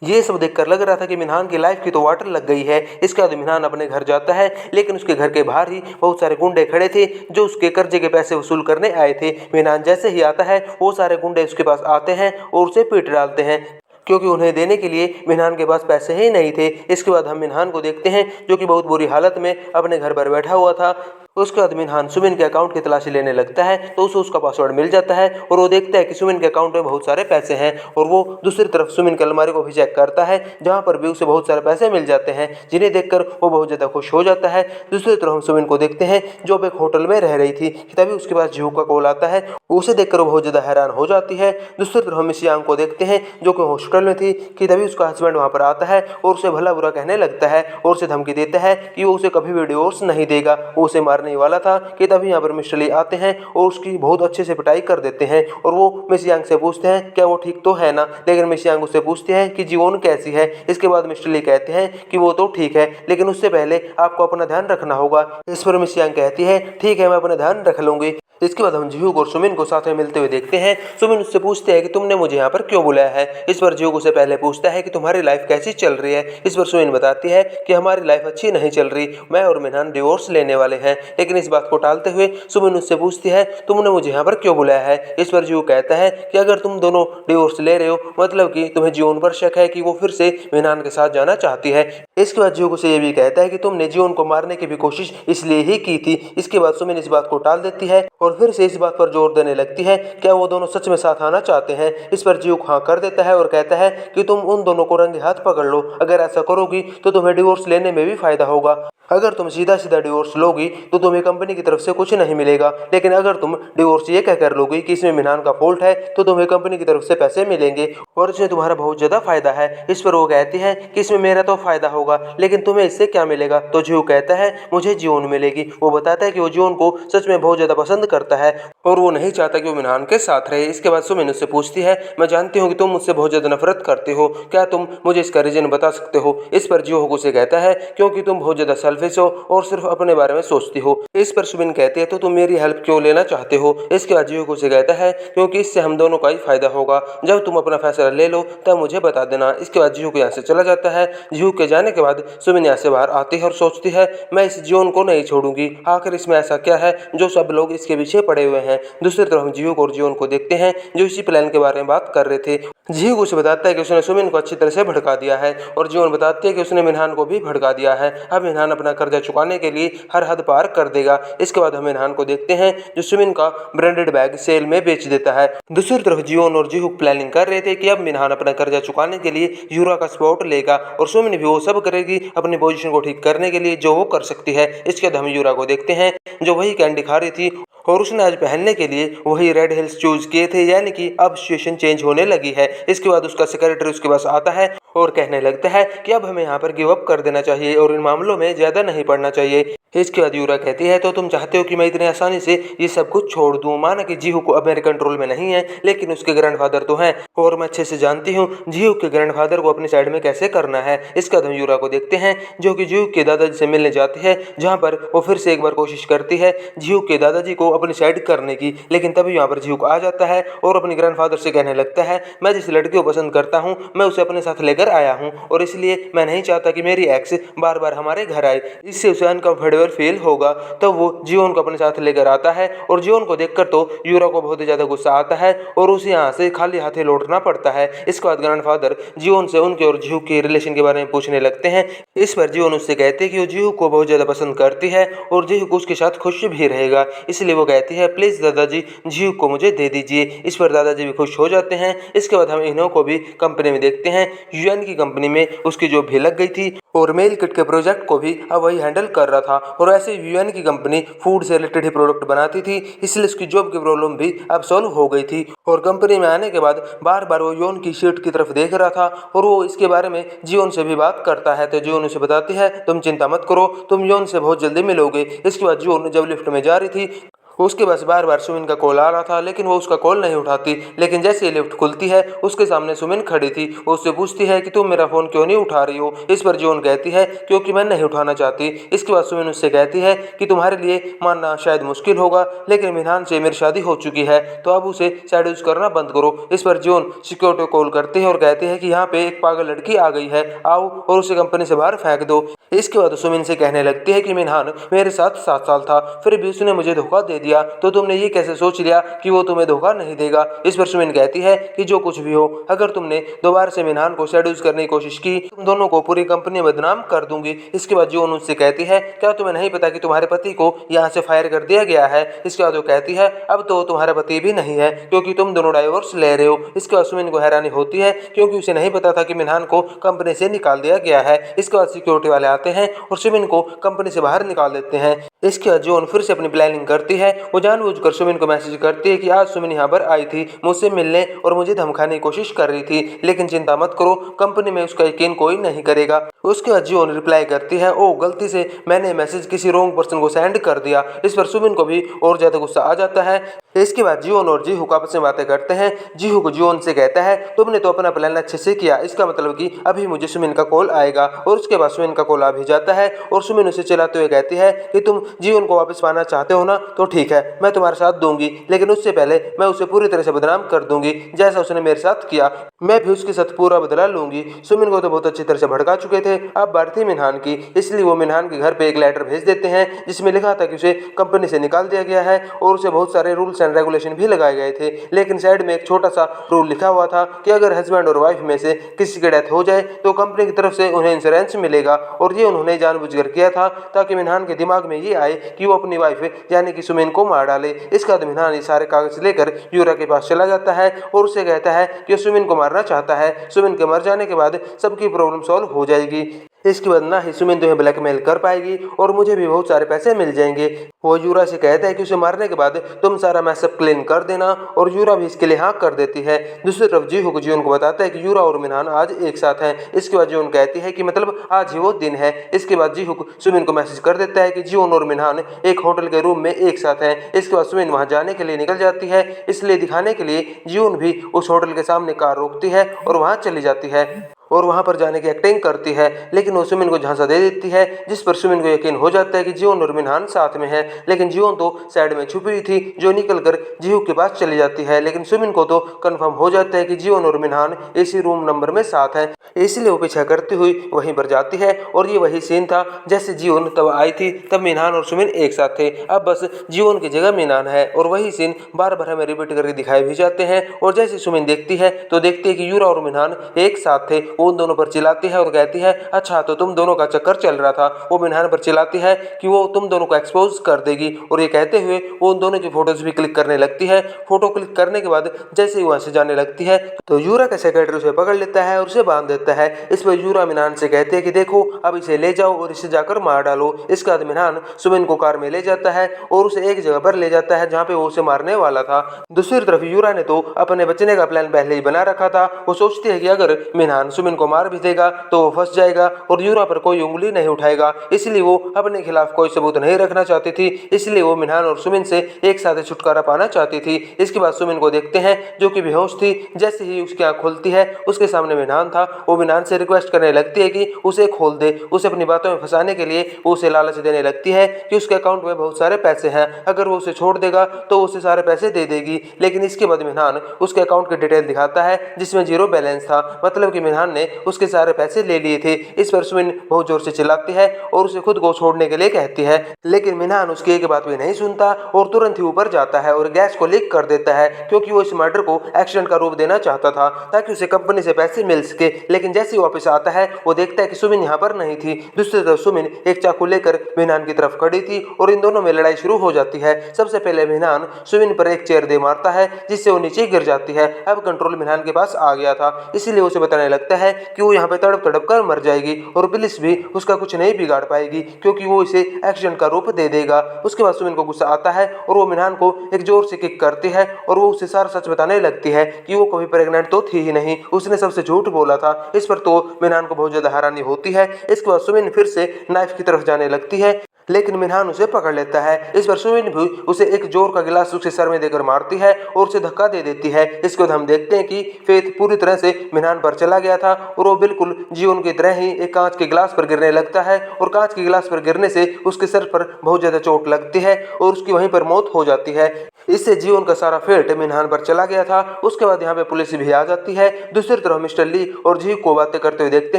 ये सब देखकर लग रहा था कि मिनान की लाइफ की तो वाटर लग गई है। इसके बाद मिनान अपने घर जाता है लेकिन उसके घर के बाहर ही बहुत सारे गुंडे खड़े थे जो उसके कर्जे के पैसे वसूल करने आए थे। मिनान जैसे ही आता है वो सारे गुंडे उसके पास आते हैं और उसे पीट डालते हैं क्योंकि उन्हें देने के लिए मिनान के पास पैसे ही नहीं थे। इसके बाद हम मिनान को देखते हैं जो कि बहुत बुरी हालत में अपने घर पर बैठा हुआ था। उसके बाद मिनान सुमिन के अकाउंट की तलाशी लेने लगता है तो उसे उसका पासवर्ड मिल जाता है और वो देखता है कि सुमिन के अकाउंट में बहुत सारे पैसे हैं और वो दूसरी तरफ सुमिन की अलमारी को भी चेक करता है जहाँ पर भी उसे बहुत सारे पैसे मिल जाते हैं जिन्हें देखकर वो बहुत ज़्यादा खुश हो जाता है। दूसरी तरफ हम सुमिन को देखते हैं जो एक होटल में रह रही थी तभी उसके पास जीहोक का कॉल आता है। उसे देखकर वो बहुत ज़्यादा हैरान हो जाती है। दूसरी तरफ हम मिस यांग को देखते हैं जो कि हॉस्पिटल में थी कि तभी उसका हस्बैंड वहाँ पर आता है और उसे भला बुरा कहने लगता है और उसे धमकी देता है कि वो उसे कभी भी डिवोर्स नहीं देगा, वो उसे मारने वाला था। कि तभी यहाँ पर मिस्टर ली आते हैं और उसकी बहुत अच्छे से पिटाई कर देते हैं और वो मिस यांग से पूछते हैं क्या वो ठीक तो है ना। लेकिन मिस यांग उससे पूछती है कि जीवन कैसी है। इसके बाद मिस्टर ली कहते हैं कि वो तो ठीक है लेकिन उससे पहले आपको अपना ध्यान रखना होगा। इस पर मिस यांग कहती है ठीक है मैं अपना ध्यान रख लूंगी। इसके बाद हम जीहोक और सुमिन को साथ में मिलते हुए देखते हैं। सुमिन उससे पूछते हैं कि तुमने मुझे यहाँ पर क्यों बुलाया है। इस पर जीहोक उसे पहले पूछता है कि तुम्हारी लाइफ कैसी चल रही है। इस पर सुमिन बताती है कि हमारी लाइफ अच्छी नहीं चल रही, मैं और मिनान डिवोर्स लेने वाले हैं। लेकिन इस बात को टालते हुए सुमिन उससे पूछती है तुमने मुझे यहाँ पर क्यों बुलाया है। इस पर जीहोक कहता है कि अगर तुम दोनों डिवोर्स ले रहे हो मतलब कि तुम्हें जीवन पर शक है कि वो फिर से मिनान के साथ जाना चाहती है। इसके बाद जीहोक उसे ये भी कहता है कि तुमने जीवन को मारने की भी कोशिश इसलिए ही की थी। इसके बाद सुमिन इस बात को टाल देती है और फिर से इस बात पर जोर देने लगती है क्या वो दोनों सच में साथ आना चाहते हैं। इस पर जीहूक हाँ कर देता है और कहता है कि तुम उन दोनों को रंगे हाथ पकड़ लो, अगर ऐसा करोगी तो तुम्हें डिवोर्स लेने में भी फायदा होगा। अगर तुम सीधा सीधा डिवोर्स लोगी तो तुम्हें कंपनी की तरफ से कुछ नहीं मिलेगा, लेकिन अगर तुम डिवोर्स ये कहकर लोगी कि इसमें मिनहान का फॉल्ट है तो तुम्हें कंपनी की तरफ से पैसे मिलेंगे और इसमें तुम्हारा बहुत ज्यादा फायदा है। इस पर वो कहती है कि इसमें मेरा तो फायदा होगा, लेकिन तुम्हें इससे क्या मिलेगा। तो जीहू कहता है मुझे जीवन मिलेगी। वो बताता है कि वो जीवन को सच में बहुत ज्यादा पसंद करता है और वो नहीं चाहता कि वो मिनहान के साथ रहे। इसके बाद सुमिन उससे पूछती है मैं जानती हूँ कि तुम मुझसे बहुत ज्यादा नफरत करते हो, क्या तुम मुझे इसका रीजन बता सकते हो। इस पर जीहू उसे कहता है क्योंकि तुम बहुत ज्यादा सेल्फिश हो और सिर्फ अपने बारे में सोचती हो। इस पर सुमिन कहती है तो तुम मेरी हेल्प क्यों लेना चाहते हो। इसके बाद जीहू उसे कहता है क्योंकि इससे हम दोनों का ही फायदा होगा, जब तुम अपना फैसला ले लो तब मुझे बता देना। इसके बाद जीहू यहाँ से चला जाता है। जीहू के जाने के बाद सुमिन यहाँ से बाहर आती है और सोचती है मैं इस जीवन को नहीं छोड़ूंगी, आखिर इसमें ऐसा क्या है जो सब लोग इसके पीछे पड़े हुए हैं। दूसरी तरफ हम जीहू और जीवन को देखते हैं जो इसी प्लान के बारे में बात कर रहे थे। जीहू उसे बताता है कि उसने सुमिन को अच्छी तरह से भड़का दिया है और जीवन बताती है कि उसने मिनहान को भी भड़का दिया है। अब मिनहान अपना कर्जा चुकाने के लिए हर हद पार कर देगा। इसके बाद हम मिनहान को देखते हैं जो सुमिन का ब्रांडेड बैग सेल में बेच देता है। दूसरी तरफ जीवन और जीहू प्लानिंग कर रहे थे कि अब मिनहान अपना कर्जा चुकाने के लिए यूरा का सपोर्ट लेगा और सुमिन भी वो सब करेगी अपनी पोजीशन को ठीक करने के लिए जो वो कर सकती है। इसके बाद हम यूरा को देखते हैं जो वही कैंडी खा रही थी और उसने आज पहनने के लिए वही रेड हिल्स चूज किए थे, यानी कि अब सिचुएशन चेंज होने लगी है। इसके बाद उसका सेक्रेटरी उसके पास आता है और कहने लगता है कि अब हमें यहाँ पर गिव अप कर देना चाहिए और इन मामलों में ज्यादा नहीं पड़ना चाहिए। इसके बाद यूरा कहती है तो तुम चाहते हो कि मैं इतनी आसानी से ये सब कुछ छोड़ दूं। माना कि जीहू को अब मेरे कंट्रोल में नहीं है, लेकिन उसके ग्रैंडफादर तो हैं और मैं अच्छे से जानती हूँ जीहू के ग्रैंडफादर को अपनी साइड में कैसे करना है। इसके बाद हम यूरा को देखते हैं जो कि जीहू के दादाजी से मिलने जाती है, जहाँ पर वो फिर से एक बार कोशिश करती है जीहू के दादाजी को अपनी साइड करने की, लेकिन तभी यहाँ पर जीहू आ जाता है और अपने ग्रैंडफादर से कहने लगता है मैं जिस लड़की को पसंद करता हूँ मैं उसे अपने साथ लेकर आया हूँ और इसलिए मैं नहीं चाहता कि मेरी एक्स बार बार हमारे घर आए, इससे उसे अनकंफर्टेबल फील होगा। तब वो जीवन को अपने साथ लेकर आता है और जीवन को देखकर तो यूरा को बहुत ज्यादा गुस्सा आता है और उसे यहाँ से खाली हाथे लौटना पड़ता है। इसके बाद ग्रैंडफादर जीवन से उनके और जीहू के रिलेशन के बारे में पूछने लगते हैं। इस पर जीवन उससे कहते हैं कि वो जीहू को बहुत ज्यादा पसंद करती है और जीहू को उसके साथ खुश भी रहेगा, इसलिए वो कहती है प्लीज दादाजी जीहू को मुझे दे दीजिए। इस पर दादाजी भी खुश हो जाते हैं। इसके बाद हम इन्हों को भी कंपनी में देखते हैं। यूएन की कंपनी में उसकी जॉब भी लग गई थी और मेल किट के प्रोजेक्ट को भी अब वही हैंडल कर रहा था और ऐसे यूएन की कंपनी फूड से रिलेटेड ही प्रोडक्ट बनाती थी, इसलिए उसकी जॉब की प्रॉब्लम भी अब सॉल्व हो गई थी। और कंपनी में आने के बाद बार बार वो योन की शीट की तरफ देख रहा था और वो इसके बारे में जीवन से भी बात करता है। तो जीवन उसे बताती है तुम चिंता मत करो, तुम योन से बहुत जल्दी मिलोगे। इसके बाद जीवन जब लिफ्ट में जा रही थी उसके पास बार बार सुमिन का कॉल आ रहा था, लेकिन वो उसका कॉल नहीं उठाती। लेकिन जैसे ही लिफ्ट खुलती है उसके सामने सुमिन खड़ी थी। वो उससे पूछती है कि तुम मेरा फोन क्यों नहीं उठा रही हो। इस पर जीवन कहती है क्योंकि मैं नहीं उठाना चाहती। इसके बाद सुमिन उससे कहती है कि तुम्हारे लिए मानना शायद मुश्किल होगा, लेकिन मिनहान से मेरी शादी हो चुकी है तो अब उसे साइड यूज करना बंद करो। इस पर जीवन सिक्योरिटी को कॉल करती है और कहती है कि यहाँ पे एक पागल लड़की आ गई है, आओ और उसे कंपनी से बाहर फेंक दो। इसके बाद सुमिन से कहने लगती है कि मिनहान मेरे साथ 7 साल था, फिर भी उसने मुझे धोखा दे दिया, तो तुमने ये कैसे सोच लिया कि वो तुम्हें धोखा नहीं देगा। इस पर सुमिन कहती है कि जो कुछ भी हो, अगर तुमने दोबारा से मिनहान को सेड्यूस करने की कोशिश की तुम दोनों को पूरी कंपनी में बदनाम कर दूंगी। इसके बाद जीवन उससे कहती है क्या तुम्हें नहीं पता कि तुम्हारे पति को यहाँ से फायर कर दिया गया है। इसके बाद वो कहती है अब तो तुम्हारा पति भी नहीं है क्योंकि तुम दोनों डाइवोर्स ले रहे हो। इसके बाद सुमिन को हैरानी होती है क्योंकि उसे नहीं पता था कि मिनहान को कंपनी से निकाल दिया गया है। इसके बाद सिक्योरिटी वाले आते हैं और सुमिन को कंपनी से बाहर निकाल देते हैं। इसके बाद जीवन फिर से अपनी प्लानिंग करती है। वो जानबूझकर सुमिन को मैसेज करती है कि आज सुमिन यहाँ पर आई थी मुझसे मिलने और मुझे धमकाने की कोशिश कर रही थी, लेकिन चिंता मत करो कंपनी में उसका यकीन कोई नहीं करेगा। उसके बाद जीवन रिप्लाई करती है ओ गलती से मैंने मैसेज किसी रॉन्ग पर्सन को सेंड कर दिया। इस पर सुमिन को भी और ज्यादा गुस्सा आ जाता है। इसके बाद जीवन और जीहू आपस में बातें करते हैं। जीहू को जीवन से कहता है तुमने तो अपना प्लान अच्छे से किया, इसका मतलब कि अभी मुझे सुमिन का कॉल आएगा। और उसके बाद सुमिन का कॉल आ भी जाता है और सुमिन उसे चलाते हुए कहती है कि तुम जीवन को वापस पाना चाहते हो ना, तो ठीक है मैं तुम्हारे साथ दूंगी, लेकिन उससे पहले मैं उसे पूरी तरह से बदनाम कर दूंगी जैसा उसने मेरे साथ किया। मैं भी उसके साथ पूरा बदला लूंगी। सुमिन को तो बहुत अच्छी तरह से भड़का चुके थे अब बारी थी मिनहान की, इसलिए वो मिनहान के घर पे एक लेटर भेज देते हैं जिसमें लिखा था कि उसे कंपनी से निकाल दिया गया है और उसे बहुत सारे रूल्स एंड रेगुलेशन भी लगाए गए थे। लेकिन साइड में एक छोटा सा रूल लिखा हुआ था कि अगर हस्बैंड और वाइफ में से किसी की डेथ हो जाए तो कंपनी की तरफ से उन्हें इंश्योरेंस मिलेगा। और ये उन्होंने जानबूझकर किया था ताकि मिनहान के दिमाग में ये आए कि वो अपनी वाइफ यानी कि सुमिन को मार डाले। इसके बाद मिनहान ये सारे कागज लेकर यूरा के पास चला जाता है और उसे कहता है कि सुमिन को मारना चाहता है। सुमिन के मर जाने के बाद सबकी प्रॉब्लम सॉल्व हो जाएगी। इसके बाद ना ही सुमिन तुम्हें ब्लैकमेल कर पाएगी और मुझे भी बहुत सारे पैसे मिल जाएंगे। वो यूरा से कहता है कि उसे मारने के बाद तुम सारा मैसअप क्लीन कर देना और यूरा भी इसके लिए हाँ कर देती है। दूसरी तरफ जीहूक जियोन को बताता है कि यूरा और मिनहान आज एक साथ हैं। इसके बाद जियोन कहती है कि मतलब आज ही वो दिन है। इसके बाद जीहूक सुमिन को मैसेज कर देता है कि जियोन और मिनहान एक होटल के रूम में एक साथ हैं। इसके बाद सुमिन वहां जाने के लिए निकल जाती है, इसलिए दिखाने के लिए जियोन भी उस होटल के सामने कार रोकती है और वहां चली जाती है और वहां पर जाने की एक्टिंग करती है। लेकिन वो सुमिन को झांसा दे देती है जिस पर सुमिन को यकीन हो जाता है कि जियोन और मिनहान साथ में है। लेकिन जियोन तो साइड में छुपी हुई थी जो निकलकर जीहू के पास चली जाती है। लेकिन सुमिन को तो कंफर्म हो जाता है कि जियोन और मिनहान इसी रूम नंबर में साथ है, इसलिए वो पीछा करती हुई वहीं पर जाती है। और ये वही सीन था जैसे जियोन तब आई थी, तब मिनहान और सुमिन एक साथ थे। अब बस जियोन की जगह मिनहान है और वही सीन बार बार हमें रिपीट करके दिखाए भी जाते हैं। और जैसे सुमिन देखती है तो देखती है कि यूरा और मिनहान एक साथ थे। वो उन दोनों पर चिल्लाती है और कहती है अच्छा तो तुम दोनों का चक्कर चल रहा था। वो मिनहान पर चिल्लाती है कि वो तुम दोनों को एक्सपोज कर देगी और ये कहते हुए वो उन दोनों की फोटोज भी क्लिक करने लगती है। फोटो क्लिक करने के बाद जैसे ही वहां से जाने लगती है तो यूरा का सेक्रेटरी उसे पकड़ लेता है और उसे बांध देता है। इस पर यूरा मिनहान से कहते हैं कि देखो अब इसे ले जाओ और इसे जाकर मार डालो। इसके बाद मिनहान सुमिन को कार में ले जाता है और उसे एक जगह पर ले जाता है जहाँ पे वो उसे मारने वाला था। दूसरी तरफ यूरा ने तो अपने बचने का प्लान पहले ही बना रखा था। वो सोचती है कि अगर मिनहान सुमिन को मार भी देगा तो वो फंस जाएगा और यूरा पर कोई उंगली नहीं उठाएगा, इसलिए वो अपने खिलाफ कोई सबूत नहीं रखना चाहती थी। इसलिए वो मिनहान और सुमिन से एक साथ छुटकारा पाना चाहती थी। इसके बाद सुमिन को देखते हैं जो कि बेहोश थी। जैसे ही उसकी आंख खुलती है उसके सामने मिनहान था। वो मिनहान से रिक्वेस्ट करने लगती है कि उसे खोल दे। उसे अपनी बातों में फंसाने के लिए वो उसे लालच देने लगती है कि उसके अकाउंट में बहुत सारे पैसे हैं, अगर वो उसे छोड़ देगा तो उसे सारे पैसे दे देगी। लेकिन इसके बाद मिनहान उसके अकाउंट की डिटेल दिखाता है जिसमें जीरो बैलेंस था, मतलब कि मिनहान ने उसके सारे पैसे ले लिए थे। इस पर सुमिन बहुत जोर से चिल्लाती है और उसे खुद को छोड़ने के लिए कहती है। लेकिन मिनहान उसकी एक बात भी नहीं सुनता और तुरंत ही ऊपर जाता है और गैस को लीक कर देता है क्योंकि वो इस मर्डर को एक्सीडेंट का रूप देना चाहता था ताकि उसे कंपनी से पैसे मिल सके। लेकिन जैसे ही वापस आता है वो देखता है कि सुमिन यहाँ पर नहीं थी। दूसरी तरफ सुमिन एक चाकू लेकर मिनहान की तरफ खड़ी थी और इन दोनों में लड़ाई शुरू हो जाती है। सबसे पहले मिनहान सुमिन पर एक चेयर दे मारता है जिससे वो नीचे गिर जाती है। अब कंट्रोल मिनहान के पास आ गया था, इसीलिए उसे बताने लगता है कि वो यहाँ पे तड़प तड़प कर मर जाएगी और पुलिस भी उसका कुछ नहीं बिगाड़ पाएगी क्योंकि वो इसे एक्सीडेंट का रूप दे देगा। उसके बाद सुमिन को गुस्सा आता है और वो मिनहान को एक जोर से किक करती है और वो उसे सारा सच बताने लगती है कि वो कभी प्रेग्नेंट तो थी ही नहीं, उसने सबसे झूठ बोला था। इस पर तो मिनहान को बहुत ज्यादा हैरानी होती है। इसके बाद सुमिन फिर से नाइफ की तरफ जाने लगती है लेकिन मिनहान उसे पकड़ लेता है। इस पर सुमिन भी उसे एक जोर का गिलास उसके सर में देकर मारती है और उसे धक्का दे देती है। इसके बाद हम देखते हैं कि फेथ पूरी तरह से मिनहान पर चला गया था और वो बिल्कुल जीवन की तरह ही एक कांच के गिलास पर गिरने लगता है और कांच के गिलास पर गिरने से उसके सर पर बहुत ज्यादा चोट लगती है और उसकी वहीं पर मौत हो जाती है। इससे जीवन का सारा फेट मिनहान पर चला गया था। उसके बाद यहाँ पे पुलिस भी आ जाती है। दूसरी तरफ मिस्टर ली और जीहू को बातें करते हुए देखते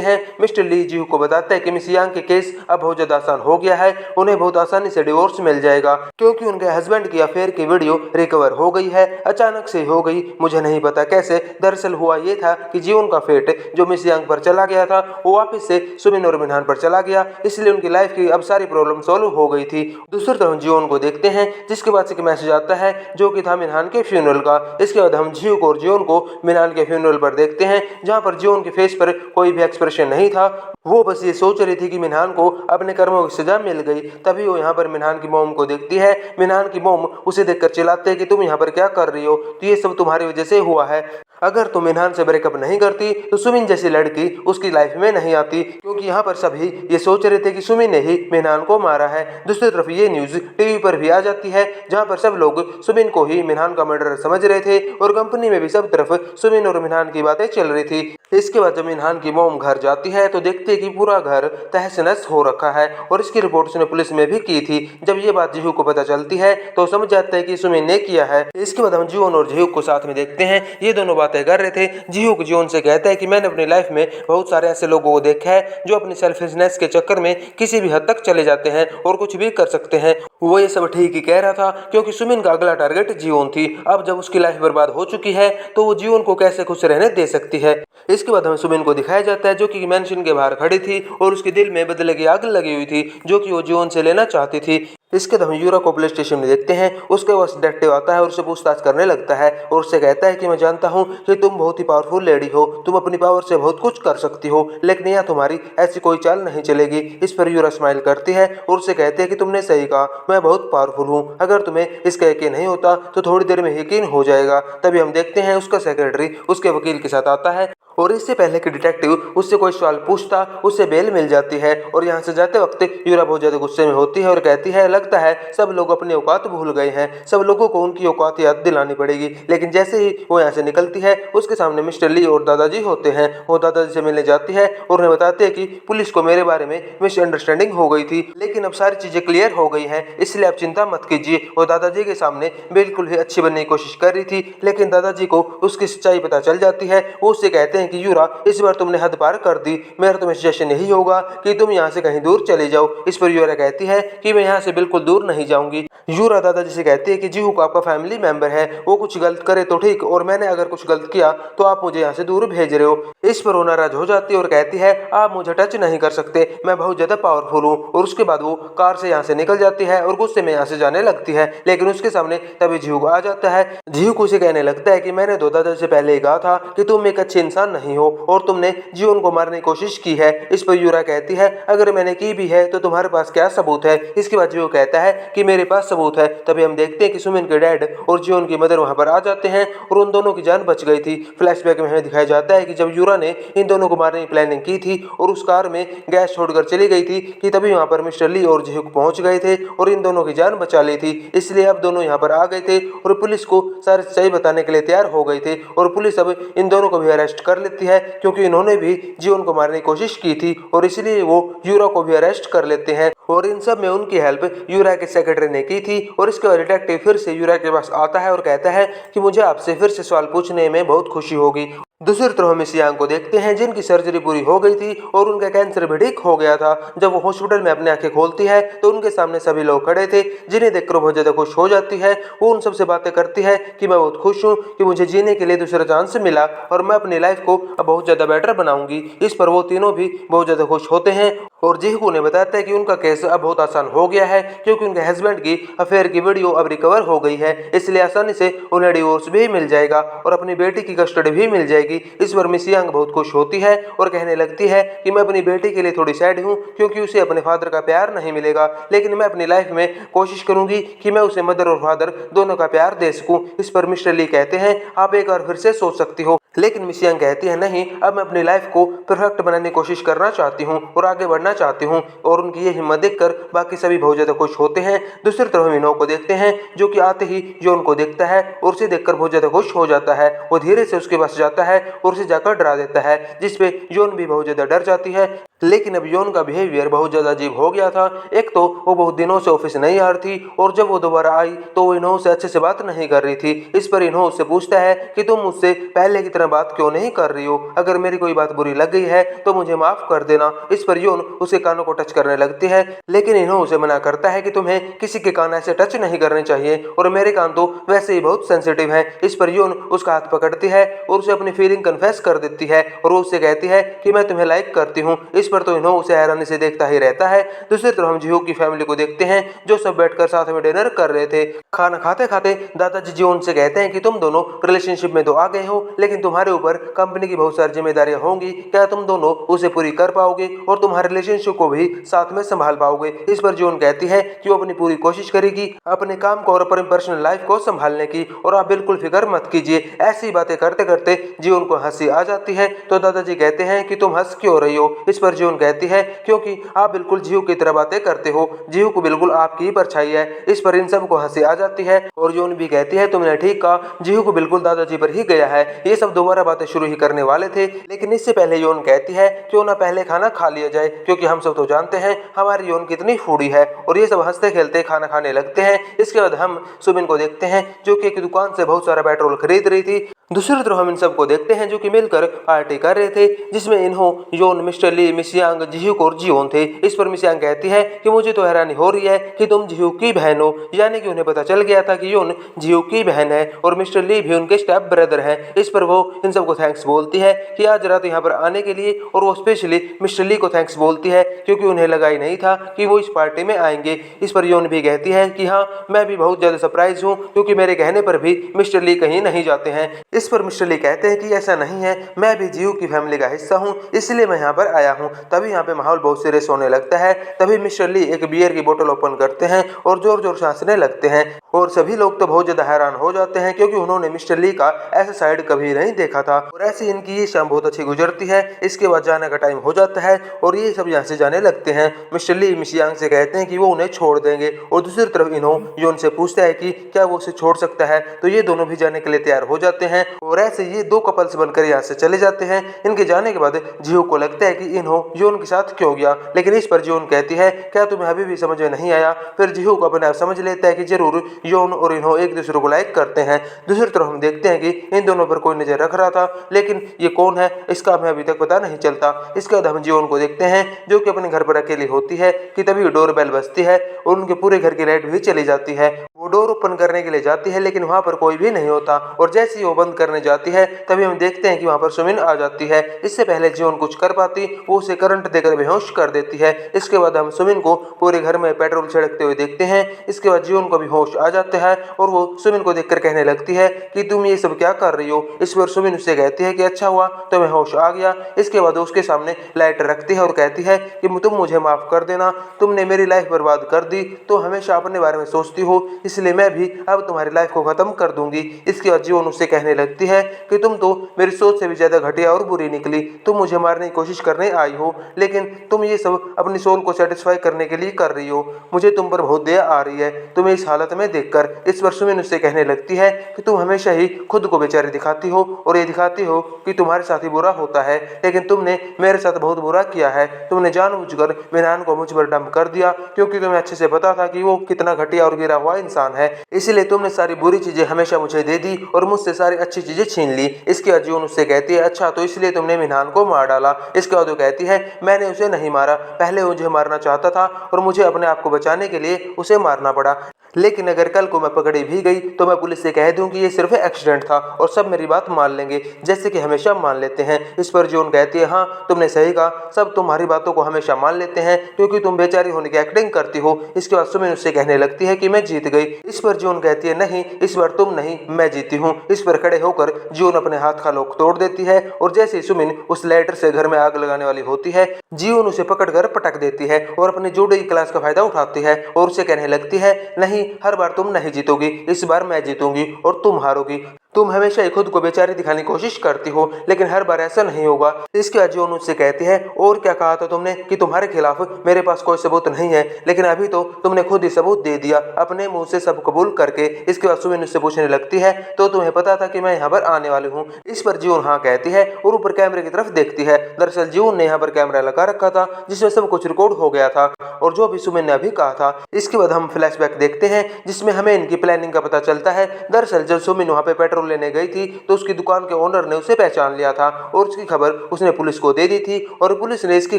हैं। मिस्टर ली जीहू को बताता है कि मिस यांग के केस अब बहुत ज्यादा आसान हो गया है, उन्हें बहुत आसानी से डिवोर्स मिल जाएगा क्योंकि उनके हस्बैंड की अफेयर की वीडियो रिकवर हो गई है। अचानक से हो गई, मुझे नहीं पता कैसे। दरअसल हुआ ये था कि जीवन का फेट जो मिस यांग पर चला गया था वो वापस से सुमिन और मिनहान पर चला गया, इसलिए उनकी लाइफ की अब सारी प्रॉब्लम सॉल्व हो गई थी। दूसरी तरफ जीवन को देखते हैं जिसके बाद से मैसेज आता है जो कि था मिनहान के फ्यूनरल का। इसके बाद हम जीहू और जियोन को मिनहान के फ्यूनरल पर देखते हैं जहां पर जियोन के फेस पर कोई भी एक्सप्रेशन नहीं था। वो बस ये सोच रही थी कि मिनहान को अपने कर्मों की सजा मिल गई। तभी वो यहाँ पर मिनहान की मॉम को देखती है। मिनहान की मॉम उसे देखकर चिल्लाते हैं कि तुम यहाँ पर क्या कर रही हो, तो ये सब तुम्हारी वजह से हुआ है। अगर तुम मिनहान से ब्रेकअप नहीं करती तो सुमिन जैसी लड़की उसकी लाइफ में नहीं आती, क्योंकि यहाँ पर सभी ये सोच रहे थे कि सुमिन ने ही मिनहान को मारा है। दूसरी तरफ ये न्यूज टीवी पर भी आ जाती है जहाँ पर सब लोग सुमिन को ही मिनहान का मर्डरर समझ रहे थे और कंपनी में भी सब तरफ सुमिन और मिनहान की बातें चल रही थी। इसके बाद जब इनहान की मॉम घर जाती है तो देखती है कि पूरा घर तहस नहस हो रखा है और इसकी रिपोर्ट उसने पुलिस में भी की थी। जब ये बात जीहू को पता चलती है तो समझ जाता है कि सुमिन ने किया है। इसके बाद हम जीवन और जीहू को साथ में देखते हैं। ये दोनों बातें कर रहे थे। जीहू जीवन से कहता है कि मैंने अपनी लाइफ में बहुत सारे ऐसे लोगों को देखा है जो अपनी सेल्फिशनेस के चक्कर में किसी भी हद तक चले जाते हैं और कुछ भी कर सकते हैं। वो ये सब ठीक ही कह रहा था क्योंकि सुमिन का अगला टारगेट जीवन थी। अब जब उसकी लाइफ बर्बाद हो चुकी है तो वो जीवन को कैसे खुश रहने दे सकती है। इसके बाद हमें सुमिन को दिखाया जाता है जो कि मेंशन के बाहर खड़ी थी और उसके दिल में बदले की आग लगी हुई थी जो कि वो जीवन से लेना चाहती थी। इसके बाद हम यूरा को पुलिस स्टेशन में देखते हैं। उसके पास डिटेक्टिव आता है और उससे पूछताछ करने लगता है और उससे कहता है कि मैं जानता हूँ कि तुम बहुत ही पावरफुल लेडी हो, तुम अपनी पावर से बहुत कुछ कर सकती हो, लेकिन यहाँ तुम्हारी ऐसी कोई चाल नहीं चलेगी। इस पर यूरा स्माइल करती है और उससे कहती है कि तुमने सही कहा, मैं बहुत पावरफुल हूँ। अगर तुम्हें इसका यकीन नहीं होता तो थोड़ी देर में यकीन हो जाएगा। तभी हम देखते हैं उसका सेक्रेटरी उसके वकील के साथ आता है और इससे पहले कि डिटेक्टिव उससे कोई सवाल पूछता उससे बेल मिल जाती है। और यहाँ से जाते वक्त यूरा बहुत ज्यादा गुस्से में होती है और कहती है लगता है सब लोग अपनी औकात भूल गए हैं, सब लोगों को उनकी औकात याद दिलानी पड़ेगी। लेकिन जैसे ही वो यहाँ से निकलती है उसके सामने मिस्टर ली और दादाजी होते हैं। वो दादाजी से मिलने जाती है और उन्हें बताते हैं कि पुलिस को मेरे बारे में मिसअंडरस्टैंडिंग हो गई थी, लेकिन अब सारी चीजें क्लियर हो गई हैं, इसलिए आप चिंता मत कीजिए। वो दादाजी के सामने बिल्कुल ही अच्छी बनने की कोशिश कर रही थी, लेकिन दादाजी को उसकी सच्चाई पता चल जाती है। वो उससे कहते हैं कि यूरा इस बार तुमने हद पार कर दी, मेरा तुम्हें सजेशन यही होगा कि तुम यहाँ से कहीं दूर चले जाओ। इस पर यूरा कहती है कि मैं यहाँ से बिल्कुल दूर नहीं जाऊंगी। यूरा दादाजी से कहती है कि जीहू को आपका फैमिली मेंबर है, वो कुछ गलत करे तो ठीक, और मैंने अगर कुछ गलत किया तो आप मुझे यहाँ से दूर भेज रहे हो। इस पर वो नाराज हो जाती है और कहती है आप मुझे टच नहीं कर सकते, मैं बहुत ज्यादा पावरफुल हूँ। और उसके बाद वो कार से यहाँ से निकल जाती है और गुस्से में यहाँ से जाने लगती है। लेकिन उसके सामने तभी जीहू आ जाता है। जीहू को उसे कहने लगता है कि मैंने तो दादाजी से पहले ही कहा था कि तुम एक अच्छे इंसान नहीं हो और तुमने जीवन को मारने की कोशिश की है। इस पर यूरा कहती है अगर मैंने की भी है तो तुम्हारे पास क्या सबूत है। इसके बाद जीवन कहता है कि मेरे पास सबूत है। तभी हम देखते हैं कि सुमिन के डैड और जीवन की मदर वहां पर आ जाते हैं और उन दोनों की जान बच गई थी। फ्लैशबैक में हमें दिखाया जाता है कि जब यूरा ने इन दोनों को मारने की प्लानिंग की थी और उस कार में गैस छोड़कर चली गई थी कि तभी वहां पर मिस्टर ली और जीहू पहुंच गए थे और इन दोनों की जान बचा ली थी। इसलिए अब दोनों यहाँ पर आ गए थे और पुलिस को सारी सच्चाई बताने के लिए तैयार हो गए थे। और पुलिस अब इन दोनों को भी अरेस्ट कर लेती है क्योंकि इन्होंने भी जीवन को मारने की कोशिश की थी और इसलिए वो यूरा को भी अरेस्ट कर लेते हैं। और इन सब में उनकी हेल्प यूरा के सेक्रेटरी ने की थी। और इसके बाद डिटेक्टिव फिर से यूरा के पास आता है और कहता है कि मुझे आपसे फिर से सवाल पूछने में बहुत खुशी होगी। दूसरी तरफ हम सियांग को देखते हैं जिनकी सर्जरी पूरी हो गई थी और उनका कैंसर भी ठीक हो गया था। जब वो हॉस्पिटल में अपनी आंखें खोलती है तो उनके सामने सभी लोग खड़े थे जिन्हें देखकर बहुत ज्यादा खुश हो जाती है। वो उन सबसे बातें करती है कि मैं बहुत खुश हूँ कि मुझे जीने के लिए दूसरा चांस मिला और मैं अपनी लाइफ को अब बहुत ज्यादा बेटर बनाऊंगी। इस पर वो तीनों भी बहुत ज्यादा खुश होते हैं और जीहू ने बताया है कि उनका केस अब बहुत आसान हो गया है क्योंकि उनके हस्बैंड की अफेयर की वीडियो अब रिकवर हो गई है, इसलिए आसानी से उन्हें डिवोर्स भी मिल जाएगा और अपनी बेटी की कस्टडी भी मिल जाएगी। इस पर मिस यांग बहुत खुश होती है और कहने लगती है कि मैं अपनी बेटी के लिए थोड़ी सैड हूँ क्योंकि उसे अपने फादर का प्यार नहीं मिलेगा, लेकिन मैं अपनी लाइफ में कोशिश करूंगी कि मैं उसे मदर और फादर दोनों का प्यार दे सकूं। इस पर मिस्टर ली कहते हैं आप एक बार फिर से सोच सकती हो, लेकिन मिस यांग कहती है नहीं, अब मैं अपनी लाइफ को परफेक्ट बनाने की कोशिश करना चाहती हूँ और आगे बढ़ना चाहती हूँ। और उनकी ये हिम्मत देखकर बाकी सभी बहुत ज्यादा खुश होते हैं। दूसरी तरफ हम इनो को देखते हैं जो कि आते ही जो उनको देखता है और उसे देखकर बहुत ज्यादा खुश हो जाता है। वो धीरे से उसके पास जाता है और उसे जाकर डरा देता है जिसपे योन भी बहुत ज्यादा डर जाती है। लेकिन अब योन का बिहेवियर बहुत ज्यादा अजीब हो गया था। एक तो वो बहुत दिनों से ऑफिस नहीं आ रही थी और जब वो दोबारा आई तो वो इन्हो से अच्छे से बात नहीं कर रही थी। इस पर इन्हो उससे पूछता है कि तुम मुझसे पहले की तरह बात क्यों नहीं कर रही हो, अगर मेरी कोई बात बुरी लग गई है तो मुझे माफ कर देना। इस पर योन उसके कानों को टच करने लगती है, लेकिन इन्हो उसे मना करता है कि तुम्हें किसी के कान ऐसे टच नहीं करने चाहिए और मेरे कान तो वैसे ही बहुत सेंसिटिव है। इस पर योन उसका हाथ पकड़ती है और उसे अपनी फीलिंग कन्फेस कर देती है और वो उससे कहती है कि मैं तुम्हें लाइक करती हूँ। इस पर तो इन्हो उसे हैरानी से देखता ही रहता है। दूसरी तरफ हम जीहू की फैमिली को देखते हैं जो सब बैठकर साथ में डिनर कर रहे थे। खाना खाते खाते दादाजी जीवन से कहते हैं कि तुम दोनों रिलेशनशिप में तो आ गए हो, लेकिन तुम्हारे ऊपर कंपनी की बहुत सारी जिम्मेदारियां होंगी, क्या तुम दोनों उसे पूरी कर पाओगे और तुम्हारे रिलेशनशिप को भी साथ में संभाल पाओगे। इस पर जीवन कहती है कि वो अपनी पूरी कोशिश करेगी अपने काम को और अपनी पर्सनल लाइफ को संभालने की और आप बिल्कुल फिक्र मत कीजिए। ऐसी बातें करते करते जीवन को हंसी आ जाती है तो दादाजी कहते हैं कि तुम हंस क्यों रही हो। इस पर जीवन कहती है क्योंकि आप बिल्कुल जीहू की तरह बातें करते हो, जीहू को बिल्कुल आपकी ही परछाई है। इस पर इन सबको हंसी आ जाती है और जीवन भी कहती है तुमने ठीक कहा, जीहू को बिल्कुल दादाजी पर ही गया है। ये सब दोबारा बातें शुरू ही करने वाले थे, लेकिन इससे पहले यौन कहती है क्यों ना पहले खाना खा लिया जाए, क्योंकि हम सब तो जानते हैं हमारी यौन कितनी फूडी है। और ये सब हंसते खेलते खाना खाने लगते हैं। इसके बाद हम सुमिन को देखते हैं जो कि एक दुकान से बहुत सारा पेट्रोल खरीद रही थी। दूसरी तरफ हम इन सबको देखते हैं जो कि मिलकर पार्टी कर रहे थे, जिसमें इन्हों योन, मिस्टर ली, मिस यांग, जीहूक और जियोन थे। इस पर मिस यांग कहती है कि मुझे तो हैरानी हो रही है कि तुम जीहूक की बहन हो, यानी कि उन्हें पता चल गया था कि योन जीहूक की बहन है और मिस्टर ली भी उनके स्टेप ब्रदर है। इस पर वो इन सबको थैंक्स बोलती है कि आज रात यहाँ पर आने के लिए, और वो स्पेशली मिस्टर ली को थैंक्स बोलती है क्योंकि उन्हें लगा ही नहीं था कि वो इस पार्टी में आएंगे। इस पर योन भी कहती है कि हाँ, मैं भी बहुत ज्यादा सरप्राइज हूँ क्योंकि मेरे कहने पर भी मिस्टर ली कहीं नहीं जाते हैं। इस पर मिस्टर ली कहते हैं कि ऐसा नहीं है, मैं भी जीहू की फैमिली का हिस्सा हूँ, इसलिए मैं यहाँ पर आया हूँ। तभी यहाँ पे माहौल बहुत सीरियस होने लगता है। तभी मिस्टर ली एक बियर की बोतल ओपन करते हैं और जोर जोर से हंसने लगते हैं और सभी लोग तो बहुत ज्यादा हैरान हो जाते हैं क्योंकि उन्होंने मिस्टर ली का ऐसा साइड कभी नहीं देखा था। और ऐसे इनकी ये शाम बहुत अच्छी गुजरती है। इसके बाद जाने का टाइम हो जाता है और ये सब यहाँ से जाने लगते हैं। मिस्टर ली मिस यांग से कहते हैं कि वो उन्हें छोड़ देंगे और दूसरी तरफ इन्हों योन से पूछता है कि क्या वो उसे छोड़ सकता है, तो ये दोनों भी जाने के लिए तैयार हो जाते हैं और ऐसे ये दो कपल्स बनकर यहाँ से चले जाते हैं। इनके जाने के बाद जीहू को लगता है कि इन्हों योन के साथ क्यों गया, लेकिन इस पर योन कहती है क्या तुम्हें अभी भी समझ में नहीं आया। फिर जीहू को अपने आप समझ लेता है कि जरूर योन और इन्हों एक दूसरे को लाइक करते हैं। दूसरी तरफ हम देखते हैं कि इन दोनों पर कोई नजर रख रहा था, लेकिन ये कौन है इसका हमें अभी तक पता नहीं चलता। इसके बाद हम जीवन को देखते हैं जो कि अपने घर पर अकेली होती है कि तभी डोर बेल बजती है और उनके पूरे घर की लाइट भी चली जाती है। वो डोर ओपन करने के लिए जाती है लेकिन वहां पर कोई भी नहीं होता और जैसे ही वो बंद करने जाती है तभी हम देखते हैं कि वहां पर सुमिन आ जाती है। इससे पहले जीवन कुछ कर पाती वो उसे करंट देकर बेहोश कर देती है। इसके बाद हम सुमिन को पूरे घर में पेट्रोल छिड़कते हुए देखते हैं। इसके बाद जीवन को भी होश आ जाता है और वो सुमिन को देखकर कहने लगती है कि तुम ये सब क्या कर रही हो। इस पर सुमिन उससे कहती है कि अच्छा हुआ तुम्हें होश आ गया। इसके बाद उसके सामने लाइट रखती है और कहती है कि तुम मुझे माफ कर देना, तुमने मेरी लाइफ बर्बाद कर दी, तो हमेशा अपने बारे में सोचती हो, इसलिए मैं भी अब तुम्हारी लाइफ को खत्म कर दूंगी। इसके बाद जीवन उससे कहने लगती है कि तुम तो मेरी सोच से भी ज्यादा घटिया और बुरी निकली, तुम मुझे मारने की कोशिश करने आई हो, लेकिन तुम ये सब अपनी सोल को सेटिस्फाई करने के लिए कर रही हो। मुझे तुम पर बहुत दया आ रही है तुम्हें इस हालत में देखकर। इस पर सुमिन उससे कहने लगती है कि तुम हमेशा ही खुद को बेचारी दिखाती हो और ये दिखाती हो कि तुम्हारे साथ ही बुरा होता है, लेकिन तुमने मेरे साथ बहुत बुरा किया है। तुमने जानबूझकर मिनान को मुझ पर डंप कर दिया क्योंकि तुम्हें अच्छे से पता था कि वो कितना घटिया और गिरा हुआ इंसान है, इसलिए तुमने सारी बुरी चीजें हमेशा मुझे दे दी और मुझसे सारी अच्छी चीजें छीन ली। इसके बाद जीवन उससे कहती है अच्छा तो इसलिए तुमने मिनान को मार डाला। इसके बाद वो कहती है मैंने उसे नहीं मारा, पहले मुझे मारना चाहता था और मुझे अपने आप को बचाने के लिए उसे मारना पड़ा, लेकिन अगर कल को मैं पकड़ी भी गई तो मैं पुलिस से कह दूं कि ये सिर्फ एक्सीडेंट था और सब मेरी बात मान लेंगे जैसे कि हमेशा मान लेते हैं। इस पर जॉन कहती है हाँ तुमने सही कहा, सब तुम्हारी बातों को हमेशा मान लेते हैं क्योंकि तुम बेचारी होने की एक्टिंग करती हो। इसके बाद सुमिन उससे कहने लगती है कि मैं जीत गई। इस पर जॉन कहती है नहीं, इस बार तुम नहीं मैं जीती हूँ। इस पर खड़े होकर जॉन अपने हाथ का लॉक तोड़ देती है और जैसे ही सुमिन उस लाइटर से घर में आग लगाने वाली होती है, जीवन उसे पकड़कर पटक देती है और अपने जूडो की क्लास का फायदा उठाती है और उसे कहने लगती है नहीं, हर बार तुम नहीं जीतोगी, इस बार मैं जीतूंगी और तुम हारोगी। तुम हमेशा ही खुद को बेचारी दिखाने की कोशिश करती हो, लेकिन हर बार ऐसा नहीं होगा। इसके बाद जॉन उससे कहती है और क्या कहा था तुमने कि तुम्हारे खिलाफ मेरे पास कोई सबूत नहीं है, लेकिन अभी तो तुमने खुद ही सबूत दे दिया अपने मुंह से सब कबूल करके। इसके बाद सुमिन उससे पूछने लगती है तो तुम्हें पता था कि मैं यहाँ पर आने वाली हूँ। इस पर जीवन हाँ कहती है और ऊपर कैमरे की तरफ देखती है। दरअसल जीवन ने यहाँ पर कैमरा लगा रखा था जिसमें सब कुछ रिकॉर्ड हो गया था और जो भी सुमिन ने अभी कहा था। इसके बाद हम फ्लैशबैक देखते हैं जिसमें हमें इनकी प्लानिंग का पता चलता है। दरअसल जब सुमिन वहाँ पे पेट्रोल लेने गई थी तो उसकी दुकान के ओनर ने उसे पहचान लिया था और उसकी खबर उसने पुलिस को दे दी थी और पुलिस ने इसकी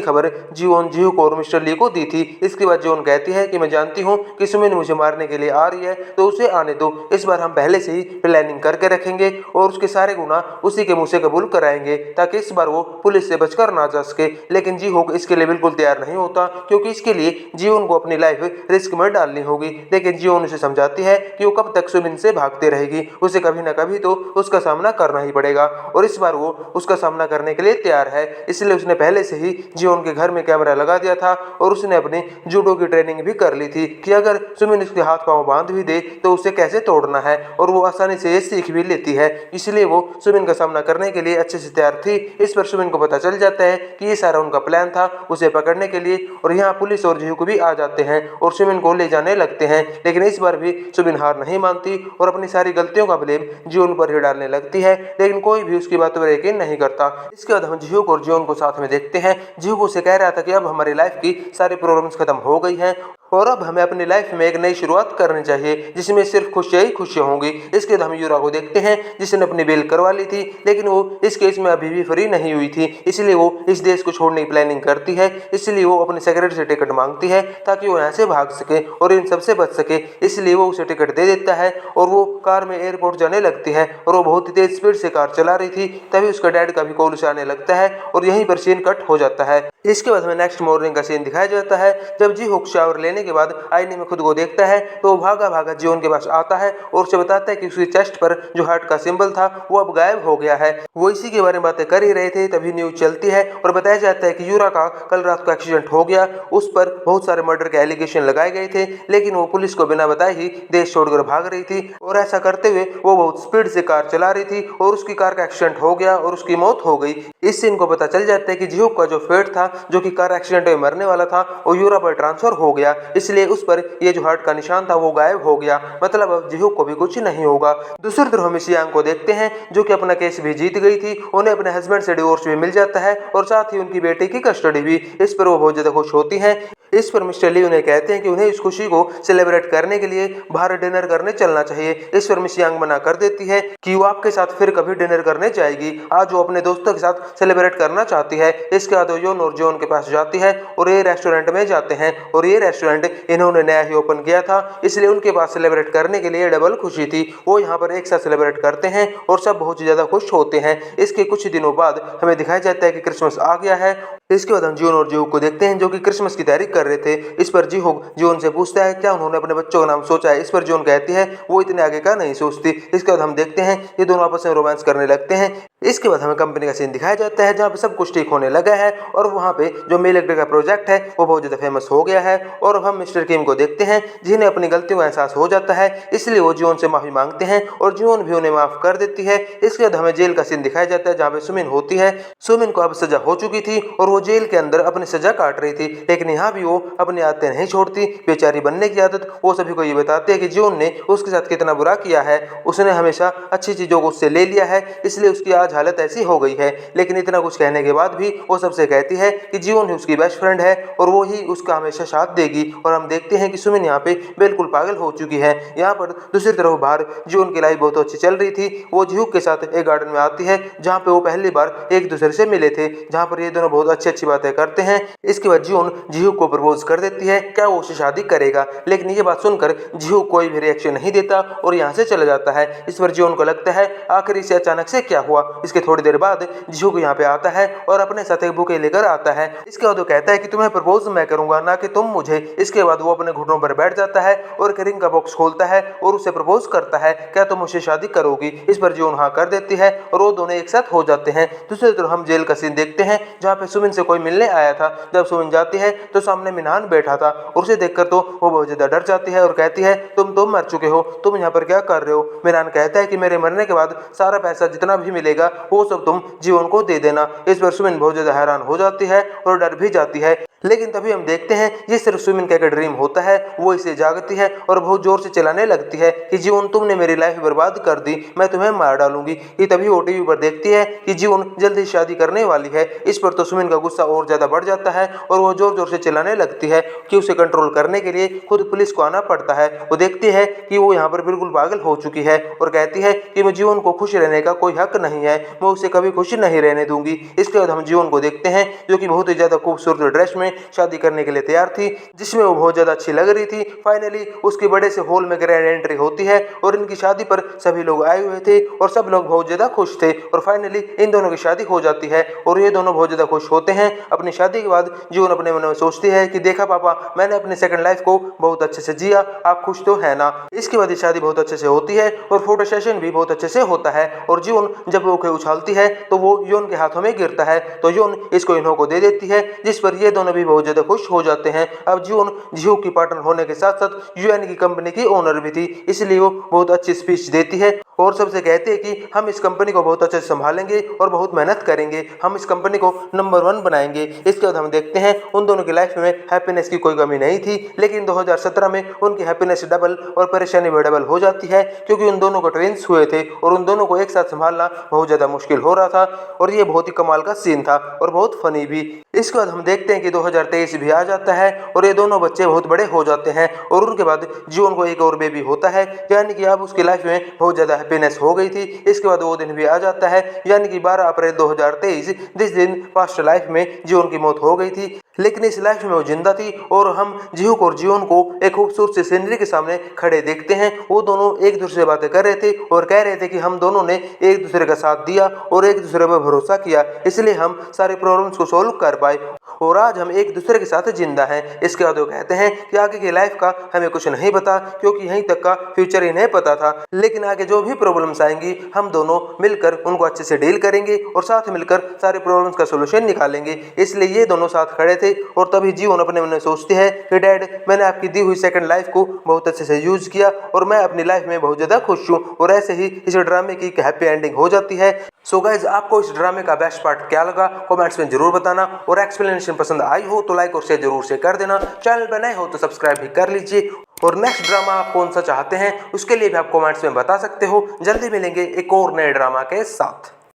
खबर जीहू को और मिस्टर ली को दी थी। इसके बाद जॉन कहती है कि मैं जानती हूँ कि सुमिन मुझे मारने के लिए आ रही है तो उसे आने दो, इस बार हम पहले से ही प्लानिंग करके रखेंगे और उसके सारे गुनाह उसी के मुंह से कबूल कराएंगे ताकि इस बार वो पुलिस से बचकर ना जा सके। लेकिन जीहू इसके लिए बिल्कुल तैयार नहीं होता क्योंकि इसके लिए जीवन को अपनी लाइफ रिस्क में डालनी होगी। लेकिन जीवन उसे समझाती है कि वो कब तक सुमिन से भागती रहेगी, उसे कभी ना कभी कभी तो उसका सामना करना ही पड़ेगा और इस बार वो उसका सामना करने के लिए तैयार है। इसलिए उसने पहले से ही जियोन के घर में कैमरा लगा दिया था और उसने अपनी जूडो की ट्रेनिंग भी कर ली थी कि अगर सुमिन उसके हाथ पांव बांध भी दे तो उसे कैसे तोड़ना है, और वो आसानी से ये सीख भी लेती है। इसलिए वो सुमिन का सामना करने के लिए अच्छे से तैयार थी। इस पर सुमिन को पता चल जाता है कि ये सारा उनका प्लान था उसे पकड़ने के लिए, और यहाँ पुलिस और जिहू भी आ जाते हैं और सुमिन को ले जाने लगते हैं। लेकिन इस बार भी सुमिन हार नहीं मानती और अपनी सारी गलतियों का ब्लेम जियोन पर ही डालने लगती है, लेकिन कोई भी उसकी बातों पर यकीन नहीं करता। इसके बाद हम जिहू और जियोन को साथ में देखते हैं। जिहू उसे कह रहा था कि अब हमारी लाइफ की सारी प्रॉब्लम्स खत्म हो गई हैं और अब हमें अपनी लाइफ में एक नई शुरुआत करनी चाहिए जिसमें सिर्फ खुशियां ही खुशियां होंगी। इसके बाद हम यूरा को देखते हैं जिसने अपनी बेल करवा ली थी, लेकिन वो इस केस में अभी भी फ्री नहीं हुई थी। इसलिए वो इस देश को छोड़ने की प्लानिंग करती है। इसलिए वो अपने सेक्रेटरी से टिकट मांगती है ताकि वो यहाँ से भाग सके और इन सबसे बच सके। इसलिए वो उसे टिकट दे देता है और वो कार में एयरपोर्ट जाने लगती है और वो बहुत ही तेज स्पीड से कार चला रही थी। तभी उसका डैड का भी कॉल उसे आने लगता है और यहीं पर सीन कट हो जाता है। इसके बाद हमें नेक्स्ट मॉर्निंग का सीन दिखाया जाता है। जब जी हुक शावर लेने के बाद आईने में खुद को देखता है तो वो भागा भागा जियोन के पास आता है और उसे बताता है कि उसकी चेस्ट पर जो हार्ट का सिंबल था वो अब गायब हो गया है। वो इसी के बारे में बातें कर ही रहे थे तभी न्यूज चलती है और बताया जाता है कि यूरा का कल रात को एक्सीडेंट हो गया। उस पर बहुत सारे मर्डर के एलिगेशन लगाए गए थे, लेकिन वो पुलिस को बिना बताए ही देश छोड़कर भाग रही थी और ऐसा करते हुए वो बहुत स्पीड से कार चला रही थी और उसकी कार का एक्सीडेंट हो गया और उसकी मौत हो गई। इससे इनको पता चल जाता है कि जिहुक का जो फेट था, जो कि कार एक्सीडेंट में मरने वाला था, वो यूरा पर ट्रांसफर हो गया। इसलिए उस पर ये जो हार्ट का निशान था वो गायब हो गया। मतलब अब जिहुक को भी कुछ नहीं होगा। दूसरी तरफ हम सियांग को देखते हैं जो कि अपना केस भी जीत गई थी। उन्हें अपने हस्बैंड से डिवोर्स भी मिल जाता है और साथ ही उनकी बेटी की कस्टडी भी। इस पर वो बहुत ज्यादा खुश होती हैं। इस पर मिस्टर ली उन्हें कहते हैं कि उन्हें इस खुशी को सेलिब्रेट करने के लिए बाहर डिनर करने चलना चाहिए। इस पर मिस यांग मना कर देती है कि वो आपके साथ फिर कभी डिनर करने जाएगी। आज वो अपने दोस्तों के साथ सेलिब्रेट करना चाहती है। इसके बाद वो योन और जोन के पास जाती है और ये रेस्टोरेंट में जाते हैं और ये रेस्टोरेंट इन्होंने नया ही ओपन किया था, इसलिए उनके पास सेलिब्रेट करने के लिए डबल खुशी थी। वो यहाँ पर एक साथ सेलिब्रेट करते हैं और सब बहुत ही ज्यादा खुश होते हैं। इसके कुछ दिनों बाद हमें दिखाया जाता है कि क्रिसमस आ गया है। इसके बाद हम जियोन और जिहुक को देखते हैं जो कि क्रिसमस की तैयारी कर रहे थे। इस पर जिहुक जियोन से पूछता है क्या उन्होंने अपने बच्चों का नाम सोचा है। इस पर जियोन कहती है वो इतने आगे का नहीं सोचती। इसके बाद हम देखते हैं ये दोनों आपस में रोमांस करने लगते हैं। इसके बाद हमें कंपनी का सीन दिखाया जाता है जहाँ पे सब कुछ ठीक होने लगा है और वहाँ पे जो मेल इलेक्ट्रिक का प्रोजेक्ट है वो बहुत ज्यादा फेमस हो गया है। और अब हम मिस्टर किम को देखते हैं जिन्हें अपनी गलतियों का एहसास हो जाता है, इसलिए वो जियोन से माफी मांगते हैं और जियोन भी उन्हें माफ कर देती है। इसके बाद हमें जेल का सीन दिखाया जाता है जहाँ पे सुमिन होती है। सुमिन को अब सजा हो चुकी थी और वो जेल के अंदर अपनी सजा काट रही थी, लेकिन यहाँ भी वो अपनी आदतें नहीं छोड़ती। बेचारी बनने की आदत। वो सभी को ये बताते हैं कि जियोन ने उसके साथ कितना बुरा किया है। उसने हमेशा अच्छी चीजों को उससे ले लिया है, इसलिए उसकी आज हालत ऐसी हो गई है। लेकिन इतना कुछ कहने के बाद भी वो सबसे कहती है कि जियोन ही उसकी बेस्ट फ्रेंड है और वो ही उसका हमेशा साथ देगी। और हम देखते हैं कि सुमिन यहाँ पे बिल्कुल पागल हो चुकी है। यहाँ पर दूसरी तरफ बाहर जियोन की लाइफ बहुत अच्छी चल रही थी। वो जिहुक के साथ एक गार्डन में आती है जहाँ पे वो पहली बार एक दूसरे से मिले थे, जहाँ पर ये दोनों बहुत अच्छी बातें करते हैं। इसके बाद जियोन जिहुक को प्रपोज कर देती है क्या वो उससे शादी करेगा, लेकिन ये बात सुनकर जिहुक कोई भी रिएक्शन नहीं देता और यहाँ से चला जाता है। इस पर जियोन को लगता है आखिर इसे अचानक से क्या हुआ। इसके थोड़ी देर बाद जिहुक यहाँ पे आता है और अपने साथ एक बुके लेकर आता है। इसके बाद वो कहता है कि तुम्हें प्रपोज मैं करूंगा ना कि तुम मुझे। इसके बाद वो अपने घुटनों पर बैठ जाता है और एक रिंग का बॉक्स खोलता है और उसे प्रपोज करता है क्या तुम मुझसे शादी करोगी। इस पर जियोन हाँ कर देती है और वो दोनों एक साथ हो जाते हैं। दूसरी तरफ हम जेल का सीन देखते हैं जहाँ पे सुमिन से कोई मिलने आया था। जब सुमिन जाती है तो सामने मिनहान बैठा था और उसे देखकर तो वो बहुत ज्यादा डर जाती है और कहती है तुम तो मर चुके हो, तुम यहाँ पर क्या कर रहे हो। मिनहान कहता है कि मेरे मरने के बाद सारा पैसा जितना भी मिलेगा वो सब तुम जीवन को दे देना। इस पर सुमिन बहुत ज्यादा हैरान हो जाती है और डर भी जाती है। लेकिन तभी हम देखते हैं ये सिर्फ सुमिन का एक ड्रीम होता है। वो इसे जागती है और बहुत जोर से चिल्लाने लगती है कि जीवन तुमने मेरी लाइफ बर्बाद कर दी, मैं तुम्हें मार डालूंगी। ये तभी वो टीवी पर देखती है कि जीवन जल्दी शादी करने वाली है। इस पर तो सुमिन का गुस्सा और ज्यादा बढ़ जाता है और वो जोर जोर से चिल्लाने लगती है कि उसे कंट्रोल करने के लिए खुद पुलिस को आना पड़ता है। वो देखती है कि वो यहाँ पर बिल्कुल पागल हो चुकी है और कहती है कि मैं जीवन को खुश रहने का कोई हक नहीं है, मैं उसे कभी खुश नहीं रहने दूंगी। इसके बाद हम जीवन को देखते हैं जो कि बहुत ही ज्यादा खूबसूरत ड्रेस में में शादी करने के लिए तैयार थी, जिसमें वो बहुत ज़्यादा अच्छी लग रही थी। फाइनली उसके बड़े से हॉल में ग्रैंड एंट्री होती है और इनकी शादी पर सभी लोग आए हुए थे और सब लोग बहुत ज़्यादा खुश थे और फाइनली इन दोनों की शादी हो जाती है और ये दोनों बहुत ज़्यादा खुश होते हैं। अपनी शादी के बाद जीवन अपने मन में सोचती है कि देखा पापा, मैंने अपनी सेकंड लाइफ को बहुत अच्छे से जिया, आप खुश तो है ना। इसके बाद ये शादी बहुत अच्छे से होती है और फोटो सेशन भी बहुत अच्छे से होता है और जीवन जब वो उछालती है तो वो योन के हाथों में गिरता है तो योन इसको इन्हों को दे देती है, जिस पर ये दोनों भी बहुत ज्यादा खुश हो जाते हैं। अब जीवन जियो की पार्टनर होने के साथ साथ यूएन की कंपनी की ओनर भी थी, इसलिए वो बहुत अच्छी स्पीच देती है और सबसे कहते हैं कि हम इस कंपनी को बहुत अच्छे से संभालेंगे और बहुत मेहनत करेंगे, हम इस कंपनी को नंबर 1 बनाएंगे। इसके बाद हम देखते हैं उन दोनों की लाइफ में हैप्पीनेस की कोई कमी नहीं थी, लेकिन 2017 में उनकी हैप्पीनेस डबल और परेशानी भी डबल हो जाती है क्योंकि उन दोनों को ट्विंस हुए थे और उन दोनों को एक साथ संभालना बहुत ज़्यादा मुश्किल हो रहा था और ये बहुत ही कमाल का सीन था और बहुत फनी भी। इसके बाद हम देखते हैं कि 2023 भी आ जाता है और ये दोनों बच्चे बहुत बड़े हो जाते हैं और उनके बाद जीवन को एक और बेबी होता है, यानी कि अब उसकी लाइफ में बहुत ज़्यादा हैप्पीनेस हो गई थी। इसके बाद वो दिन भी आ जाता है, यानी कि 12 अप्रैल 2023, जिस दिन पास्ट लाइफ में जीवन की मौत हो गई थी, लेकिन इस लाइफ में वो जिंदा थी और हम जीहूक और जीवन को एक खूबसूरत सी सीनरी के सामने खड़े देखते हैं। वो दोनों एक दूसरे से बातें कर रहे थे और कह रहे थे कि हम दोनों ने एक दूसरे का साथ दिया और एक दूसरे पर भरोसा किया, इसलिए हम सारे प्रॉब्लम्स को सॉल्व कर पाए और आज हम एक दूसरे के साथ जिंदा हैं। इसके बाद वो कहते हैं कि आगे की लाइफ का हमें कुछ नहीं पता क्योंकि यहीं तक का फ्यूचर ही नहीं पता था, लेकिन आगे जो भी प्रॉब्लम्स आएंगी हम दोनों मिलकर उनको अच्छे से डील करेंगे और साथ मिलकर सारे प्रॉब्लम्स का सोल्यूशन निकालेंगे। इसलिए ये दोनों साथ खड़े थे और तभी जीवन अपने मन में सोचती है कि डैड, मैंने आपकी दी हुई सेकंड लाइफ को बहुत अच्छे से यूज किया और मैं अपनी लाइफ में बहुत ज़्यादा खुश हूँ। और ऐसे ही इस ड्रामे की हैप्पी एंडिंग हो जाती है। सो गाइज, आपको इस ड्रामे का बेस्ट पार्ट क्या लगा कमेंट्स में जरूर बताना और एक्सप्लेनेशन पसंद आई हो तो लाइक और शेयर जरूर से कर देना। चैनल पर नए हो तो सब्सक्राइब भी कर लीजिए और नेक्स्ट ड्रामा आप कौन सा चाहते हैं उसके लिए भी आप कमेंट्स में बता सकते हो। जल्दी मिलेंगे एक और नए ड्रामा के साथ।